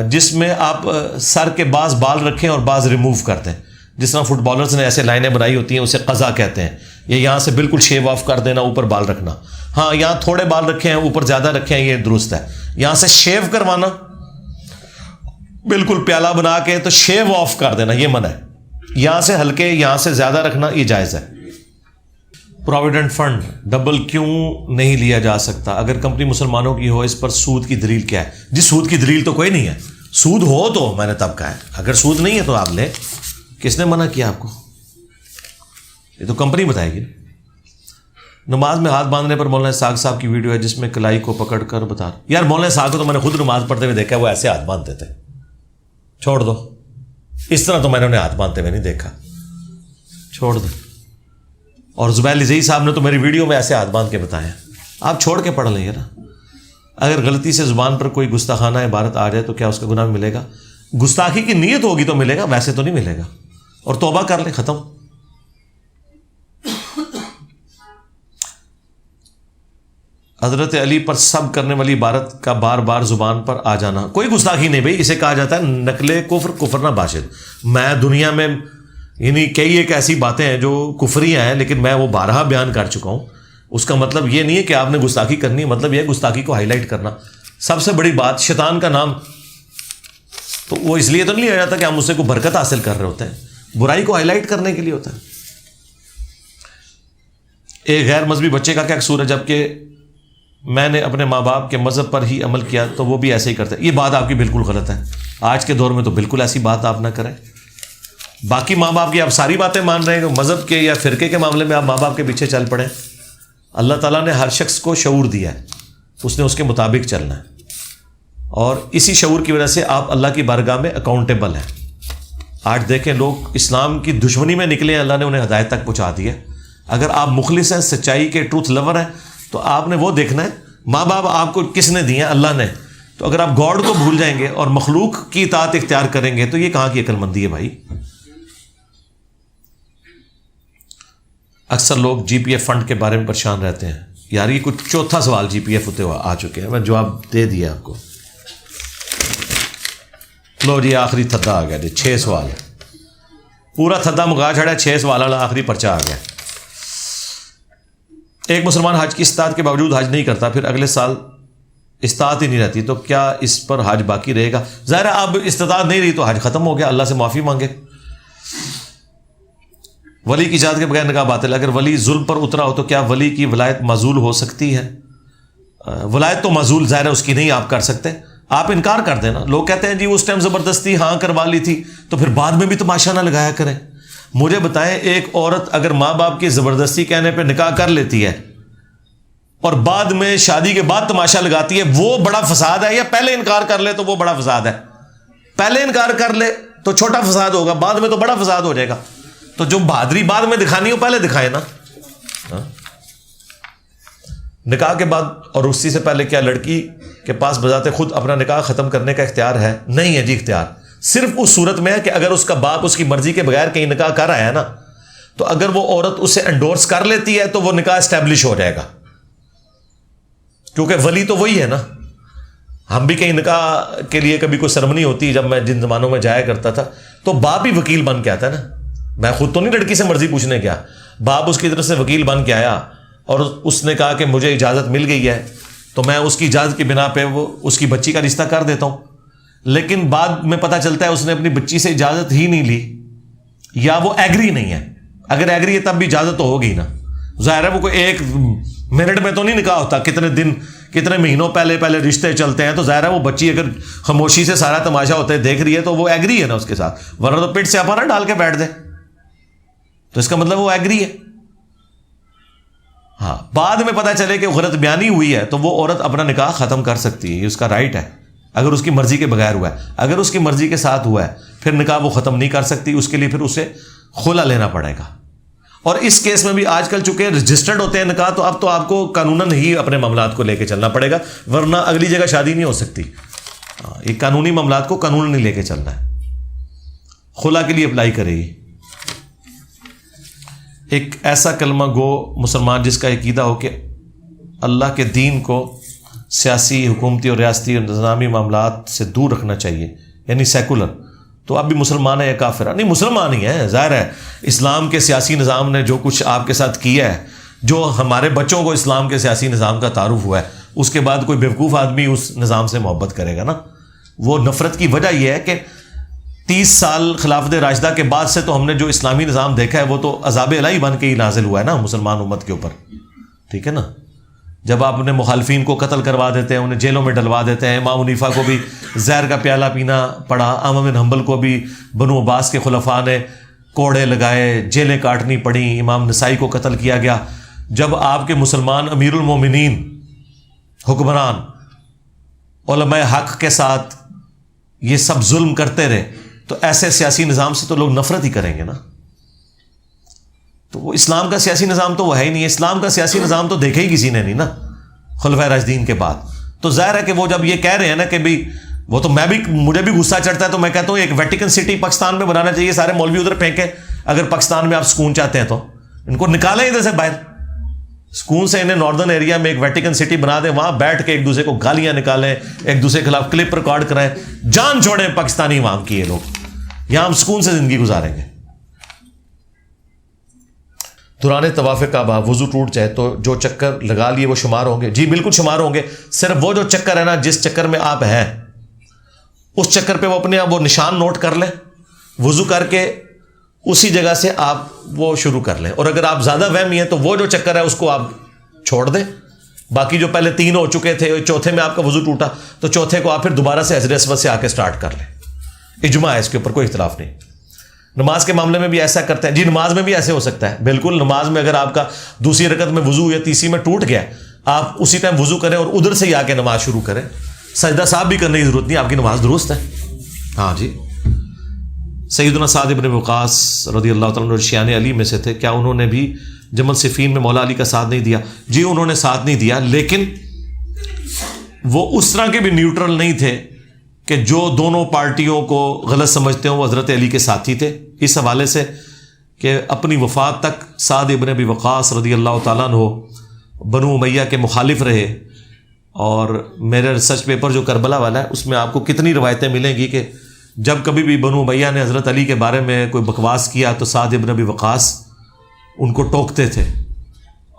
جس میں آپ سر کے بعض بال رکھیں اور بعض ریموو کرتے ہیں. جس طرح فٹ بالرز نے ایسے لائنیں بنائی ہوتی ہیں اسے قضا کہتے ہیں. یہ یہاں سے بالکل شیو آف کر دینا, اوپر بال رکھنا. ہاں یہاں تھوڑے بال رکھے ہیں, اوپر زیادہ رکھے ہیں, یہ درست ہے. یہاں سے شیو کروانا بالکل پیالہ بنا کے تو شیو آف کر دینا یہ منع ہے. یہاں سے ہلکے, یہاں سے زیادہ رکھنا یہ جائز ہے. پروویڈنٹ فنڈ ڈبل کیوں نہیں لیا جا سکتا اگر کمپنی مسلمانوں کی ہو؟ اس پر سود کی دلیل کیا ہے؟ جی سود کی دلیل تو کوئی نہیں ہے. سود ہو تو میں نے تب کہا ہے, اگر سود نہیں ہے تو آپ لیں. کس نے منع کیا آپ کو؟ یہ تو کمپنی بتائے گی. نماز میں ہاتھ باندھنے پر مولانا اسحاق صاحب کی ویڈیو ہے جس میں کلائی کو پکڑ کر بتا. یار مولانا اسحاق کو تو میں نے خود نماز پڑھتے ہوئے دیکھا ہے, وہ ایسے ہاتھ باندھتے تھے. چھوڑ دو, اس طرح تو میں نے انہیں ہاتھ باندھتے ہوئے نہیں دیکھا, چھوڑ دو. اور زبیر لزئی صاحب نے تو میری ویڈیو میں ایسے ہاتھ باندھ کے بتایا. آپ چھوڑ کے پڑھ لیں نا. اگر غلطی سے زبان پر کوئی گستاخانہ عبارت آ جائے تو کیا اس کا گناہ ملے گا؟ گستاخی کی نیت ہوگی تو ملے گا, ویسے تو نہیں ملے گا. اور توبہ کر لیں, ختم. حضرت علی پر سب کرنے والی عبارت کا بار بار زبان پر آ جانا کوئی گستاخی نہیں بھائی. اسے کہا جاتا ہے نقل کفر, کفر نہ باشد. میں دنیا میں یعنی کئی ایک ایسی باتیں ہیں جو کفریاں ہیں, لیکن میں وہ بارہا بیان کر چکا ہوں. اس کا مطلب یہ نہیں ہے کہ آپ نے گستاخی کرنی, مطلب یہ گستاخی کو ہائی لائٹ کرنا. سب سے بڑی بات شیطان کا نام, تو وہ اس لیے تو نہیں لیا جاتا کہ ہم اس سے کوئی برکت حاصل کر رہے ہوتے ہیں, برائی کو ہائی لائٹ کرنے کے لیے ہوتا ہے. ایک غیر مذہبی بچے کا کیا قصور ہے جبکہ میں نے اپنے ماں باپ کے مذہب پر ہی عمل کیا تو وہ بھی ایسے ہی کرتے ہیں؟ یہ بات آپ کی بالکل غلط ہے. آج کے دور میں تو بالکل ایسی بات آپ نہ کریں. باقی ماں باپ کی آپ ساری باتیں مان رہے ہیں, مذہب کے یا فرقے کے معاملے میں آپ ماں باپ کے پیچھے چل پڑیں. اللہ تعالیٰ نے ہر شخص کو شعور دیا ہے, اس نے اس کے مطابق چلنا ہے, اور اسی شعور کی وجہ سے آپ اللہ کی بارگاہ میں اکاؤنٹیبل ہیں. آج دیکھیں لوگ اسلام کی دشمنی میں نکلے ہیں, اللہ نے انہیں ہدایت تک پہنچا دی ہے. اگر آپ مخلص ہیں, سچائی کے ٹروتھ لور ہیں, تو آپ نے وہ دیکھنا ہے ماں باپ آپ کو کس نے دیے ہیں؟ اللہ نے. تو اگر آپ گاڈ کو بھول جائیں گے اور مخلوق کی اطاعت اختیار کریں گے تو یہ کہاں کی عقل مندی ہے بھائی. اکثر لوگ جی پی ایف فنڈ کے بارے میں پریشان رہتے ہیں. یار یہ کچھ چوتھا سوال جی پی ایف ہوتے ہوئے آ چکے ہیں, میں جواب دے دیا آپ کو. لو جی آخری تھدا آ گیا جی, 6 سوال پورا تھدا مکا چھڑا, 6 سوال والا آخری پرچہ آ گیا. ایک مسلمان حج کی استطاعت کے باوجود حج نہیں کرتا, پھر اگلے سال استطاعت ہی نہیں رہتی, تو کیا اس پر حج باقی رہے گا؟ ظاہر ہے اب استطاعت نہیں رہی تو حج ختم ہو گیا, اللہ سے معافی مانگے. ولی کی اجازت کے بغیر نکاح باطل. اگر ولی ظلم پر اترا ہو تو کیا ولی کی ولایت معزول ہو سکتی ہے؟ ولایت تو معزول ظاہر ہے اس کی نہیں آپ کر سکتے, آپ انکار کر دینا. لوگ کہتے ہیں جی اس ٹائم زبردستی ہاں کروا لی تھی, تو پھر بعد میں بھی تماشا نہ لگایا کریں. مجھے بتائیں, ایک عورت اگر ماں باپ کی زبردستی کہنے پہ نکاح کر لیتی ہے اور بعد میں شادی کے بعد تماشا لگاتی ہے, وہ بڑا فساد ہے, یا پہلے انکار کر لے تو وہ بڑا فساد ہے؟ پہلے انکار کر لے تو چھوٹا فساد ہوگا, بعد میں تو بڑا فساد ہو جائے گا. تو جو بہادری بعد میں دکھانی ہو پہلے دکھائے نا. نکاح کے بعد اور اسی سے پہلے کیا لڑکی کے پاس بذات خود اپنا نکاح ختم کرنے کا اختیار ہے؟ نہیں ہے جی اختیار. صرف اس صورت میں ہے کہ اگر اس کا باپ اس کی مرضی کے بغیر کہیں نکاح کر آیا ہے نا, تو اگر وہ عورت اسے انڈورس کر لیتی ہے تو وہ نکاح اسٹیبلش ہو جائے گا, کیونکہ ولی تو وہی ہے نا. ہم بھی کہیں نکاح کے لیے کبھی کوئی سرمنی ہوتی, جب میں جن زمانوں میں جایا کرتا تھا تو باپ ہی وکیل بن کے آتا ہے نا. میں خود تو نہیں لڑکی سے مرضی پوچھنے گیا, باپ اس کی طرف سے وکیل بن کے آیا اور اس نے کہا کہ مجھے اجازت مل گئی ہے تو میں اس کی اجازت کی بنا پہ وہ اس کی بچی کا رشتہ کر دیتا ہوں. لیکن بعد میں پتہ چلتا ہے اس نے اپنی بچی سے اجازت ہی نہیں لی, یا وہ ایگری نہیں ہے. اگر ایگری ہے تب بھی اجازت تو ہوگی نا. ظاہر ہے وہ کوئی 1 منٹ میں تو نہیں نکاح ہوتا, کتنے دن کتنے مہینوں پہلے رشتے چلتے ہیں. تو ظاہر ہے وہ بچی اگر خاموشی سے سارا تماشا ہوتا ہے دیکھ رہی ہے تو وہ ایگری ہے نا اس کے ساتھ, ورنہ تو پیٹ سے اپنا ڈال کے بیٹھ دے, تو اس کا مطلب وہ ایگری ہے. ہاں بعد میں پتہ چلے کہ غلط بیانی ہوئی ہے تو وہ عورت اپنا نکاح ختم کر سکتی ہے, یہ اس کا رائٹ ہے, اگر اس کی مرضی کے بغیر ہوا ہے. اگر اس کی مرضی کے ساتھ ہوا ہے پھر نکاح وہ ختم نہیں کر سکتی, اس کے لیے پھر اسے خلا لینا پڑے گا. اور اس کیس میں بھی آج کل چونکہ رجسٹرڈ ہوتے ہیں نکاح, تو اب تو آپ کو قانوناً ہی اپنے معاملات کو لے کے چلنا پڑے گا, ورنہ اگلی جگہ شادی نہیں ہو سکتی. یہ قانونی معاملات کو قانون نہیں لے کے چلنا ہے. خلا کے لیے اپلائی کرے گی. ایک ایسا کلمہ گو مسلمان جس کا عقیدہ ہو کہ اللہ کے دین کو سیاسی, حکومتی اور ریاستی اور نظامی معاملات سے دور رکھنا چاہیے, یعنی سیکولر, تو آپ بھی مسلمان ہیں یا کافر ہیں؟ نہیں، مسلمان ہی ہیں. ظاہر ہے اسلام کے سیاسی نظام نے جو کچھ آپ کے ساتھ کیا ہے، جو ہمارے بچوں کو اسلام کے سیاسی نظام کا تعارف ہوا ہے، اس کے بعد کوئی بیوقوف آدمی اس نظام سے محبت کرے گا نا. وہ نفرت کی وجہ یہ ہے کہ 30 سال خلافت راشدہ کے بعد سے تو ہم نے جو اسلامی نظام دیکھا ہے وہ تو عذاب الہی بن کے ہی نازل ہوا ہے نا مسلمان امت کے اوپر. ٹھیک ہے نا. جب آپ اپنے مخالفین کو قتل کروا دیتے ہیں، انہیں جیلوں میں ڈلوا دیتے ہیں، امام حنیفہ کو بھی زہر کا پیالہ پینا پڑا، احمد بن حنبل کو بھی بنو عباس کے خلفاء نے کوڑے لگائے، جیلیں کاٹنی پڑیں، امام نسائی کو قتل کیا گیا. جب آپ کے مسلمان امیر المومنین حکمران علماء حق کے ساتھ یہ سب ظلم کرتے رہے تو ایسے سیاسی نظام سے تو لوگ نفرت ہی کریں گے نا. تو وہ اسلام کا سیاسی نظام تو وہ ہے ہی نہیں. اسلام کا سیاسی نظام تو دیکھے ہی کسی نے نہیں نا خلفائے راشدین کے بعد. تو ظاہر ہے کہ وہ جب یہ کہہ رہے ہیں نا کہ بھائی وہ تو مجھے بھی غصہ چڑھتا ہے، تو میں کہتا ہوں ایک ویٹیکن سٹی پاکستان میں بنانا چاہیے، سارے مولوی ادھر پھینکیں. اگر پاکستان میں آپ سکون چاہتے ہیں تو ان کو نکالیں ادھر سے باہر، سکون سے انہیں ناردرن ایریا میں ایک ویٹیکن سٹی بنا دیں، وہاں بیٹھ کے ایک دوسرے کو گالیاں نکالیں، ایک دوسرے کے خلاف کلپ ریکارڈ کرائیں، جان چھوڑیں پاکستانی عوام کی. یہ لوگ یہاں ہم سکون سے زندگی گزاریں گے. دوران طواف کعبہ وضو ٹوٹ جائے تو جو چکر لگا لیے وہ شمار ہوں گے؟ جی بالکل شمار ہوں گے. صرف وہ جو چکر ہے نا جس چکر میں آپ ہیں اس چکر پہ وہ اپنے آپ وہ نشان نوٹ کر لیں، وضو کر کے اسی جگہ سے آپ وہ شروع کر لیں. اور اگر آپ زیادہ وہمی ہیں تو وہ جو چکر ہے اس کو آپ چھوڑ دیں. باقی جو پہلے 3 ہو چکے تھے، چوتھے میں آپ کا وضو ٹوٹا تو چوتھے کو آپ پھر دوبارہ سے حجر اسود سے آ کے سٹارٹ کر لیں. اجماع ہے اس کے اوپر، کوئی اختلاف نہیں. نماز کے معاملے میں بھی ایسا کرتے ہیں. جی نماز میں بھی ایسے ہو سکتا ہے بالکل. نماز میں اگر آپ کا دوسری رکعت میں وضو یا تیسری میں ٹوٹ گیا، آپ اسی ٹائم وضو کریں اور ادھر سے ہی آ کے نماز شروع کریں. سجدہ صاحب بھی کرنے کی ضرورت نہیں، آپ کی نماز درست ہے. ہاں جی. سیدنا سعد بن وقاص رضی اللہ تعالیٰ عنہ شیان علی میں سے تھے. کیا انہوں نے بھی جمل صفین میں مولا علی کا ساتھ نہیں دیا؟ جی انہوں نے ساتھ نہیں دیا، لیکن وہ اس طرح کے بھی نیوٹرل نہیں تھے کہ جو دونوں پارٹیوں کو غلط سمجھتے ہوں وہ حضرت علی کے ساتھی تھے. اس حوالے سے کہ اپنی وفات تک سعد ابن ابی وقاص رضی اللہ تعالیٰ عنہ بنو امیہ کے مخالف رہے. اور میرے ریسرچ پیپر جو کربلا والا ہے اس میں آپ کو کتنی روایتیں ملیں گی کہ جب کبھی بھی بنو امیہ نے حضرت علی کے بارے میں کوئی بکواس کیا تو سعد ابن ابی وقاص ان کو ٹوکتے تھے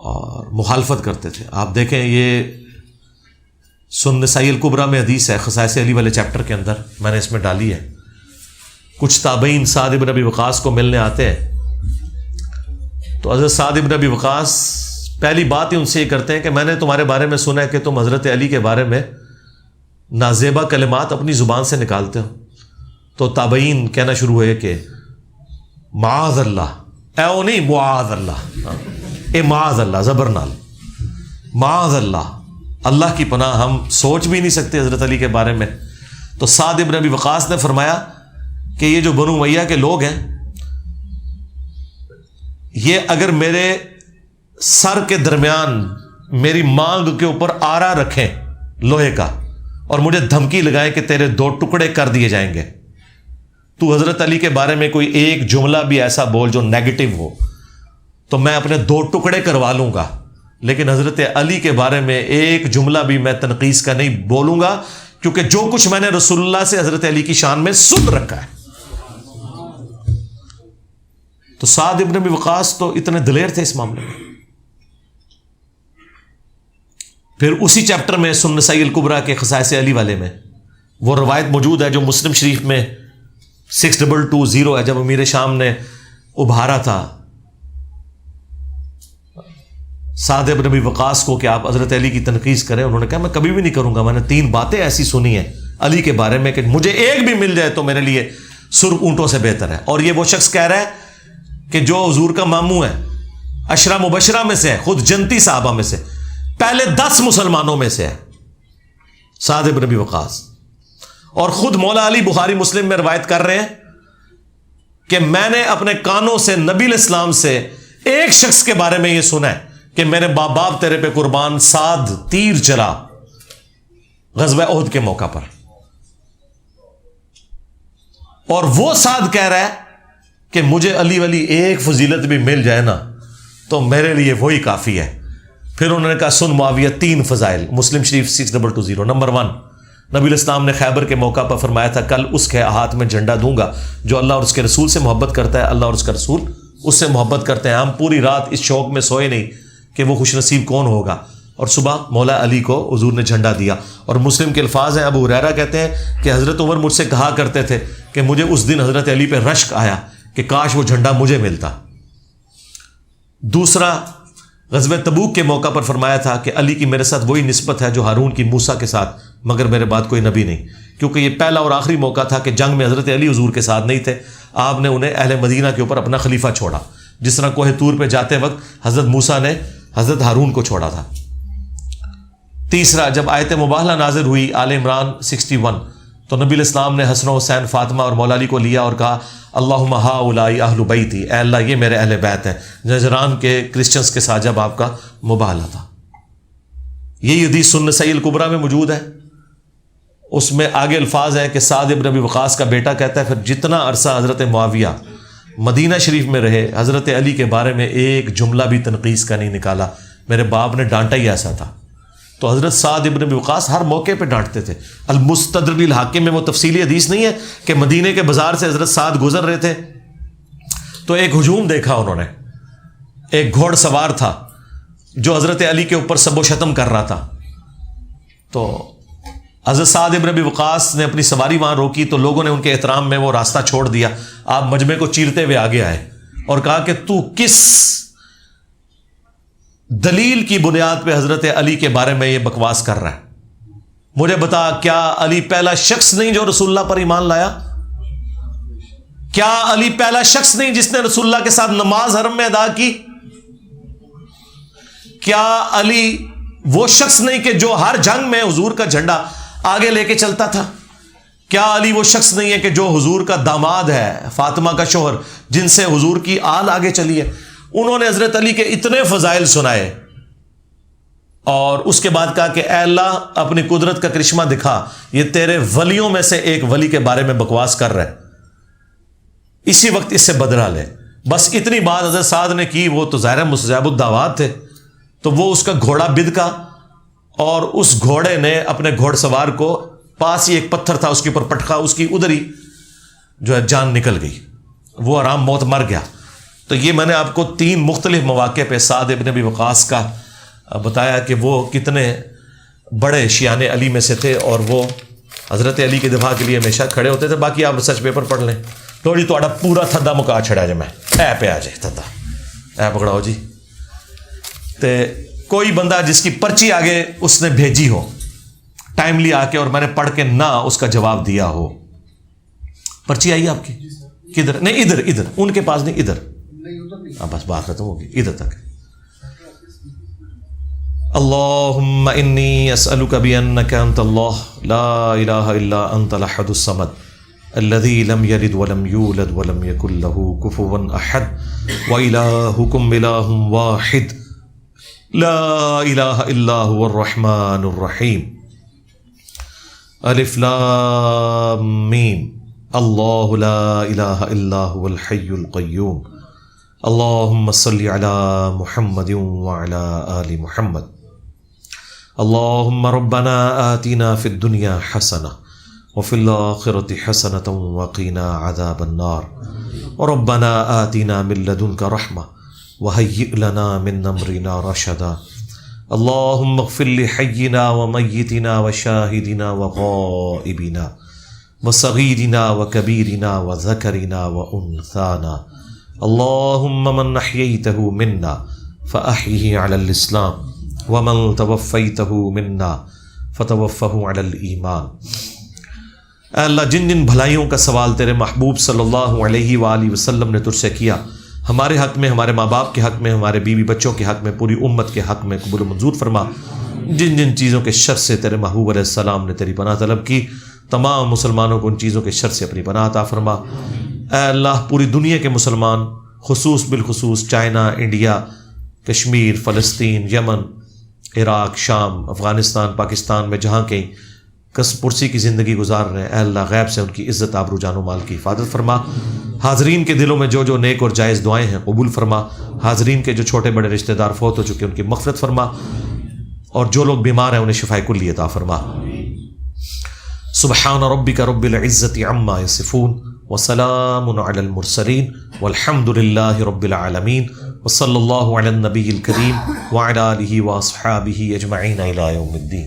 اور مخالفت کرتے تھے. آپ دیکھیں یہ سنن نسائی الکبریٰ میں حدیث ہے خصائص علی والے چیپٹر کے اندر، میں نے اس میں ڈالی ہے. کچھ تابعین سعد ابن ابی وقاص کو ملنے آتے ہیں تو حضرت سعد ابن ابی وقاص پہلی بات ہی ان سے یہ کرتے ہیں کہ میں نے تمہارے بارے میں سنا ہے کہ تم حضرت علی کے بارے میں نازیبا کلمات اپنی زبان سے نکالتے ہو. تو تابعین کہنا شروع ہوئے کہ معاذ اللہ، اے او نہیں معاذ اللہ، اے معاذ اللہ زبر نال، معاذ اللہ، اللہ کی پناہ، ہم سوچ بھی نہیں سکتے حضرت علی کے بارے میں. تو سعد ابن ابی وقاص نے فرمایا کہ یہ جو بنو امیہ کے لوگ ہیں یہ اگر میرے سر کے درمیان میری مانگ کے اوپر آرا رکھیں لوہے کا اور مجھے دھمکی لگائیں کہ تیرے 2 ٹکڑے کر دیے جائیں گے، تو حضرت علی کے بارے میں کوئی ایک جملہ بھی ایسا بول جو نیگیٹو ہو تو میں اپنے 2 ٹکڑے کروا لوں گا، لیکن حضرت علی کے بارے میں ایک جملہ بھی میں تنقیص کا نہیں بولوں گا، کیونکہ جو کچھ میں نے رسول اللہ سے حضرت علی کی شان میں سن رکھا ہے. تو سعد ابن ابی وقاص تو اتنے دلیر تھے اس معاملے میں. پھر اسی چیپٹر میں سنن نسائی الکبریٰ کے خصائص علی والے میں وہ روایت موجود ہے جو مسلم شریف میں 6220 ہے. جب امیر شام نے ابھارا تھا سعد ابن ابی وقاص کو کہ آپ حضرت علی کی تنقید کریں، انہوں نے کہا میں کبھی بھی نہیں کروں گا. میں نے 3 باتیں ایسی سنی ہیں علی کے بارے میں کہ مجھے ایک بھی مل جائے تو میرے لیے سرخ اونٹوں سے بہتر ہے. اور یہ وہ شخص کہہ رہا ہے کہ جو حضور کا ماموں ہے، عشرہ مبشرہ میں سے ہے، خود جنتی صحابہ میں سے، پہلے 10 مسلمانوں میں سے ہے سعد ابن ابی وقاص. اور خود مولا علی بخاری مسلم میں روایت کر رہے ہیں کہ میں نے اپنے کانوں سے نبی علیہ السلام سے ایک شخص کے بارے میں یہ سنا ہے کہ میرے باپ تیرے پہ قربان، سعد تیر چلا غزوہ احد کے موقع پر. اور وہ سعد کہہ رہا ہے کہ مجھے علی ولی ایک فضیلت بھی مل جائے نا تو میرے لیے وہی کافی ہے. پھر انہوں نے کہا سن معاویہ 3 فضائل، مسلم شریف 6220. نمبر 1 نبی علیہ السلام نے خیبر کے موقع پر فرمایا تھا کل اس کے ہاتھ میں جھنڈا دوں گا جو اللہ اور اس کے رسول سے محبت کرتا ہے، اللہ اور اس کا رسول اس سے محبت کرتے ہیں۔ ہم پوری رات اس شوق میں سوئے نہیں کہ وہ خوش نصیب کون ہوگا، اور صبح مولا علی کو حضور نے جھنڈا دیا۔ اور مسلم کے الفاظ ہیں، ابو ہریرہ کہتے ہیں کہ حضرت عمر مجھ سے کہا کرتے تھے کہ مجھے اس دن حضرت علی پہ رشک آیا کہ کاش وہ جھنڈا مجھے ملتا۔ دوسرا، غزوہ تبوک کے موقع پر فرمایا تھا کہ علی کی میرے ساتھ وہی نسبت ہے جو ہارون کی موسیٰ کے ساتھ، مگر میرے بعد کوئی نبی نہیں، کیونکہ یہ پہلا اور آخری موقع تھا کہ جنگ میں حضرت علی حضور کے ساتھ نہیں تھے۔ آپ نے انہیں اہل مدینہ کے اوپر اپنا خلیفہ چھوڑا، جس طرح کوہ طور پہ جاتے وقت حضرت موسیٰ نے حضرت ہارون کو چھوڑا تھا۔ تیسرا، جب آیت مباہلہ نازل ہوئی آل عمران 61، تو نبی علیہ السلام نے حسن و حسین، فاطمہ اور مولا علی کو لیا اور کہا اللہم ہؤلاء اہل بیتی، اے اللہ یہ میرے اہل بیت ہیں۔ نجران کے کرسچنز کے ساتھ جب آپ کا مباہلہ تھا، یہی حدیث سنن نسائی الکبریٰ میں موجود ہے۔ اس میں آگے الفاظ ہیں کہ سعد ابن ابی وقاص کا بیٹا کہتا ہے پھر جتنا عرصہ حضرت معاویہ مدینہ شریف میں رہے، حضرت علی کے بارے میں ایک جملہ بھی تنقیص کا نہیں نکالا، میرے باپ نے ڈانٹا ہی ایسا تھا۔ تو حضرت سعد ابن ابی وقاص ہر موقع پہ ڈانٹتے تھے۔ المستدرک الحاکم میں وہ تفصیلی حدیث نہیں ہے کہ مدینے کے بازار سے حضرت سعد گزر رہے تھے تو ایک ہجوم دیکھا انہوں نے، ایک گھوڑ سوار تھا جو حضرت علی کے اوپر سب و شتم کر رہا تھا، تو حضرت سعد ابن ابی وقاص نے اپنی سواری وہاں روکی تو لوگوں نے ان کے احترام میں وہ راستہ چھوڑ دیا۔ آپ مجمع کو چیرتے ہوئے آگے آئے اور کہا کہ تو کس دلیل کی بنیاد پہ حضرت علی کے بارے میں یہ بکواس کر رہا ہے؟ مجھے بتا، کیا علی پہلا شخص نہیں جو رسول اللہ پر ایمان لایا؟ کیا علی پہلا شخص نہیں جس نے رسول اللہ کے ساتھ نماز حرم میں ادا کی؟ کیا علی وہ شخص نہیں کہ جو ہر جنگ میں حضور کا جھنڈا آگے لے کے چلتا تھا؟ کیا علی وہ شخص نہیں ہے کہ جو حضور کا داماد ہے، فاطمہ کا شوہر، جن سے حضور کی آل آگے چلی ہے؟ انہوں نے حضرت علی کے اتنے فضائل سنائے اور اس کے بعد کہا کہ اے اللہ اپنی قدرت کا کرشمہ دکھا، یہ تیرے ولیوں میں سے ایک ولی کے بارے میں بکواس کر رہا ہے، اسی وقت اس سے بدلہ لے۔ بس اتنی بات حضرت سعد نے کی، وہ تو ظاہر مستجاب الدعوات تھے، تو وہ اس کا گھوڑا بد کا اور اس گھوڑے نے اپنے گھوڑ سوار کو، پاس ہی ایک پتھر تھا اس کے اوپر پٹخا، اس کی ادھر ہی جو ہے جان نکل گئی، وہ آرام موت مر گیا۔ تو یہ میں نے آپ کو 3 مختلف مواقع پہ سعد ابن ابی وقاص کا بتایا کہ وہ کتنے بڑے شیان علی میں سے تھے اور وہ حضرت علی کے دفاع کے لیے ہمیشہ کھڑے ہوتے تھے۔ باقی آپ ریسرچ پیپر پڑھ لیں۔ تو جی تھوڑا پورا تھدا مکا چھڑا جائے، میں اے پہ آ جائے تھدا اے پکڑاؤ جی۔ تے کوئی بندہ جس کی پرچی آگے اس نے بھیجی ہو ٹائملی آ کے اور میں نے پڑھ کے نہ اس کا جواب دیا ہو، پرچی آئی آپ کی کدھر؟ نہیں ادھر ان کے پاس نہیں، ادھر بس بات ختم ہوگی، ادھر تک۔ اللہم انی اسألک بانک انت اللہ لا الہ الا انت الاحد الصمد الذی لم یلد ولم یولد ولم یکن له کفوا احد والہکم الہ واحد لا الہ الا هو الرحمن الرحیم الف لام میم اللہ لا الہ الا هو الحی القیوم اللہم صلی علی محمد وعلی آل محمد اللہم ربنا آتنا فی الدنیا حسنہ وفی الآخرۃ حسنۃ وقنا عذاب النار ربنا آتنا من لدنک رحمہ وہیئ لنا من امرنا رشدا اللہم اغفر لحینا ومیتنا وشاہدنا وغائبنا وصغیرنا وکبیرنا وذکرنا وانثانا اللہم من احییتہ منا فاحیہ علی الاسلام ومن توفیتہ منا فتوفہ علی الایمان۔ اے اللہ جن جن بھلائیوں کا سوال تیرے محبوب صلی اللہ علیہ وآلہ وسلم نے تجھ سے کیا، ہمارے حق میں، ہمارے ماں باپ کے حق میں، ہمارے بیوی بچوں کے حق میں، پوری امت کے حق میں قبول و منظور فرما۔ جن جن چیزوں کے شر سے تیرے محبوب علیہ السلام نے تیری پناہ طلب کی، تمام مسلمانوں کو ان چیزوں کے شر سے اپنی پناہ عطا فرما۔ اے اللہ پوری دنیا کے مسلمان، خصوص بالخصوص چائنا، انڈیا، کشمیر، فلسطین، یمن، عراق، شام، افغانستان، پاکستان میں جہاں کہیں کس پرسی کی زندگی گزار رہے ہیں، اے اللہ غیب سے ان کی عزت، آبرو، جان و مال کی حفاظت فرما۔ حاضرین کے دلوں میں جو جو نیک اور جائز دعائیں ہیں قبول فرما۔ حاضرین کے جو چھوٹے بڑے رشتہ دار فوت ہو چکے ان کی مغفرت فرما، اور جو لوگ بیمار ہیں انہیں شفائے کلی عطا فرما۔ سبحان ربک رب العزت عما یصفون وسلام علی المرسلین والحمد للہ رب العالمین وصلی اللہ علی النبی الکریم وعلی آلہ واصحابہ اجمعین الی یوم الدین.